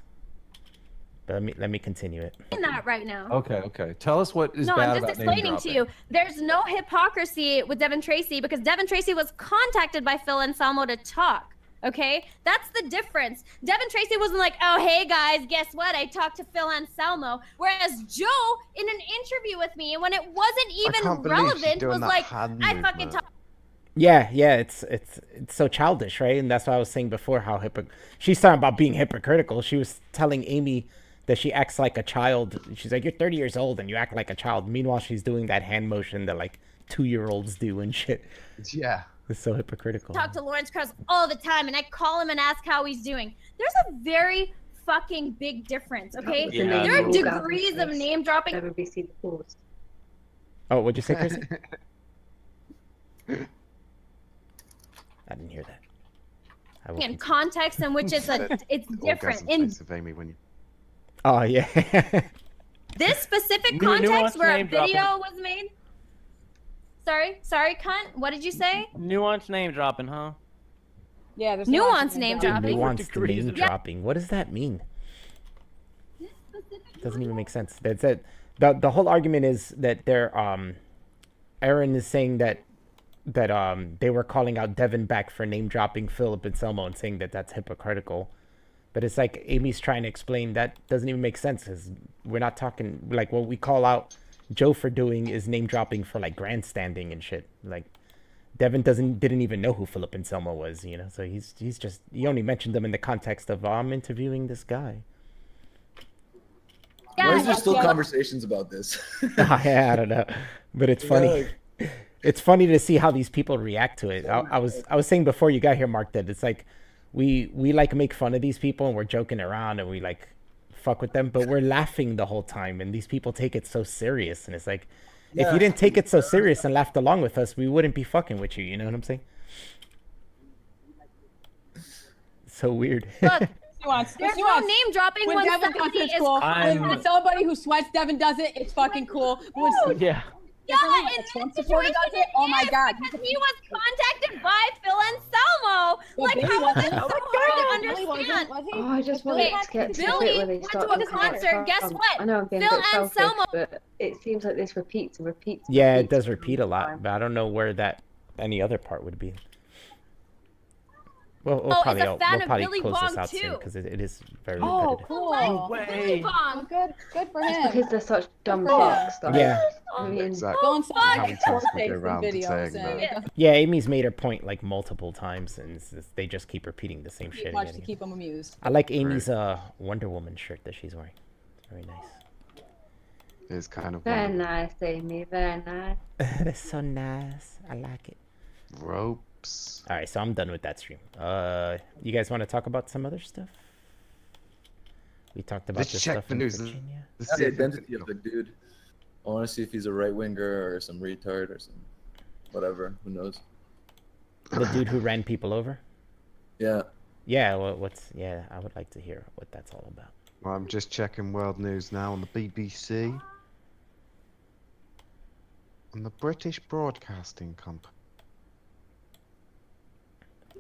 But let me continue it. That right now. Okay. Tell us what is No, bad I'm just about name explaining to dropping. you. There's no hypocrisy with Devin Tracy because Devin Tracy was contacted by Phil Anselmo to talk. Okay, that's the difference. Devin Tracy wasn't like, "Oh, hey guys, guess what? I talked to Phil Anselmo." Whereas Joe, in an interview with me, when it wasn't even can't believe she's relevant, doing was that like, hand "I fucking movement. talked." Yeah, it's so childish, right? And that's what I was saying before. How she's talking about being hypocritical. She was telling Amy that she acts like a child. She's like, "You're 30 years old and you act like a child." Meanwhile, she's doing that hand motion that like 2-year-olds do and shit. Yeah, it's so hypocritical. Talk to Lawrence Krauss all the time, and I call him and ask how he's doing. There's a very fucking big difference, okay? Yeah. There are degrees of name dropping. Oh, what'd you say, Chris? I didn't hear that. I will In context in which it's different. Orgasm In face of Amy when you. Oh yeah. this specific Nuanced context where a name dropping. video was made. Sorry, cunt. What did you say? Nuanced name dropping, huh? Yeah, there's Nuanced name dropping. Nuanced name dropping. What does that mean? Doesn't even make sense. That's it. The whole argument is that they're Aaron is saying that they were calling out Devin back for name dropping Philip Anselmo and saying that that's hypocritical. But it's like Amy's trying to explain that doesn't even make sense because we're not talking like what we call out Joe for doing is name dropping for like grandstanding and shit. Like Devin didn't even know who Philip Anselmo was, you know. So he only mentioned them in the context of I'm interviewing this guy. Why is there still conversations about this? Yeah, I don't know, but it's funny. It's funny to see how these people react to it. I was saying before you got here, Mark, that it's like we like make fun of these people and we're joking around and we like fuck with them, but we're laughing the whole time, and these people take it so serious. And it's like, if Yeah. you didn't take it so serious and laughed along with us, we wouldn't be fucking with you. You know what I'm saying? So weird. Look, There's no name dropping when when Devin does somebody it, it's is cool. calling When somebody who sweats Devin does it, it's fucking cool. Yeah. differently, in like a that Trump supporter does situation it. Oh my is, God. because he was contacted by Phil Anselmo. But Like, Billy how is wasn't. it so Oh my hard God, to Billy wasn't, understand? was he? Oh, I just Billy wanted to get to the Billy bit where they went start to a talking about concert. Guess Trump. what? I know I'm being Phil a bit selfish, Anselmo. but it seems like this repeats and repeats. And Yeah, it repeats does every repeat a lot, time. but I don't know where that any other part would be. Well, Oh, we'll is a fan we'll of probably Billy close this Bong out soon too. because it is very Oh, repetitive. cool. No way. Billy Bong. Good for Just him. because they're such dumb for him. fucks. Like, Yeah. I mean, Exactly. Going some How like many poor times can we go taste in around to videos saying and that? Yeah, Amy's made her point like multiple times, and they just keep repeating the same shit much again. to keep them amused. I like Amy's Wonder Woman shirt that she's wearing. It's very nice. It's kind of very nice, Amy. Very nice. That's so nice. I like it. Ropes. All right, so I'm done with that stream. You guys want to talk about some other stuff? We talked about Let's this check stuff the in news. Virginia. That's the identity of the dude. I want to see if he's a right winger or some retard or some whatever. Who knows? The dude who ran people over. Yeah. Yeah. Well, yeah? I would like to hear what that's all about. Well, I'm just checking world news now on the BBC. On the British Broadcasting Company.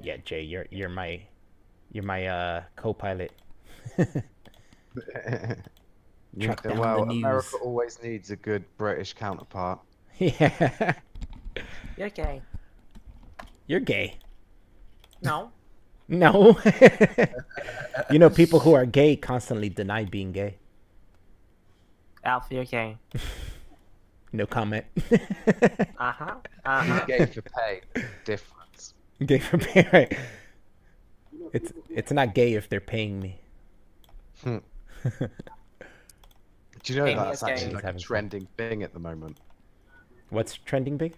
Yeah, Jay, you're my co-pilot. Track down Well, the news. America always needs a good British counterpart. Yeah. You're gay. You're gay. No. No. You know, people who are gay constantly deny being gay. Alf, you're gay. No comment. Uh-huh. He's gay for pay. Difference. Gay for pay, right? It's not gay if they're paying me. Do you know Amy that's is gay. actually like a trending thing at the moment? What's trending big?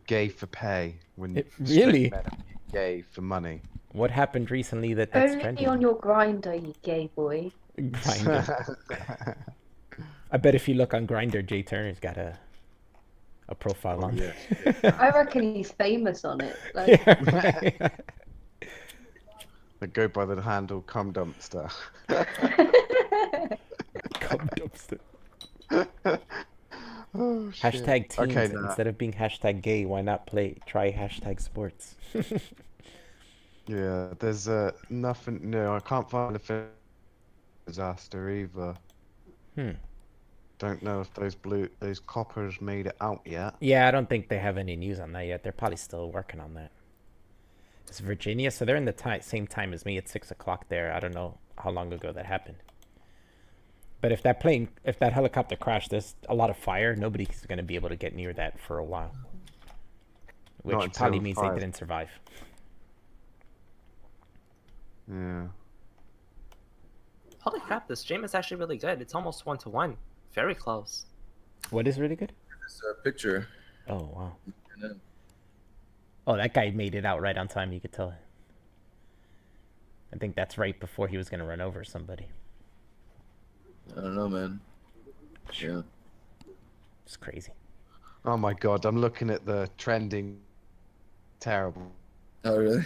Gay for pay. When Really? straight men are gay for money. What happened recently that's only trending? on your grinder, you gay boy. Grindr. I bet if you look on Grindr, Jay Turner's got a profile on there. I reckon he's famous on it. Like, Yeah, right. They go by the handle cum dumpster. Cum dumpster. Oh, shit. Hashtag teens. Okay, nah. Instead of being hashtag gay, why not try hashtag sports? Yeah, there's nothing. No, I can't find a film disaster either. Don't know if those coppers made it out yet. Yeah, I don't think they have any news on that yet. They're probably still working on that. It's Virginia, so they're in the same time as me at 6 o'clock there. I don't know how long ago that happened. But if that helicopter crashed, there's a lot of fire. Nobody's going to be able to get near that for a while. Which Not until probably means they fire. didn't survive. Yeah. Holy crap, this stream is actually really good. It's almost 1-to-1. Very close. What is really good? This picture. Oh, wow. Oh, that guy made it out right on time. You could tell. I think that's right before he was going to run over somebody. I don't know, man. Yeah. It's crazy. Oh my god, I'm looking at the trending. Terrible. Oh really?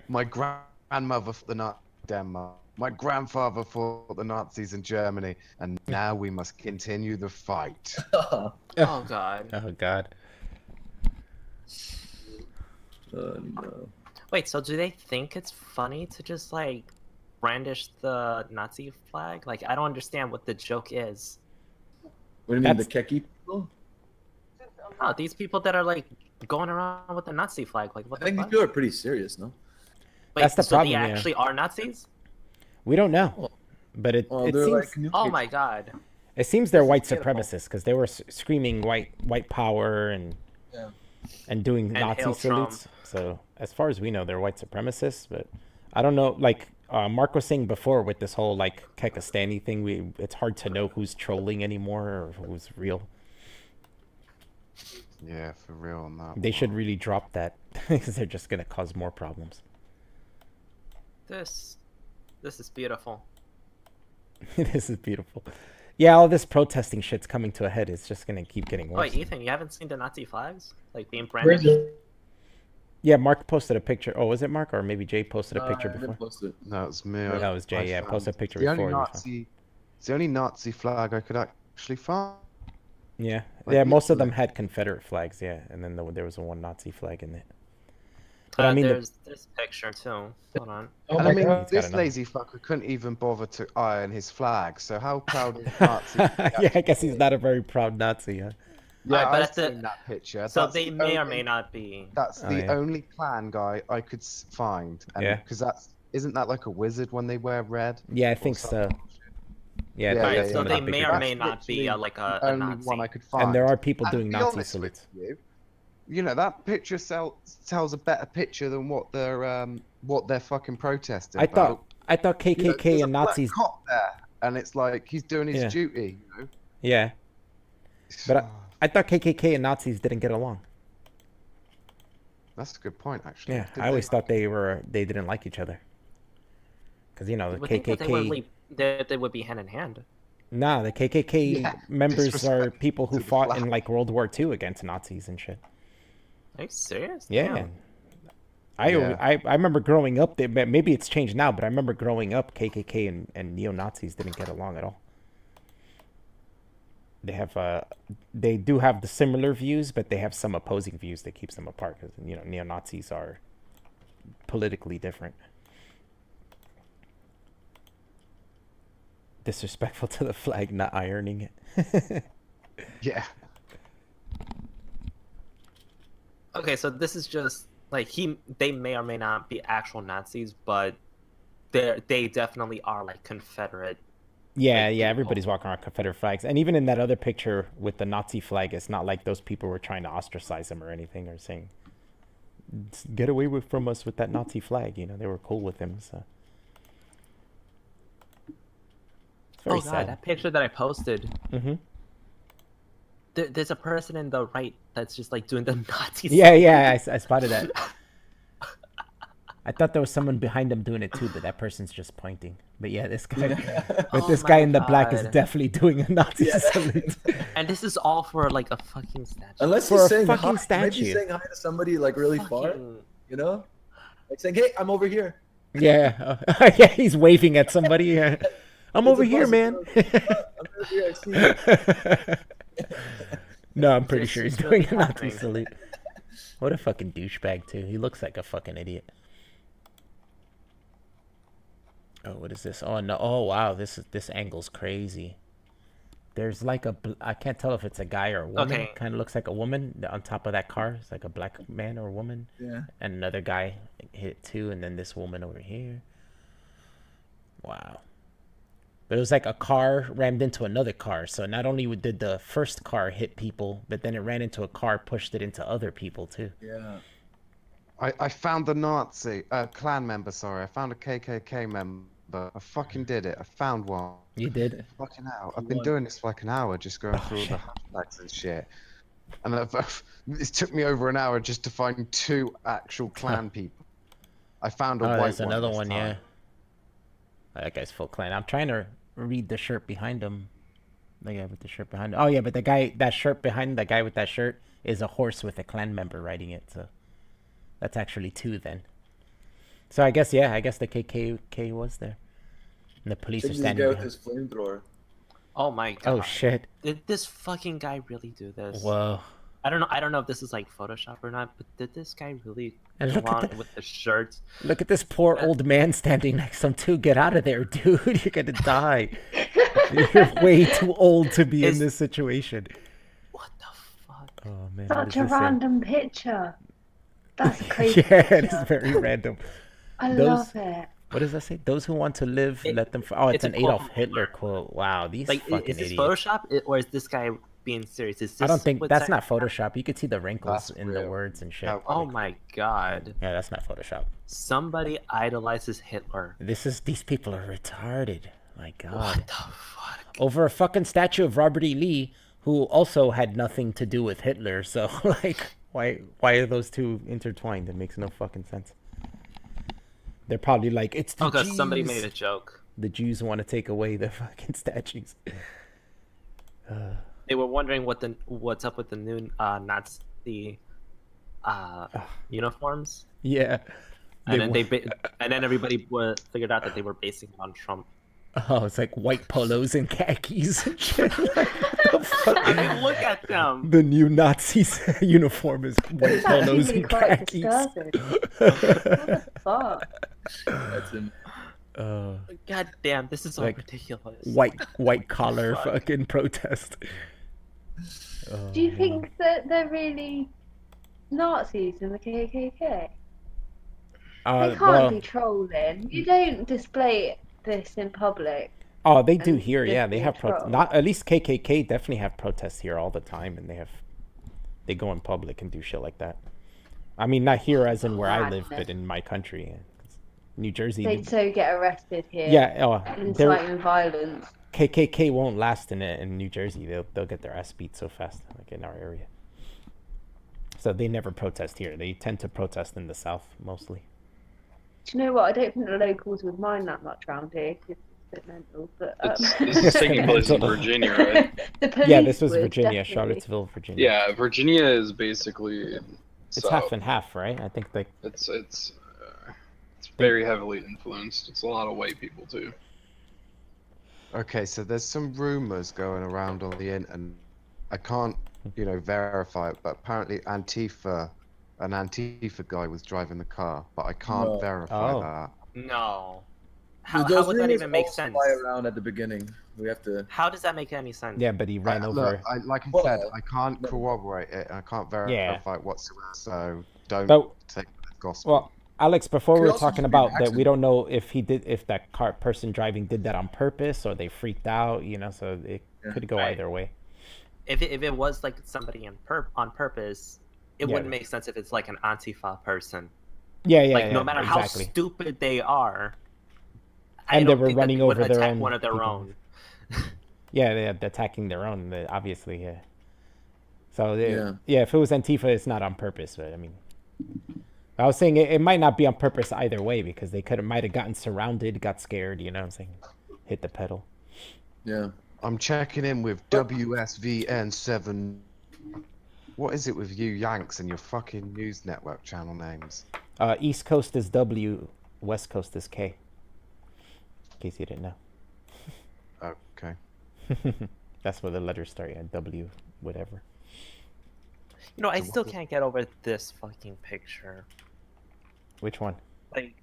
My grandmother fought the Nazi Denmark. My grandfather fought the Nazis in Germany, and now we must continue the fight. Oh god. Oh god. No. Wait, so do they think it's funny to just like brandish the Nazi flag? Like, I don't understand what the joke is. What do you mean, the Keki people? Oh, these people that are like going around with the Nazi flag, like what I think the these fuck? people are pretty serious, no? Wait, That's the so problem, they yeah. actually are Nazis? We don't know. But it they're seems... like Oh my god. It seems they're white Beautiful. supremacists because they were screaming white power and doing And Nazi hail salutes. So as far as we know, they're white supremacists. But I don't know. Like Mark was saying before, with this whole like Kekistani thing, it's hard to know who's trolling anymore or who's real. Yeah, for real on that. They should really drop that because they're just gonna cause more problems. This is beautiful. This is beautiful. Yeah, all this protesting shit's coming to a head. It's just gonna keep getting worse. Wait, Ethan, you haven't seen the Nazi flags? Like being brandished? Yeah, Mark posted a picture. Oh, was it Mark or maybe Jay posted a picture I before? didn't post it. No, it's me. That was Jay. Yeah, found posted a picture the before. only Nazi, it's the only Nazi flag I could actually find. Yeah, Like, yeah. Most of them had Confederate flags. Yeah, and then there was one Nazi flag in it. But I mean, there's this picture too. Hold on. and I mean, this lazy fucker couldn't even bother to iron his flag. So how proud is Nazi? Yeah, I guess he's not a very proud Nazi. Huh? Yeah, Alright, but I've at the- seen that picture. So That's they the may or only- may not be. That's Oh, the yeah. only Klan guy I could find. And, Yeah. Because isn't that like a wizard when they wear red? Yeah, I think so. Yeah, Yeah, Right, yeah, so yeah. they may or may That's not be literally like a the only Nazi. one I could find. And there are people And doing to be Nazi honest with salutes. You know that picture tells a better picture than what they're fucking protesting. I thought KKK You know, there's a and black Nazis. cop there, and it's like he's doing his Yeah. duty. You know. Yeah, but I thought KKK and Nazis didn't get along. That's a good point, actually. Yeah, Did I always they- thought they didn't like each other. Because, you know, the You would think that KKK... they would be hand in hand. Nah, the KKK Yeah, members are disrespect people who to the fought flag. in, like, World War II against Nazis and shit. Are you serious? Yeah. Damn. I remember growing up, maybe it's changed now, but I remember growing up, KKK and neo-Nazis didn't get along at all. They do have the similar views, but they have some opposing views that keeps them apart, because, you know, neo-Nazis are politically different. Disrespectful to the flag, not ironing it. Yeah. Okay, so this is just like they may or may not be actual Nazis, but they definitely are like Confederate. Yeah, yeah, everybody's walking around Confederate flags. And even in that other picture with the Nazi flag, it's not like those people were trying to ostracize him or anything, or saying, get away from us with that Nazi flag. You know, they were cool with him, so. It's very Oh god, sad. that picture that I posted. Mm-hmm. There's a person in the right that's just like doing the Nazi. Yeah, yeah, I spotted that. I thought there was someone behind him doing it too, but that person's just pointing. But yeah, this guy, but Oh this my guy in the black is God. definitely doing a Nazi salute. And this is all for like a fucking statue. Unless For he's a saying fucking hi, statue. maybe he's saying hi to somebody like really far, Fucking- you know, like saying, "Hey, I'm over here." Yeah, yeah, he's waving at somebody. Yeah. I'm It's over a here, man. I'm over here. I see you. No, I'm pretty sure he's doing a Nazi happening. salute. What a fucking douchebag, too. He looks like a fucking idiot. Oh, what is this? Oh, no. Oh, wow. This angle's crazy. There's like I can't tell if it's a guy or a woman. Okay. Kind of looks like a woman on top of that car. It's like a black man or woman. Yeah. And another guy hit too, and then this woman over here. Wow. But it was like a car rammed into another car. So not only did the first car hit people, but then it ran into a car, pushed it into other people too. Yeah. I found the Nazi Klan member. Sorry, I found a KKK member. I fucking did it. I found one. You did? Fucking hell! I've been doing this for like an hour, just going through all the hashtags and shit. And it took me over an hour just to find 2 actual Klan people. I found a Oh, white there's one. another this one, yeah. time. That guy's full Klan. I'm trying to read the shirt behind him. The guy with the shirt behind him. Oh yeah, but the guy, that shirt behind the guy with that shirt is a horse with a Klan member riding it. So that's actually 2 then. So I guess, yeah, I guess the KKK was there. And the police Check are this standing guy with behind. his flamethrower. Oh my god. Oh shit. Did this fucking guy really do this? Whoa. I don't know if this is like Photoshop or not, but did this guy really And go look at on the- with the shirt? Look at this poor old man standing next to him too. Get out of there, dude. You're gonna die. You're way too old to be in this situation. What the fuck? Oh man. what Such is a this thing? random picture. That's crazy. Yeah, it is very random. I Those- love it. What does that say? Those who want to live, let them. Oh, it's it's an a quote Adolf from Hitler quote. Wow, these Like, fucking is this idiots. Photoshop or is this guy being serious? Is this I don't think what's that's that- not Photoshop. You could see the wrinkles That's in the real. words and shit. Oh my god. Yeah, that's not Photoshop. Somebody idolizes Hitler. These people are retarded. My God. What the fuck? Over a fucking statue of Robert E. Lee, who also had nothing to do with Hitler. So like, why are those two intertwined? It makes no fucking sense. They're probably like, it's the Oh, because somebody Jews. made a joke. The Jews want to take away the fucking statues. They were wondering what's up with the new Nazi uniforms. Yeah. And They then and then everybody figured out that they were basing it on Trump. Oh, it's like white polos and khakis and shit. I mean, look at them. The new Nazis uniform is white polos and quite khakis. disturbing. What the fuck? That's him. God damn, this is so Like, ridiculous. White collar fucking protest. Do you think that they're really Nazis in the KKK? They can't well, be trolling. You don't display this in public. oh, they do and here. just Yeah, they be have trolled. not at least KKK definitely have protests here all the time, and they go in public and do shit like that. I mean, not here as in where I live, but in my country, New Jersey. They'd so get arrested here. Yeah, inciting violence. KKK won't last in New Jersey. They'll get their ass beat so fast, like in our area. So they never protest here. They tend to protest in the South mostly. Do you know what? I don't think the locals would mind that much around here. 'Cause it's a bit mental, but This is taking place in Virginia, right? The police Yeah, this was would, Virginia, definitely. Charlottesville, Virginia. Yeah, Virginia is basically. It's half and half, right? I think like It's very heavily influenced. It's a lot of white people too. Okay, so there's some rumors going around on the internet. I can't, verify it, but apparently an Antifa guy was driving the car, but I can't No. verify Oh. that. No. Those How would that rumors even make all sense? Fly around at the beginning. We have to. How does that make any sense? yeah, but he ran over. Look, like I Well, said, I can't corroborate it, and I can't verify it whatsoever. So don't But- take it as gospel. Well, Alex, before Could we were also talking just be an about that, we accident. don't know if that person driving did that on purpose or they freaked out. So it could go Right. either way. If it was like somebody on purpose, it Yeah. wouldn't make sense if it's like an Antifa person. Yeah, yeah, Like yeah, no matter exactly. how stupid they are, I And they don't were think that running they would over their attack own one of their people. own. Yeah, they're attacking their own, obviously. Yeah. So Yeah. yeah, if it was Antifa, it's not on purpose. But I mean, I was saying it might not be on purpose either way because they might have gotten surrounded, got scared. You know what I'm saying? Hit the pedal. Yeah. I'm checking in with WSVN7. What is it with you Yanks and your fucking news network channel names? East Coast is W, West Coast is K. In case you didn't know. Okay. That's where the letters start. Yeah, W, whatever. I still can't get over this fucking picture. Which one? Like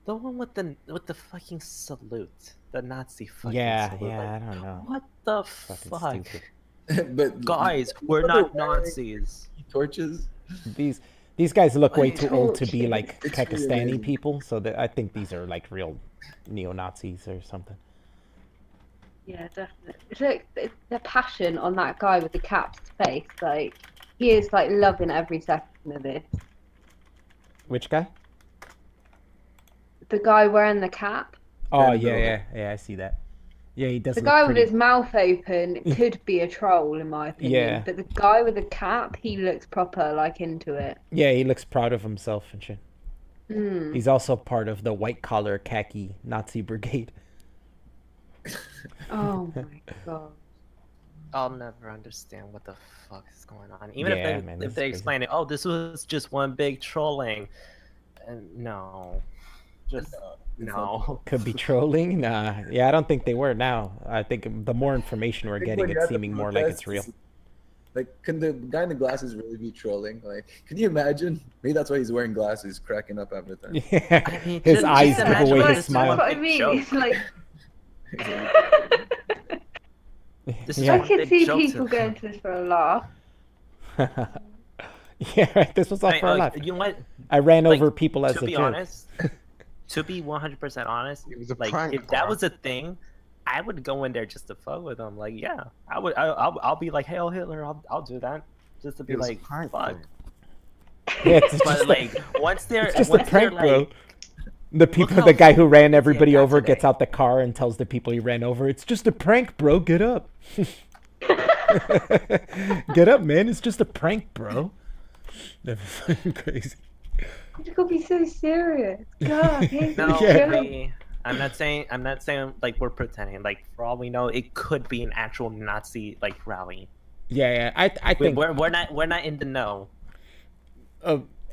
the one with the fucking salute, the Nazi fucking Yeah, salute. yeah, Like, I don't know. What the Fucking fuck? stupid. But Guys, we're not Nazis. Torches. These guys look way Like, too old to be like it's really Pakistani amazing. people, so I think these are like real neo-Nazis or something. Yeah, definitely. Look, the passion on that guy with the cap's face, like, he is, like, loving every second of this. Which guy? The guy wearing the cap, Oh yeah, I see that. Yeah, he does. the look guy with pretty- his mouth open could be a troll, in my opinion. Yeah. But the guy with the cap, he looks proper, like, into it. Yeah, he looks proud of himself and shit. Mm. He's also part of the white collar khaki Nazi brigade. Oh my god. I'll never understand what the fuck is going on. Even Yeah, if they man, if that's they crazy. explain it, oh, this was just one big trolling. No, just no. Could be trolling. Nah, yeah, I don't think they were. Now, I think the more information we're I think getting, when you're it's at the seeming more like it's real. protests, Like, can the guy in the glasses really be trolling? Like, can you imagine? Maybe that's why he's wearing glasses, cracking up half the time. Yeah, I mean, his just eyes give imagine away what his it's smile. That's what I big mean. joke. It's like, This is Yeah. I one can big see joke to people them. going to this for a laugh. Yeah, right. This was all I mean, for a laugh. you know what? I ran Like, over people as to a be joke. honest, to be 100% honest, It was a like prank, if that bro. was a thing, I would go in there just to fuck with them. Like, yeah, I would. I'll be like, Hail Hitler. I'll do that just to be It was a like, prank, fuck. bro. Yeah, it's just, But like once they're it's just a once they're prank, bro. like, The people, how the guy who ran everybody got over today. gets out the car and tells the people he ran over, "It's just a prank, bro. Get up, get up, man. It's just a prank, bro." That's fucking crazy. You could be so serious. God, he's no, Yeah. I'm not saying like we're pretending. Like for all we know, it could be an actual Nazi like rally. Yeah, I think We're not in the know.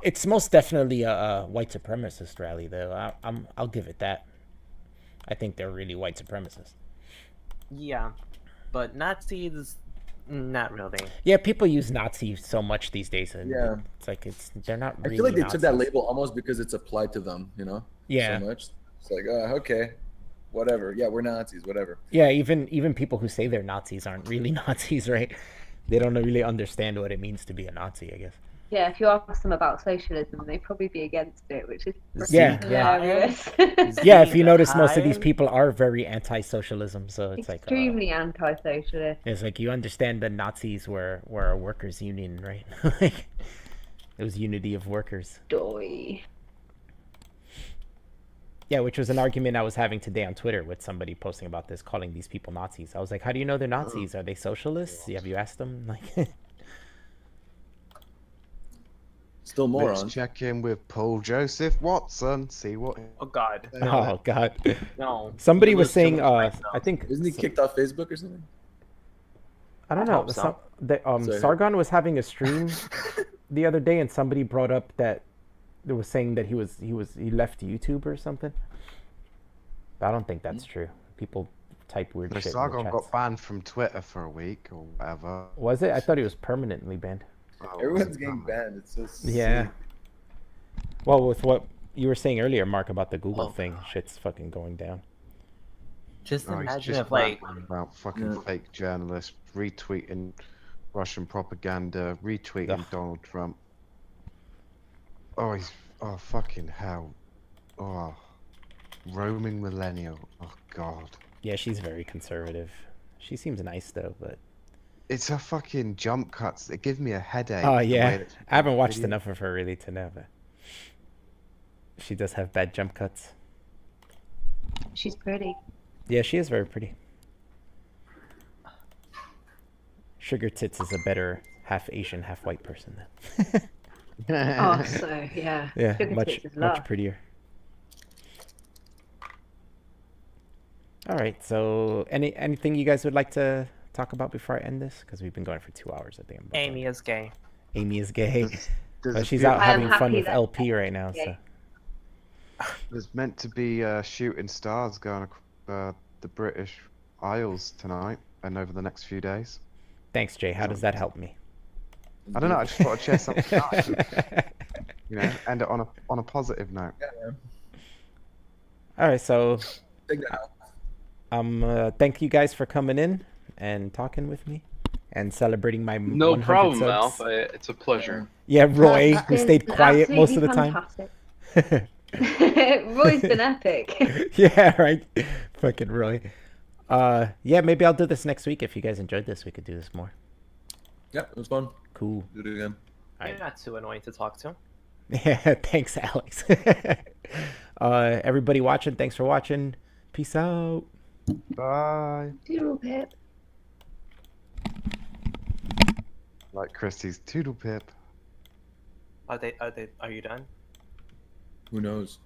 it's most definitely a white supremacist rally, though. I'll give it that. I think they're really white supremacists. Yeah, but Nazis, not really. Yeah, people use Nazi so much these days, and Yeah. it's like they're not. I Really feel like they Nazis. took that label almost because it's applied to them, you know? Yeah. So much. It's like, okay, whatever. Yeah, we're Nazis, whatever. Yeah, even people who say they're Nazis aren't really Nazis, right? They don't really understand what it means to be a Nazi, I guess. Yeah, if you ask them about socialism, they'd probably be against it, which is Yeah, hilarious. Yeah, if you notice, most of these people are very anti-socialism, so it's like Extremely anti-socialist. it's like you understand the Nazis were a workers' union, right? Like it was unity of workers. Doy. Yeah, which was an argument I was having today on Twitter with somebody posting about this, calling these people Nazis. I was like, how do you know they're Nazis? Are they socialists? Have you asked them? Like, Still more Let's on. check in with Paul Joseph Watson. See what. Oh God. oh God. No. Somebody was saying, I think Isn't he kicked off Facebook or something? I don't I know. hope so. Sorry. Sargon was having a stream the other day, and somebody brought up that they was saying that he left YouTube or something. But I don't think that's true. People type weird The shit. in the Sargon chats. got banned from Twitter for a week or whatever. Was it? I thought he was permanently banned. Everyone's getting banned. It's so Yeah. sick. Well, with what you were saying earlier, Mark, about the Google thing, shit's fucking going down. Just Oh, he's imagine just if like rambling about fucking fake journalists retweeting Russian propaganda, retweeting Donald Trump. Oh, fucking hell. Oh, roaming millennial. Oh God. Yeah, she's very conservative. She seems nice though, but. It's her fucking jump cuts that give me a headache. Oh the way yeah, that she I haven't watched video- enough of her really to know, but she does have bad jump cuts. She's pretty. Yeah, she is very pretty. Sugar Tits is a better half Asian, half white person then. Oh, so yeah. Yeah, Sugar much Tits is love. much prettier. All right, so anything you guys would like to talk about before I end this? Because we've been going for 2 hours, I think. Amy is gay. Amy is gay. Does But it she's feel- out I am having fun happy with that LP right now, gay. so. There's meant to be shooting stars going across the British Isles tonight and over the next few days. Thanks, Jay. How does that help me? I don't know. I just thought I'd share something. You know, end it on a positive note. All right, so Take that out. thank you guys for coming in and talking with me and celebrating my No 100 problem, subs. Alf. It's a pleasure. Yeah, Roy, who It's stayed been quiet most of the absolutely time. fantastic. Roy's been epic. Yeah, right. Fucking Roy. Yeah, maybe I'll do this next week. If you guys enjoyed this, we could do this more. Yeah, it was fun. Cool. Do it again. You're not too annoying to talk to. Yeah, thanks, Alex. Everybody watching, thanks for watching. Peace out. Bye. Doodle pip. Like Christie's Toodle Pip. Are you done? Who knows?